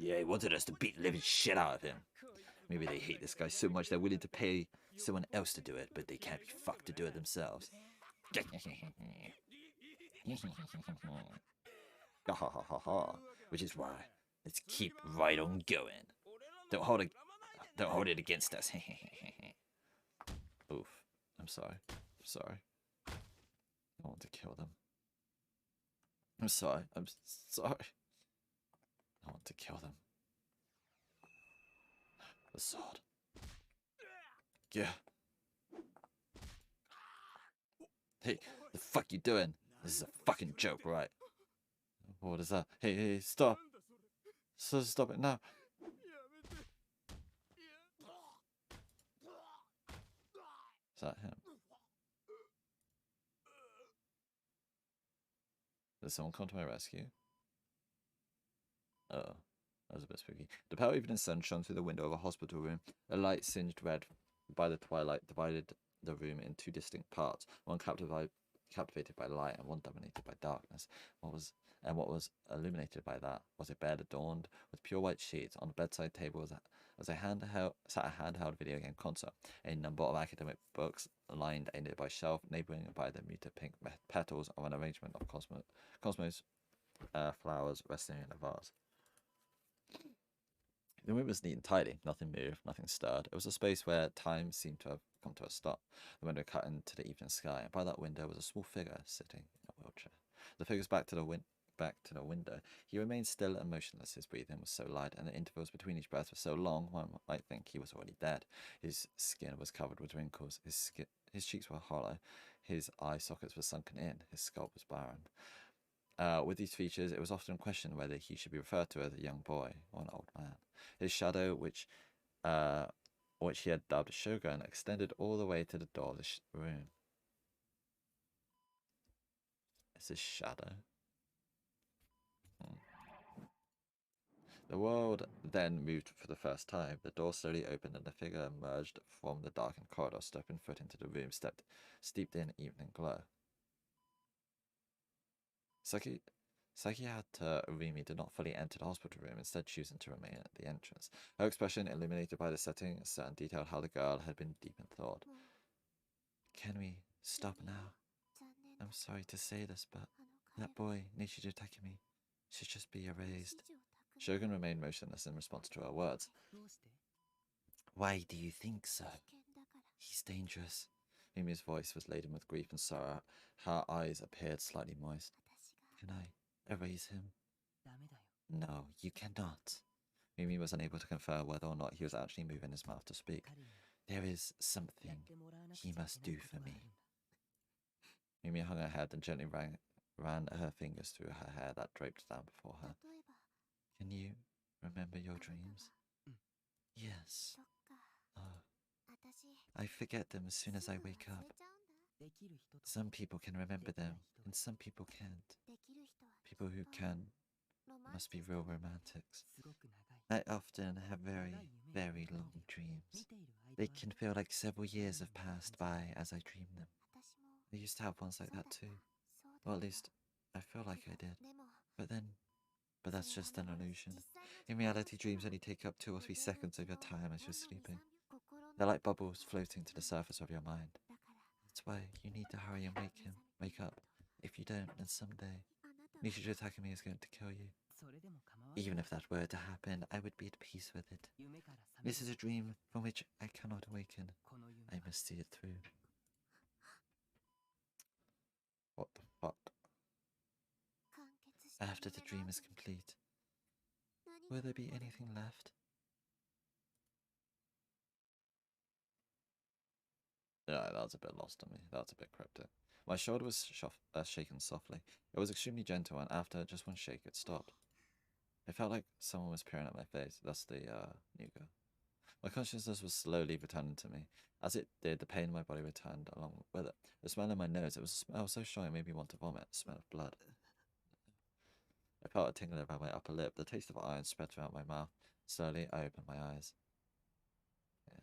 Speaker 2: Yeah, he wanted us to beat the living shit out of him. Maybe they hate this guy so much they're willing to pay someone else to do it, but they can't be fucked to do it themselves. Which is why, let's keep right on going. Don't hold it against us.
Speaker 1: Oof. I'm sorry. I want to kill them. I'm sorry. I want to kill them. The sword. Yeah. Hey, the fuck you doing? This is a fucking joke, right? What is that? Hey, stop. Stop it now. Is that him? Did someone come to my rescue? Oh, that was a bit spooky. The pale evening sun shone through the window of a hospital room. A light singed red by the twilight divided the room in 2 distinct parts. One captured by captivated by light and one dominated by darkness. What was illuminated by that? Was a bed adorned with pure white sheets. On the bedside table was a handheld video game console. A number of academic books lined a nearby shelf, neighboring by the muted pink petals of an arrangement of cosmos flowers resting in a vase. The room was neat and tidy. Nothing moved, nothing stirred. It was a space where time seemed to have come to a stop. The window cut into the evening sky, and by that window was a small figure sitting in a wheelchair. The figure's back to the window. He remained still and motionless. His breathing was so light, and the intervals between each breath were so long, one might think he was already dead. His skin was covered with wrinkles. His cheeks were hollow. His eye sockets were sunken in. His skull was barren. With these features, it was often questioned whether he should be referred to as a young boy or an old man. His shadow, which he had dubbed Shogun, extended all the way to the door of the room. It's his shadow. The world then moved for the first time. The door slowly opened and the figure emerged from the darkened corridor, stepping foot into the room, steeped in evening glow. Sakihata Urimi did not fully enter the hospital room, instead choosing to remain at the entrance. Her expression, illuminated by the setting sun, detailed how the girl had been deep in thought. Can we stop now? I'm sorry to say this, but that boy, Nishijo Takemi, should just be erased. Shogun remained motionless in response to her words. Why do you think so? He's dangerous. Mimi's voice was laden with grief and sorrow. Her eyes appeared slightly moist. Can I erase him? No, you cannot. Mimi was unable to confer whether or not he was actually moving his mouth to speak. There is something he must do for me. Mimi hung her head and gently ran her fingers through her hair that draped down before her. Can you remember your dreams? Yes. Oh. I forget them as soon as I wake up. Some people can remember them, and some people can't. People who can must be real romantics. I often have very, very long dreams. They can feel like several years have passed by as I dream them. I used to have ones like that too. Or at least, I feel like I did. But that's just an illusion. In reality, dreams only take up 2 or 3 seconds of your time as you're sleeping. They're like bubbles floating to the surface of your mind. That's why you need to hurry and wake up. If you don't, then someday, Nishijo Takemi is going to kill you. Even if that were to happen, I would be at peace with it. This is a dream from which I cannot awaken. I must see it through. What the fuck? After the dream is complete, will there be anything left? Yeah, that was a bit lost on me. That was a bit cryptic. My shoulder was shaken softly. It was extremely gentle, and after just one shake, it stopped. It felt like someone was peering at my face. That's the new girl. My consciousness was slowly returning to me. As it did, the pain in my body returned along with it. The smell in my nose, it was a smell so strong it made me want to vomit. The smell of blood. I felt a tingling around my upper lip. The taste of iron spread throughout my mouth. Slowly, I opened my eyes. Yeah.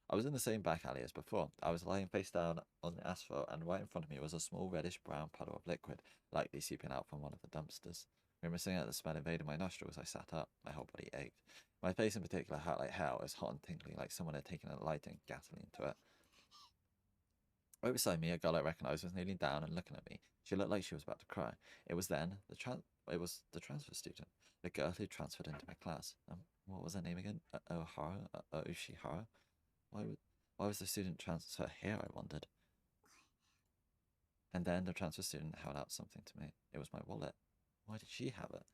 Speaker 1: I was in the same back alley as before. I was lying face down on the asphalt, and right in front of me was a small reddish-brown puddle of liquid, likely seeping out from one of the dumpsters. Grimacing at the smell invading my nostrils, I sat up. My whole body ached. My face in particular hurt like hell. It was hot and tingling, like someone had taken a lighting gasoline to it. Right beside me, a girl I recognised was kneeling down and looking at me. She looked like she was about to cry. It was the transfer student, the girl who transferred into my class. What was her name again? Ushihara? Why was the student transfer here, I wondered. And then the transfer student held out something to me. It was my wallet. Why did she have it?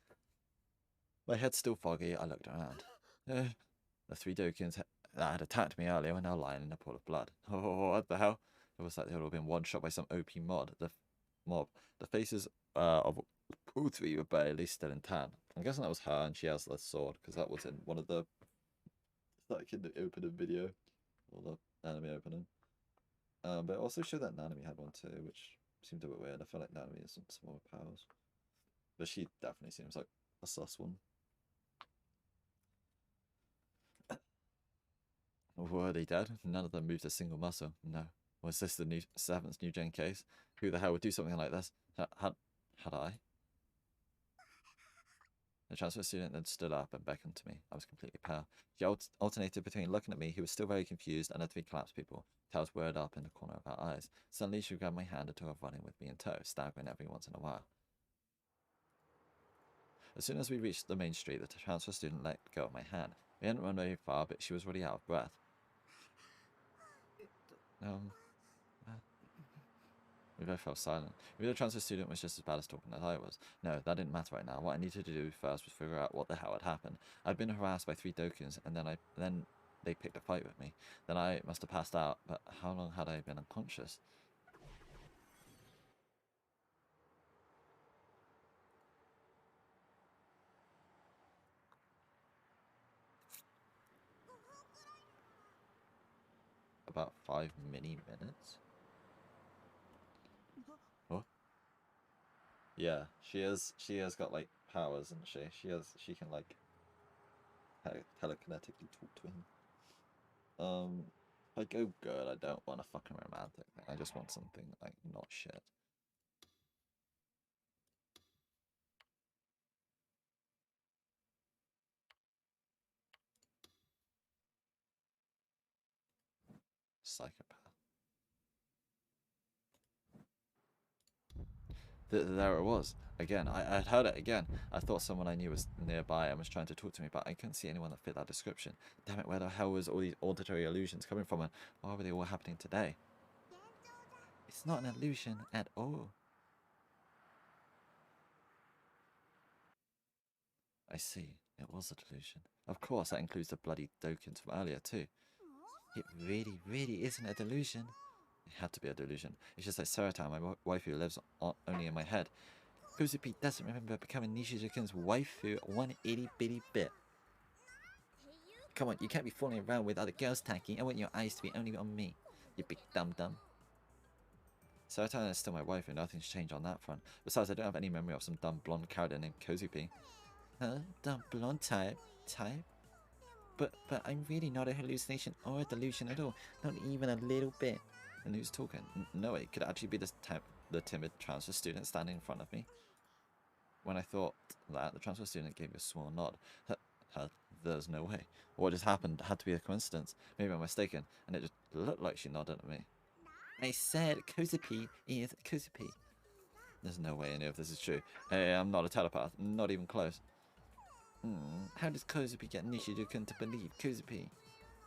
Speaker 1: My head still foggy, I looked around. The 3 Dokins that had attacked me earlier were now lying in a pool of blood. Oh, what the hell? It was like they had all been one-shot by some OP mob. The faces of all 3 were barely still in tan. I'm guessing that was her, and she has the sword, because that was in one of the... like in the opening video. Or the anime opening. But it also showed that Nanami had one too, which seemed a bit weird. I feel like Nanami has some smaller powers. But she definitely seems like a sus one. Were they dead? None of them moved a single muscle. No. Was this the new 7th new gen case? Who the hell would do something like this? Had I? The transfer student then stood up and beckoned to me. I was completely pale. She alternated between looking at me, who was still very confused, and the 3 collapsed people. Tails whirred up in the corner of her eyes. Suddenly, she grabbed my hand and took off running with me in tow, staggering every once in a while. As soon as we reached the main street, the transfer student let go of my hand. We hadn't run very far, but she was already out of breath. We both fell silent. Maybe the transfer student was just as bad as talking as I was. No, that didn't matter right now. What I needed to do first was figure out what the hell had happened. I'd been harassed by 3 Dokins, and then they picked a fight with me. Then I must have passed out, but how long had I been unconscious? About 5 minutes? What? Yeah, she has got like powers, and she can like telekinetically talk to him. If I go good, I don't want a fucking romantic thing. I just want something like not shit. Psychopath. There it was. Again, I had heard it again. I thought someone I knew was nearby and was trying to talk to me, but I couldn't see anyone that fit that description. Damn it, where the hell was all these auditory illusions coming from, and why were they all happening today? It's not an illusion at all. I see. It was a delusion. Of course, that includes the bloody Dokins from earlier, too. It really isn't a delusion. It had to be a delusion. It's just like Saratan, my waifu, lives only in my head. Kuzupi doesn't remember becoming Nishizukin's waifu one itty bitty bit. Come on, you can't be fooling around with other girls, Taki. I want your eyes to be only on me, you big dum-dum. Saratan is still my wife and nothing's changed on that front. Besides, I don't have any memory of some dumb blonde character named Kozupi. Huh? Dumb blonde type? But I'm really not a hallucination or a delusion at all. Not even a little bit. And who's talking? No, it could actually be the timid transfer student standing in front of me. When I thought that, the transfer student gave me a small nod. There's no way. What just happened had to be a coincidence. Maybe I'm mistaken, and it just looked like she nodded at me. I said Kozupi is Kozupi. There's no way any of this is true. Hey, I'm not a telepath, not even close. How does Kozupi get Nishizukin to believe Kozupi?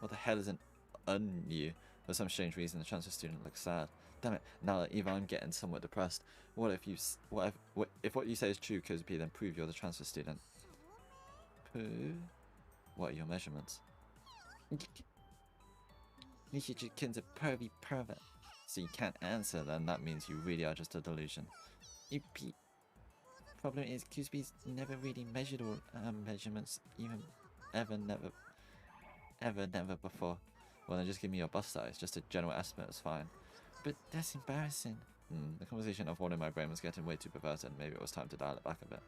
Speaker 1: What the hell is an un-you? For some strange reason, the transfer student looks sad. Damn it! Now that even I'm getting somewhat depressed. If what you say is true, Kozupi, then prove you're the transfer student. Prove? What are your measurements? Nishizukin's a pervy pervert. So you can't answer, then that means you really are just a delusion. Yippee. Problem is, Kozupi's never really measured all measurements, even never before. Well, then just give me your bust size. Just a general estimate is fine. But that's embarrassing. The conversation of what in my brain was getting way too perverted. Maybe it was time to dial it back a bit.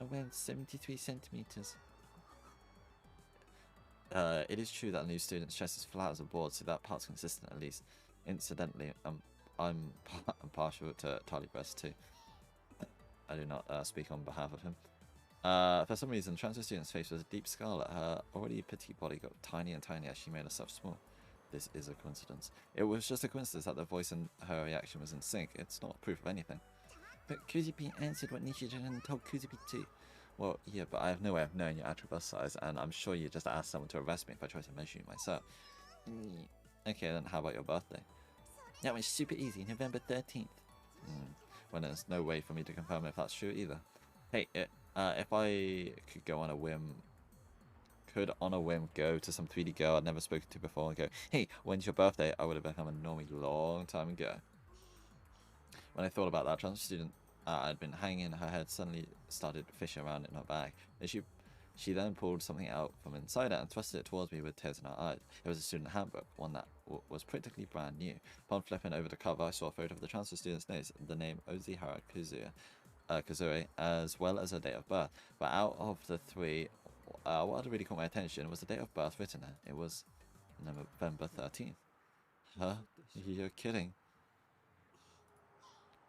Speaker 1: Around 73 centimeters. It is true that a new student's chest is flat as a board, so that part's consistent at least. Incidentally, I'm partial to tally breasts too. I do not speak on behalf of him. For some reason, the transfer student's face was a deep scarlet. Her already petite body got tiny and tiny as she made herself small. This is a coincidence. It was just a coincidence that the voice and her reaction was in sync. It's not proof of anything. But Kozupi answered what Nishizukin told Kozupi too. Well, yeah, but I have no way of knowing your actual bust size, and I'm sure you just asked someone to arrest me if I try to measure you myself. Okay, then how about your birthday? That was super easy, November 13th. Well, there's no way for me to confirm if that's true either. Hey, if I could go on a whim, go to some 3D girl I'd never spoken to before and go, hey, when's your birthday? I would have become a normie long time ago. When I thought about that, transfer student I'd been hanging in her head suddenly started fishing around in her bag. And she then pulled something out from inside it and thrusted it towards me with tears in her eyes. It was a student handbook, one that was practically brand new. Upon flipping over the cover, I saw a photo of the transfer student's name, the name Ozihara Kazue, as well as her date of birth. But out of the 3, what had really caught my attention was the date of birth written there. It was November 13th. Huh? You're kidding.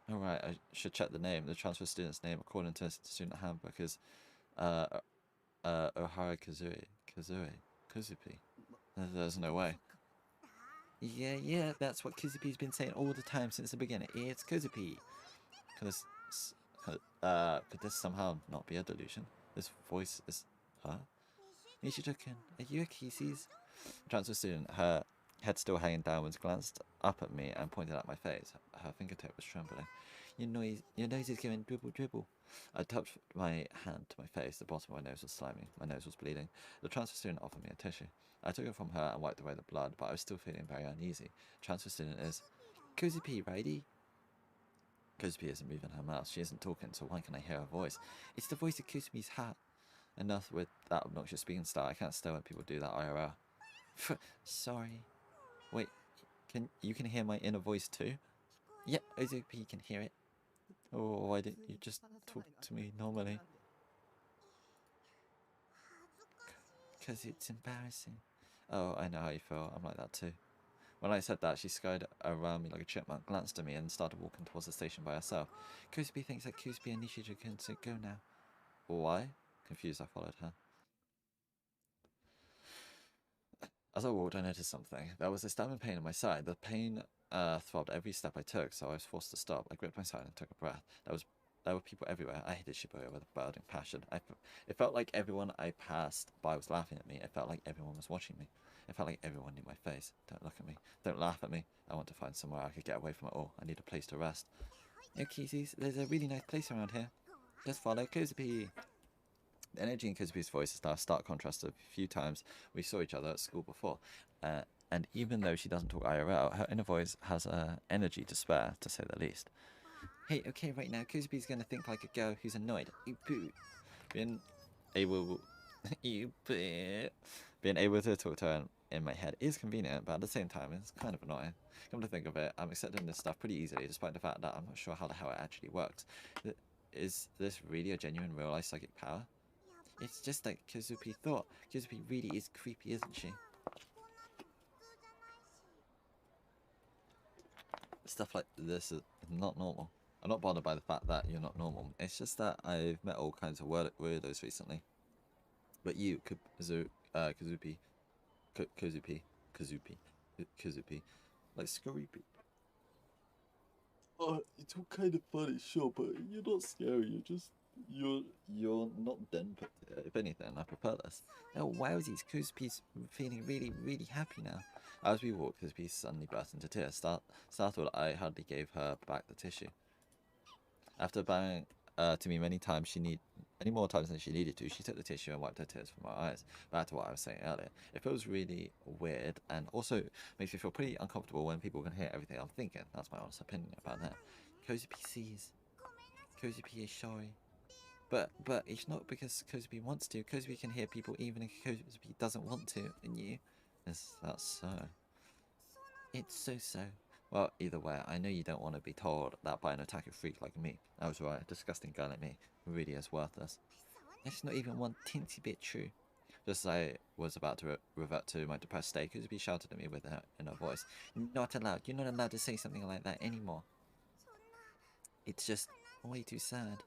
Speaker 1: Alright, I should check the name. The transfer student's name, according to the student handbook, is Ohara Kuzupi. There's no way. Yeah, that's what Kuzupi's been saying all the time since the beginning. It's Kuzupi. Could this somehow not be a delusion? This voice is... Huh? Nishida-kun, are you a Kisses? Transfer student, her head still hanging downwards, glanced up at me and pointed at my face. Her fingertip was trembling. Your nose is going dribble, dribble. I touched my hand to my face. The bottom of my nose was slimy. My nose was bleeding. The transfer student offered me a tissue. I took it from her and wiped away the blood, but I was still feeling very uneasy. Transfer student is... Kuzupi, righty? Kuzupi isn't moving her mouth. She isn't talking, so why can I hear her voice? It's the voice of Kuzupi's heart. Enough with that obnoxious speaking style. I can't stand when people do that IRL. Sorry. Wait, you can hear my inner voice too? Yep, Ozupi can hear it. Oh, why didn't you just talk to me normally? Because it's embarrassing. Oh, I know how you feel. I'm like that too. When I said that, she scurried around me like a chipmunk, glanced at me, and started walking towards the station by herself. Kuzupi thinks that Kuzupi and Nishida can go now. Why? Confused, I followed her. As I walked, I noticed something. There was a stabbing pain in my side. The pain throbbed every step I took, so I was forced to stop. I gripped my side and took a breath. There were people everywhere. I hated Shibuya with a burning passion. It felt like everyone I passed by was laughing at me. It felt like everyone was watching me. It felt like everyone knew my face. Don't look at me. Don't laugh at me. I want to find somewhere I could get away from it all. I need a place to rest. Hey, Kizzies, there's a really nice place around here. Just follow Kuzupi. The energy in Kuzupi's voice is now a stark contrast to a few times we saw each other at school before. And even though she doesn't talk IRL, her inner voice has energy to spare, to say the least. Hey, okay, right now, Kuzupi's gonna think like a girl who's annoyed. Being able... Being able to talk to her in my head is convenient, but at the same time, it's kind of annoying. Come to think of it, I'm accepting this stuff pretty easily, despite the fact that I'm not sure how the hell it actually works. Is this really a genuine, real-life psychic power? It's just like Kuzupi thought. Kuzupi really is creepy, isn't she? Stuff like this is not normal. I'm not bothered by the fact that you're not normal. It's just that I've met all kinds of weirdos recently. But you, Kuzupi, like Scurrypy. Oh, it's all kind of funny, sure, but you're not scary. You're not Denver. If anything, I prefer this. Oh, wowsies, Kuzupi's feeling really, really happy now. As we walked, Kuzupi suddenly burst into tears. Startled, I hardly gave her back the tissue. After bowing to me many more times than she needed to, she took the tissue and wiped her tears from her eyes. Back to what I was saying earlier. It feels really weird, and also makes me feel pretty uncomfortable when people can hear everything I'm thinking. That's my honest opinion about that. Kuzupi sees. Kuzupi is sorry. But it's not because Kuzupi wants to. Kuzupi can hear people even if Kuzupi doesn't want to. And you... Is that so? It's so. Well, either way, I know you don't want to be told that by an otaku freak like me. I was right, a disgusting guy like me, who really is worthless. That's not even one teensy bit true. Just as I was about to revert to my depressed state, Kuzupi shouted at me with her in her voice. Not allowed. You're not allowed to say something like that anymore. It's just way too sad.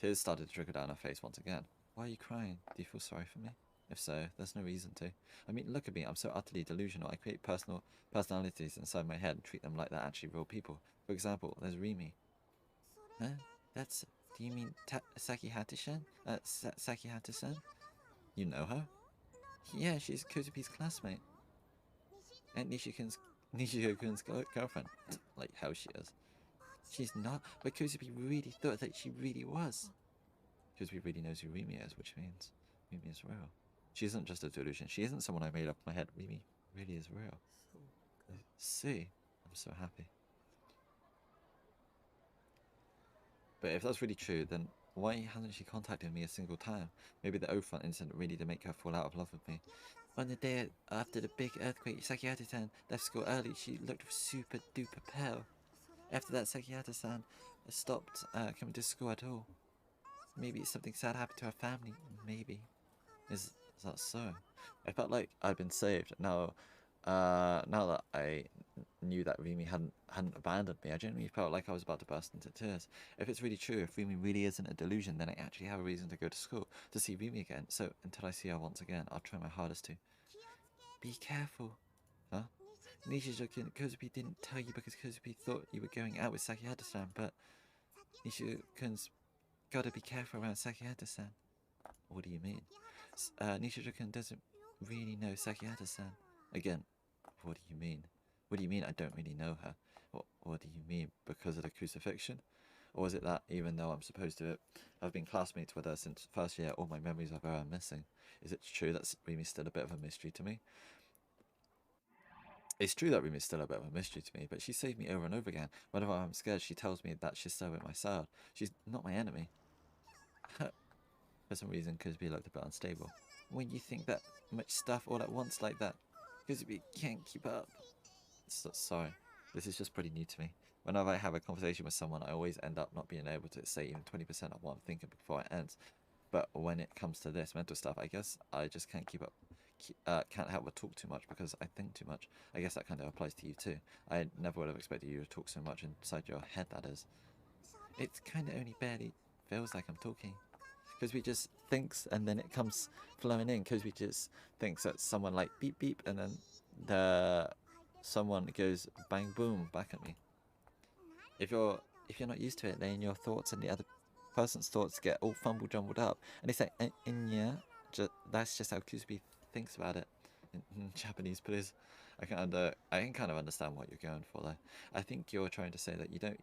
Speaker 1: Tears started to trickle down her face once again. Why are you crying? Do you feel sorry for me? If so, there's no reason to. I mean, look at me. I'm so utterly delusional. I create personalities inside my head and treat them like they're actually real people. For example, there's Rimi. Huh? That's... Do you mean Sakihata-san? Sakihata-san? You know her? Yeah, she's Kuzupi's classmate. And Nishikun's girlfriend. Like how she is. She's not, but Kuzupi really thought that she really was. Kuzupi really knows who Rimi is, which means Rimi is real. She isn't just a delusion. She isn't someone I made up in my head. Rimi really is real. See, I'm so happy. But if that's really true, then why hasn't she contacted me a single time? Maybe the Ophant incident really did make her fall out of love with me. On the day after the big earthquake, Sakihata-san left school early. She looked super duper pale. After that, Sakihata-san stopped coming to school at all. Maybe something sad happened to her family. Maybe. Is that so? I felt like I'd been saved. Now Now that I knew that Remy hadn't abandoned me, I genuinely felt like I was about to burst into tears. If it's really true, if Remy really isn't a delusion, then I actually have a reason to go to school, to see Remy again. So until I see her once again, I'll try my hardest to. Be careful. Huh? Nishizuki Kozupi didn't tell you because Kozupi thought you were going out with Sakihata-san, but Nishizuki-kun's gotta be careful around Sakihata-san. What do you mean? Nishizuki doesn't really know Sakihata-san. Again, what do you mean? What do you mean I don't really know her? What do you mean? Because of the crucifixion? Or is it that even though I'm supposed to have been classmates with her since first year, all my memories of her are missing? Is it true that Rimi's still a bit of a mystery to me? It's true that Rimi's still a bit of a mystery to me, but she saved me over and over again. Whenever I'm scared, she tells me that she's still at my side. She's not my enemy. For some reason, Cosby looked a bit unstable. When you think that much stuff all at once like that, Cosby can't keep up. Sorry, this is just pretty new to me. Whenever I have a conversation with someone, I always end up not being able to say even 20% of what I'm thinking before it ends. But when it comes to this mental stuff, I guess I just can't keep up. Can't help but talk too much because I think too much. I guess that kind of applies to you too. I never would have expected you to talk so much inside your head, that is. It's kind of only barely feels like I'm talking. Because we just thinks and then it comes flowing in. Because we just thinks that someone like beep beep and then someone goes bang boom back at me. If you're not used to it, then your thoughts and the other person's thoughts get all fumble jumbled up, and they say yeah. That's just how Kusby thinks about it in Japanese, please. I can kind of understand what you're going for though. I think you're trying to say that you don't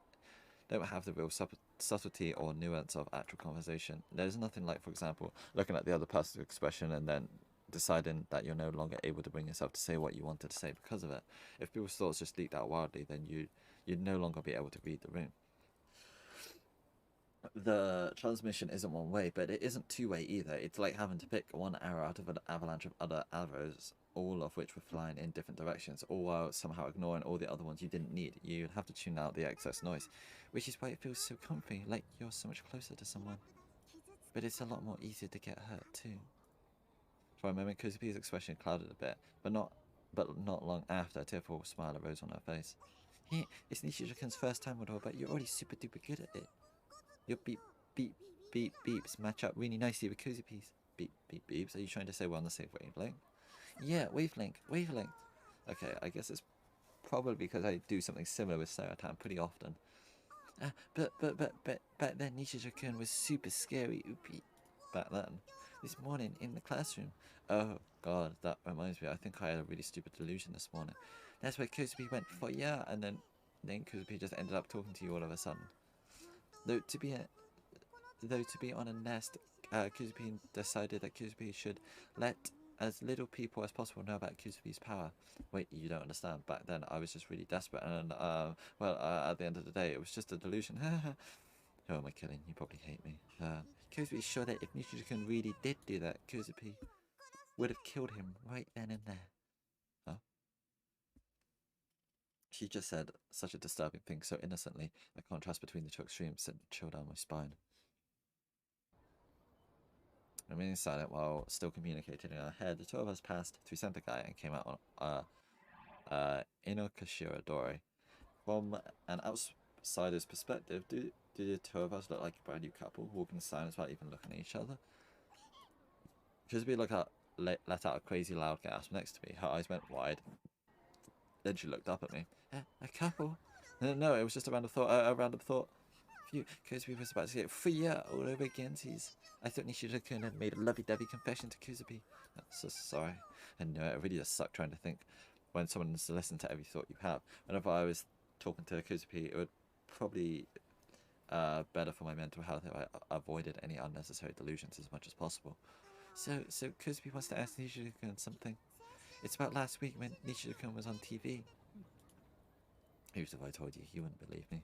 Speaker 1: have the real subtlety or nuance of actual conversation. There's nothing like, for example, looking at the other person's expression and then deciding that you're no longer able to bring yourself to say what you wanted to say because of it. If people's thoughts just leaked out wildly, then you'd no longer be able to read the room. The transmission isn't one way, but it isn't two way either. It's like having to pick one arrow out of an avalanche of other arrows, all of which were flying in different directions, all while somehow ignoring all the other ones you didn't need. You'd have to tune out the excess noise, which is why it feels so comfy, like you're so much closer to someone. But it's a lot more easier to get hurt too. For a moment, Kuzupi's expression clouded a bit, but not long after, a tearful smile arose on her face. Hey, it's Nishizukan's first time with her, but you're already super duper good at it. Your beep, beep, beep, beeps match up really nicely with Kuzupi's. Beep, beep, beeps. Are you trying to say we're on the same wavelength? Yeah, wavelength. Okay, I guess it's probably because I do something similar with Saratan pretty often. But back then Nishizukan was super scary, oopie. Back then. This morning in the classroom. Oh god, that reminds me, I think I had a really stupid delusion this morning. That's why Kuzupi went for yeah, and then Kuzupi just ended up talking to you all of a sudden. Though to be on a nest, Kuzupi decided that Kuzupi should let as little people as possible know about Kuzupi's power. Wait, you don't understand. Back then, I was just really desperate, and at the end of the day, it was just a delusion. Who am I kidding? You probably hate me. Kuzupi's sure that if Nishizukan really did do that, Kuzupi would have killed him right then and there. Huh? She just said such a disturbing thing so innocently. The contrast between the two extremes sent a chill down my spine. Remaining silent while still communicating in our head, the two of us passed through Sentai and came out on Inokashira Dori. From an outsider's perspective, do the two of us look like a brand new couple, walking in silence without even looking at each other? Frisbee let out a crazy loud gasp next to me. Her eyes went wide. Then she looked up at me. A couple? No, it was just a random thought. A random thought. Phew, Kuzupi was about to get Fuya all over again. I thought Nishizuka had made a lovey-dovey confession to Kuzupi. I'm so sorry. And it really just sucked trying to think when someone has to listen to every thought you have. Whenever I was talking to Kuzupi, it would probably better for my mental health if I avoided any unnecessary delusions as much as possible. So Kuzupi wants to ask Nishizuka something. It's about last week when Nishizuka was on TV. Even if I told you, you wouldn't believe me.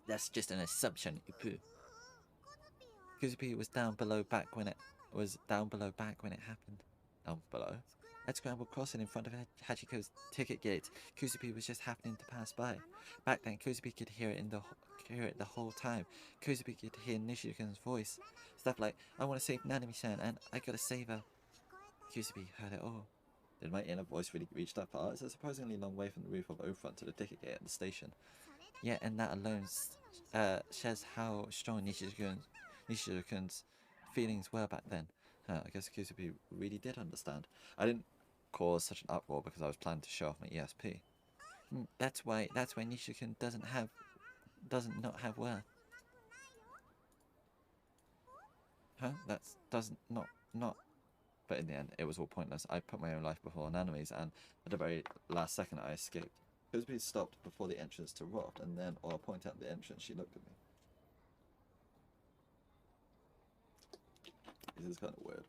Speaker 1: That's just an assumption, Ipu. Kuzupi was down below back when it happened. Down below? At Scramble Crossing in front of Hachiko's ticket gate, Kuzupi was just happening to pass by. Back then, Kuzupi could hear it the whole time. Kuzupi could hear Nishizuka's voice. Stuff like, I want to save Nanami-san and I gotta save her. Kuzupi heard it all. Did my inner voice really reach that far? It's a surprisingly long way from the roof of Ophron to the ticket gate at the station. Yeah, and that alone shows how strong Nishizukun's feelings were back then. I guess Kusubi really did understand. I didn't cause such an uproar because I was planning to show off my ESP. That's why Nishizukun doesn't not have worth. Huh? That's doesn't not. But in the end, it was all pointless. I put my own life before Naname's, and at the very last second, I escaped. Kusubi stopped before the entrance to Roft, and then, while I pointed out the entrance, she looked at me. This is kind of weird.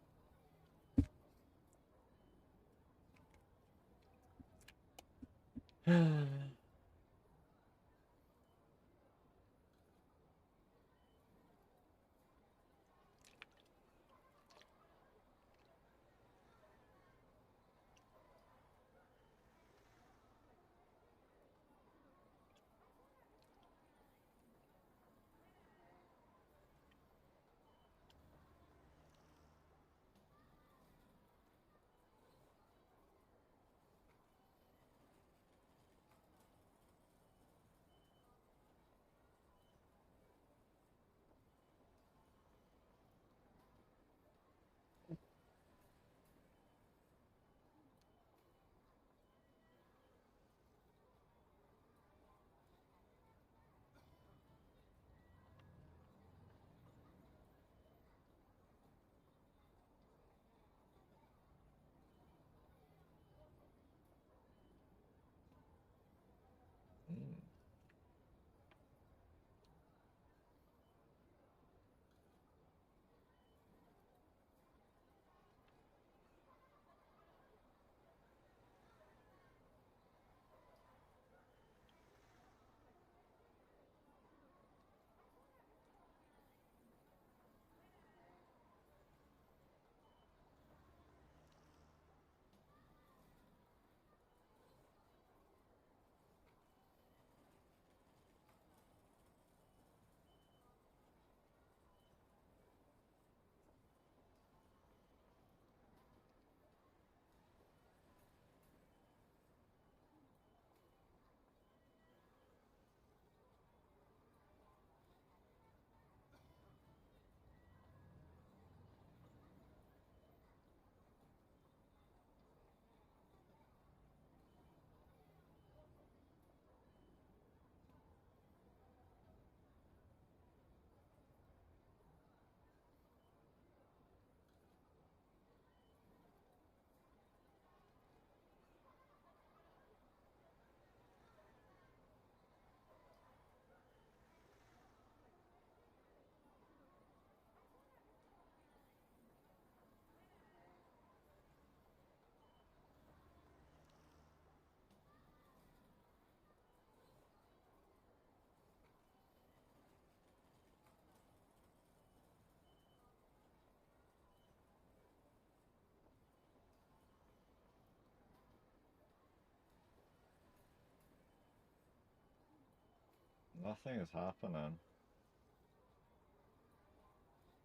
Speaker 1: Nothing is happening.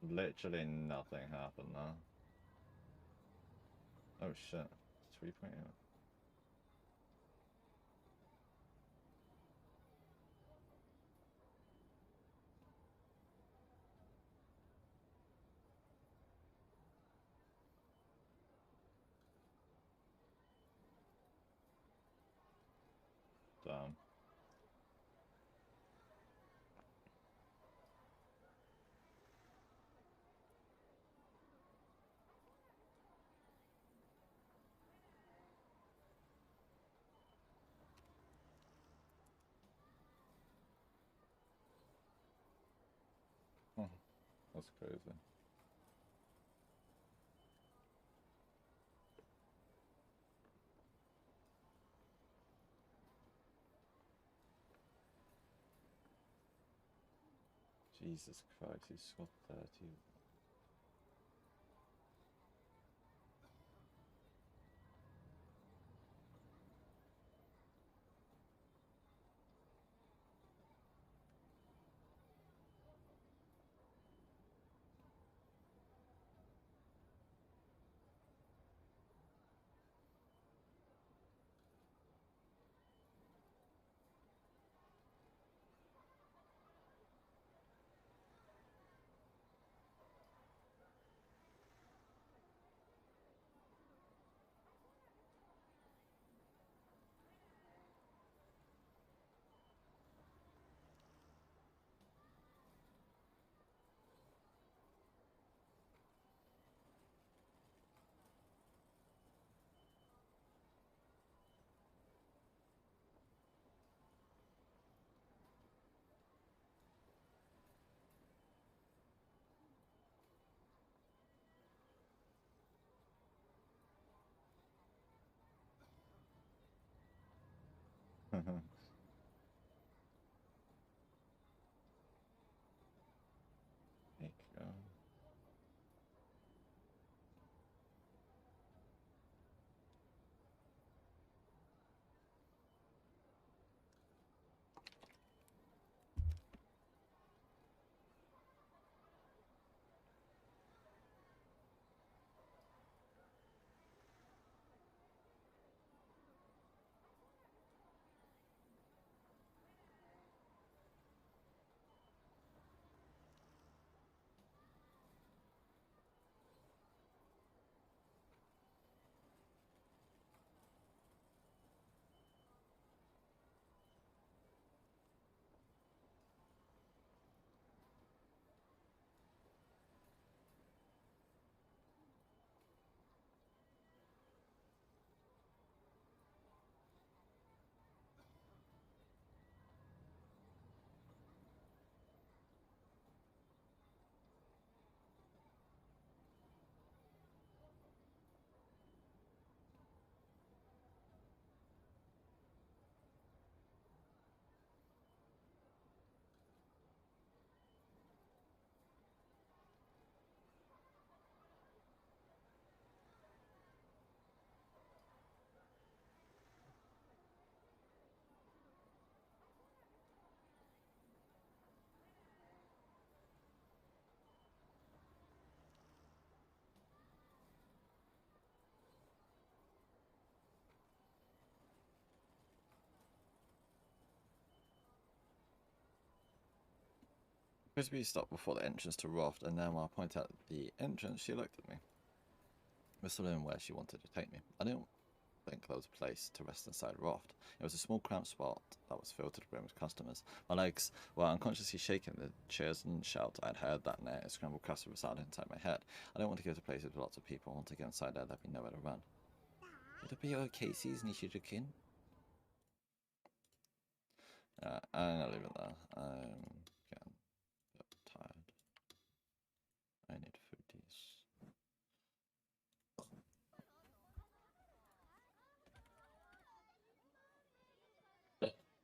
Speaker 1: Literally nothing happened there. Oh shit. 3.8. Damn. That's crazy. Jesus Christ, he scored 30. you go. Frisbee stopped before the entrance to Raft, and now when I point out the entrance, she looked at me, whistling where she wanted to take me. I didn't think there was a place to rest inside Raft. It was a small cramped spot that was filled to the brim with customers. My legs were unconsciously shaking the chairs and shout I'd heard that night as scrambled crust resounded inside my head. I don't want to go to places with lots of people. I want to get inside there, there'd be nowhere to run. Would it be okay, Nishijukin? I'm gonna leave it there. I'm getting a bit tired. I need foodies.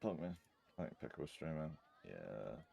Speaker 1: Pardon me. I think Pickle streaming. Yeah.